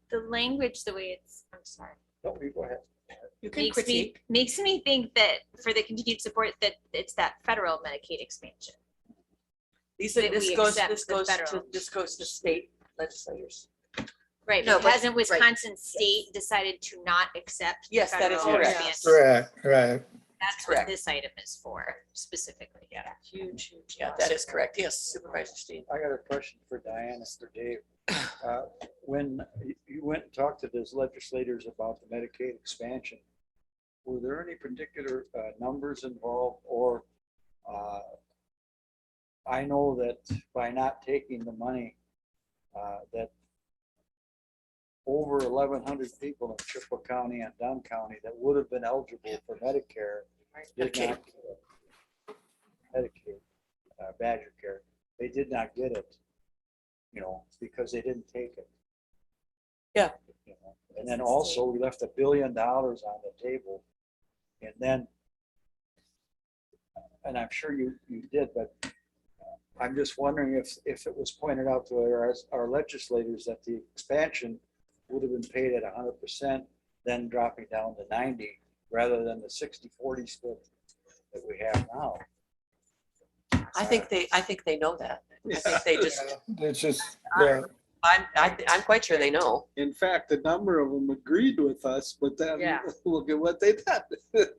The language, the way it's, I'm sorry. No, you go ahead. You can Makes me, critique. makes me think that for the continued support that it's that federal Medicaid expansion. These that this we goes accept the federal. this goes to state legislators. Right, No, but but- hasn't Wisconsin state decided to not accept? the Yes, that is federal correct. expansion? Right. That's Correct. what this item is for specifically. Yeah. Huge. Yeah, that is correct. Yes, Supervisor Steen. I got a question for Diane and for Dave. When you went and talked to those legislators about the Medicaid expansion, were there any particular numbers involved, or I know that by not taking the money, that over 1,100 people in Chippewa County and Dunn County that would have been eligible for Medicare did not Medicaid, Badger Care, they did not get it, because they didn't take it. Yeah. And then also we left $1 billion on the table, and then, and I'm sure you did, but I'm just wondering if it was pointed out to our legislators that the expansion would have been paid at 100%, then dropping down to 90, rather than the 60-40 split that we have now. I think they know that. I think they just, It's just, yeah, I'm quite sure they know. In fact, a number of them agreed with us, but then Yeah. look at what they did.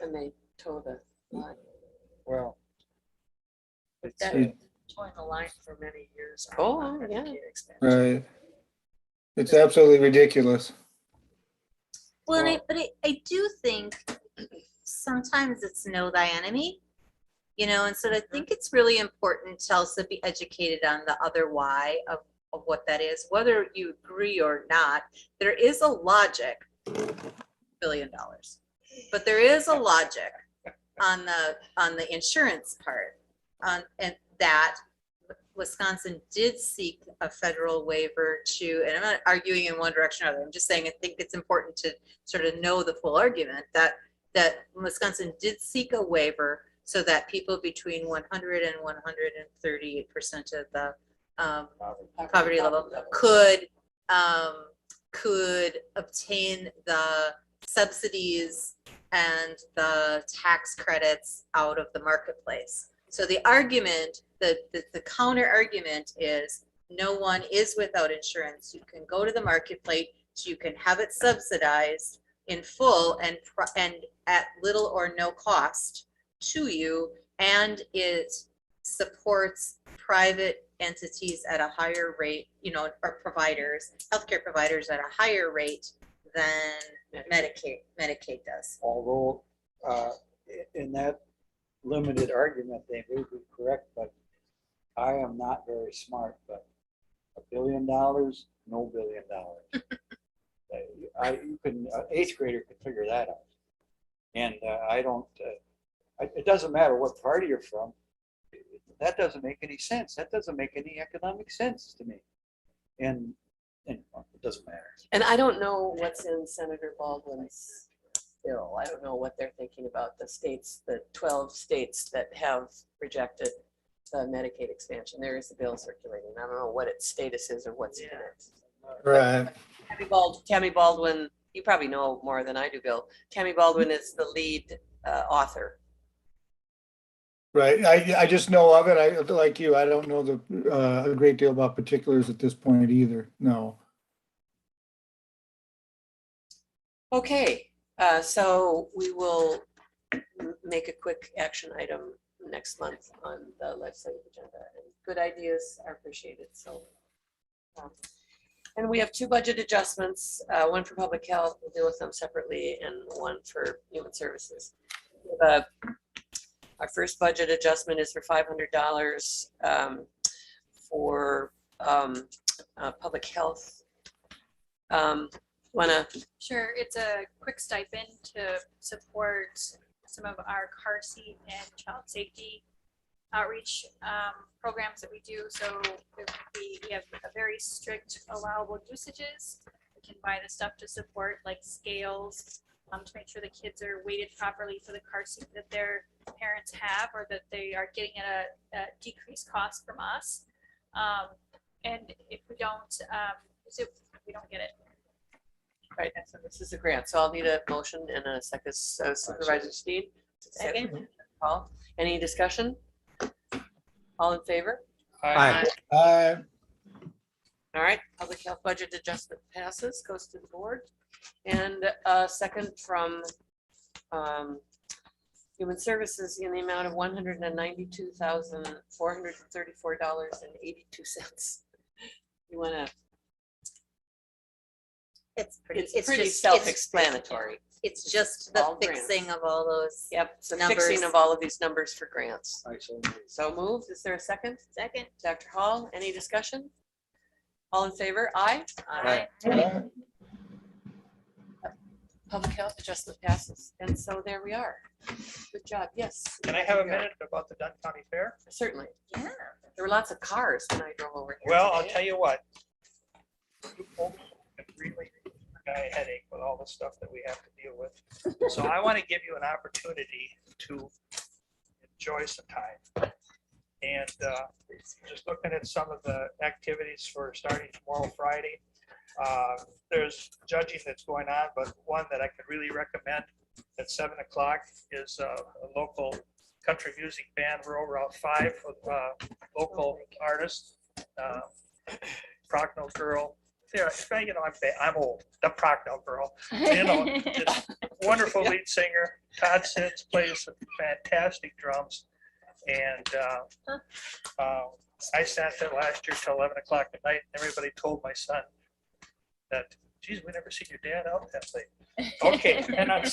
And they told the line. Well, it's, That towing the line for many years. Oh, on yeah. Medicaid expansion. right. It's absolutely ridiculous. Well, I do think sometimes it's know thy enemy, and so I think it's really important to also be educated on the other why of what that is, whether you agree or not. There is a logic, $1 billion, but there is a logic on the insurance part, and that Wisconsin did seek a federal waiver and I'm not arguing in one direction or other. I'm just saying I think it's important to sort of know the full argument that Wisconsin did seek a waiver so that people between 100 and 138% of the poverty level could obtain the subsidies and the tax credits out of the marketplace. So the argument, the counter argument is no one is without insurance. You can go to the marketplace, you can have it subsidized in full and at little or no cost to you, and it supports private entities at a higher rate, or providers, healthcare providers at a higher rate than Medicaid does. Although, in that limited argument, they may be correct, but I am not very smart, but $1 billion, no $1 billion. An eighth grader could figure that out. And I don't, it doesn't matter what party you're from. That doesn't make any sense. That doesn't make any economic sense to me. And it doesn't matter. And I don't know what's in Senator Baldwin's bill. I don't know what they're thinking about the states, the 12 states that have rejected the Medicaid expansion. There is a bill circulating. I don't know what its status is or what's in it. Right. Tammy Baldwin, you probably know more than I do, Bill. Tammy Baldwin is the lead author. Right. I just know of it. I, like you, I don't know a great deal about particulars at this point either. No. Okay, so we will make a quick action item next month on the legislative agenda. And good ideas are appreciated. So, and we have 2 budget adjustments, one for public health, we'll deal with them separately, and one for human services. Our first budget adjustment is for $500 for public health. Sure, it's a quick stipend to support some of our car seat and child safety outreach programs that we do. So we have a very strict allowable usages. We can buy the stuff to support, like scales, to make sure the kids are weighted properly for the car seat that their parents have, or that they are getting at a decreased cost from us. And if we don't, we don't get it. Right, so this is a grant, so I'll need a motion and a second. Supervisor Steen. Second. Paul, any discussion? All in favor? Aye. Aye. All right, public health budget adjustment passes, goes to the board. And a second from human services in the amount of $192,434.82. You want to? It's Pretty just self-explanatory. It's just the All grants. fixing of all those. Yep, it's the Numbers. fixing of all of these numbers for grants. I so moved. So moved. Is there a second? Second. Dr. Hall, any discussion? All in favor? Aye. Aye. Aye. Public health adjustment passes. And so there we are. Good job. Yes. Can I have a minute about the Dunn County Fair? Certainly. Yeah. There were lots of cars when I drove over here. Well, I'll today. tell you what. You folks have really given a guy a headache with all the stuff that we have to deal with. So I want to give you an opportunity to enjoy some time. And just looking at some of the activities for starting tomorrow, Friday. There's judging that's going on, but one that I could really recommend at 7 o'clock is a local country music band. We're over out 5 with local artists. Prochnow Girl. Yeah, you know, I'm old. The Prochnow Girl. You know, this wonderful lead singer. Todd Sitz plays some fantastic drums. And I sat there last year till 11 o'clock at night. Everybody told my son that, geez, we never seen your dad out that late. Okay, and on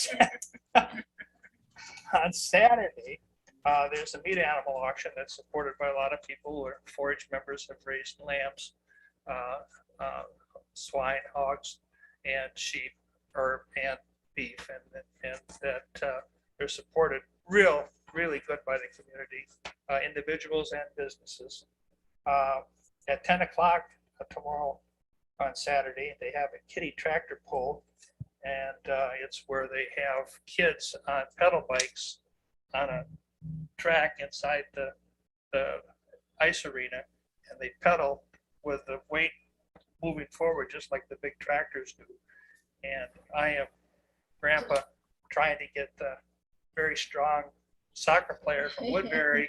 Saturday, there's a meat animal auction that's supported by a lot of people where 4-H members have raised lambs, swine, hogs, and sheep, and beef, and that they're supported really good by the community, individuals and businesses. At 10 o'clock tomorrow on Saturday, they have a kiddie tractor pull, and it's where they have kids on pedal bikes on a track inside the ice arena, and they pedal with the weight moving forward, just like the big tractors do. And I am Grandpa trying to get the very strong soccer player from Woodbury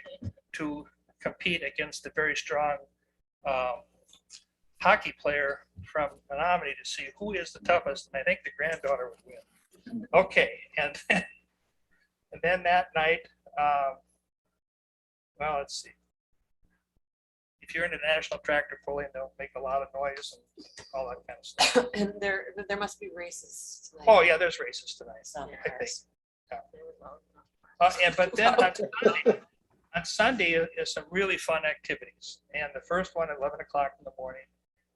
to compete against the very strong hockey player from Menominee to see who is the toughest. And I think the granddaughter would win. Okay, and then that night, well, let's see. If you're in a national tractor pulling, they'll make a lot of noise and all that kind of stuff. And there must be races tonight. Oh yeah, there's races tonight. Some I think. cars. But then on Sunday is some really fun activities. And the first one at 11 o'clock in the morning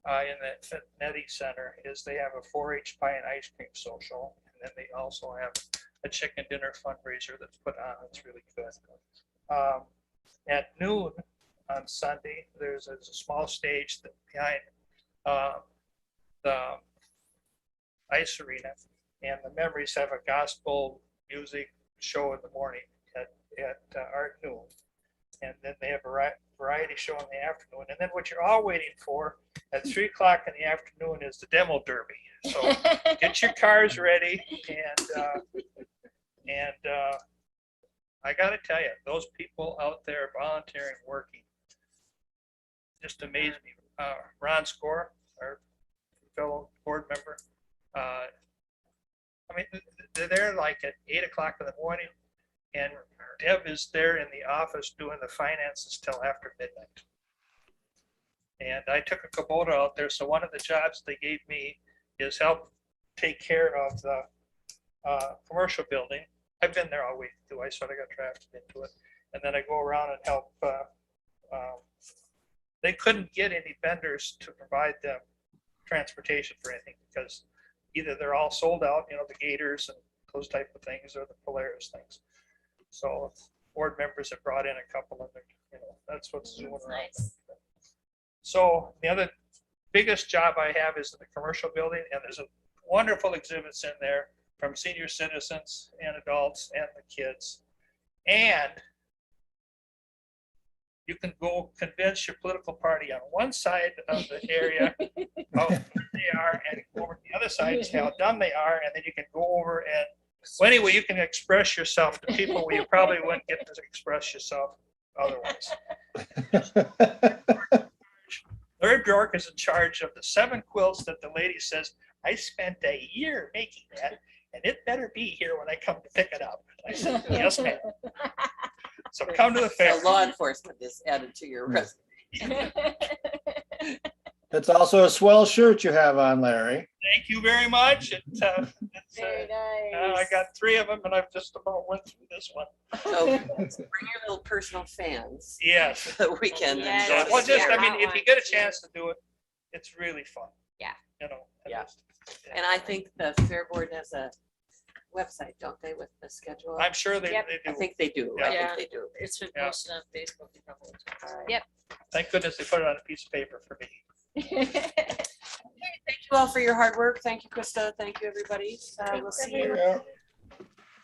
in the Nettie Center is they have a 4-H pie and ice cream social. And then they also have a chicken dinner fundraiser that's put on. It's really good. At noon on Sunday, there's a small stage behind the ice arena. And the Memories have a gospel music show in the morning at Art Noon. And then they have a variety show in the afternoon. And then what you're all waiting for at 3 o'clock in the afternoon is the demo derby. So get your cars ready. And I got to tell you, those people out there volunteering, working, just amaze me. Ron Score, our fellow board member, I mean, they're there like at 8 o'clock in the morning, and Deb is there in the office doing the finances till after midnight. And I took a Kubota out there, so one of the jobs they gave me is help take care of the commercial building. I've been there all week too. I sort of got drafted into it, and then I go around and help. They couldn't get any vendors to provide them transportation for anything because either they're all sold out, you know, the Gators and those type of things, or the Polaris things. So board members have brought in a couple of them, you know, that's what's doing around. Nice. So the other biggest job I have is in the commercial building, and there's a wonderful exhibits in there from senior citizens and adults and the kids. And you can go convince your political party on one side of the area how good they are, and go over to the other side and see how dumb they are, and then you can go over and, well, anyway, you can express yourself to people where you probably wouldn't get to express yourself otherwise. Larry Bjork is in charge of the 7 quilts that the lady says, I spent a year making that, and it better be here when I come to pick it up. I said, yes, ma'am. So come to the fair. So law enforcement is added to your resume. That's also a swell shirt you have on, Larry. Thank you very much. Very I nice. got 3 of them, and I've just about went through this one. So bring your little personal fans Yes. for the weekend. Yes. Yeah, And well, go just, to I mean, want if you get a to. chance to do it, it's really fun. Yeah. You know. Yeah. And I think the Fair Board has a website, don't they, with the schedule? I'm sure they, Yep. they I do. think they do. I Yeah. think they do. It's been Yeah. posted on Facebook a couple of times. Yep. Thank goodness they put it on a piece of paper for me. Thank you all for your hard work. Thank you, Krista. Thank you, everybody. We'll see you Yeah.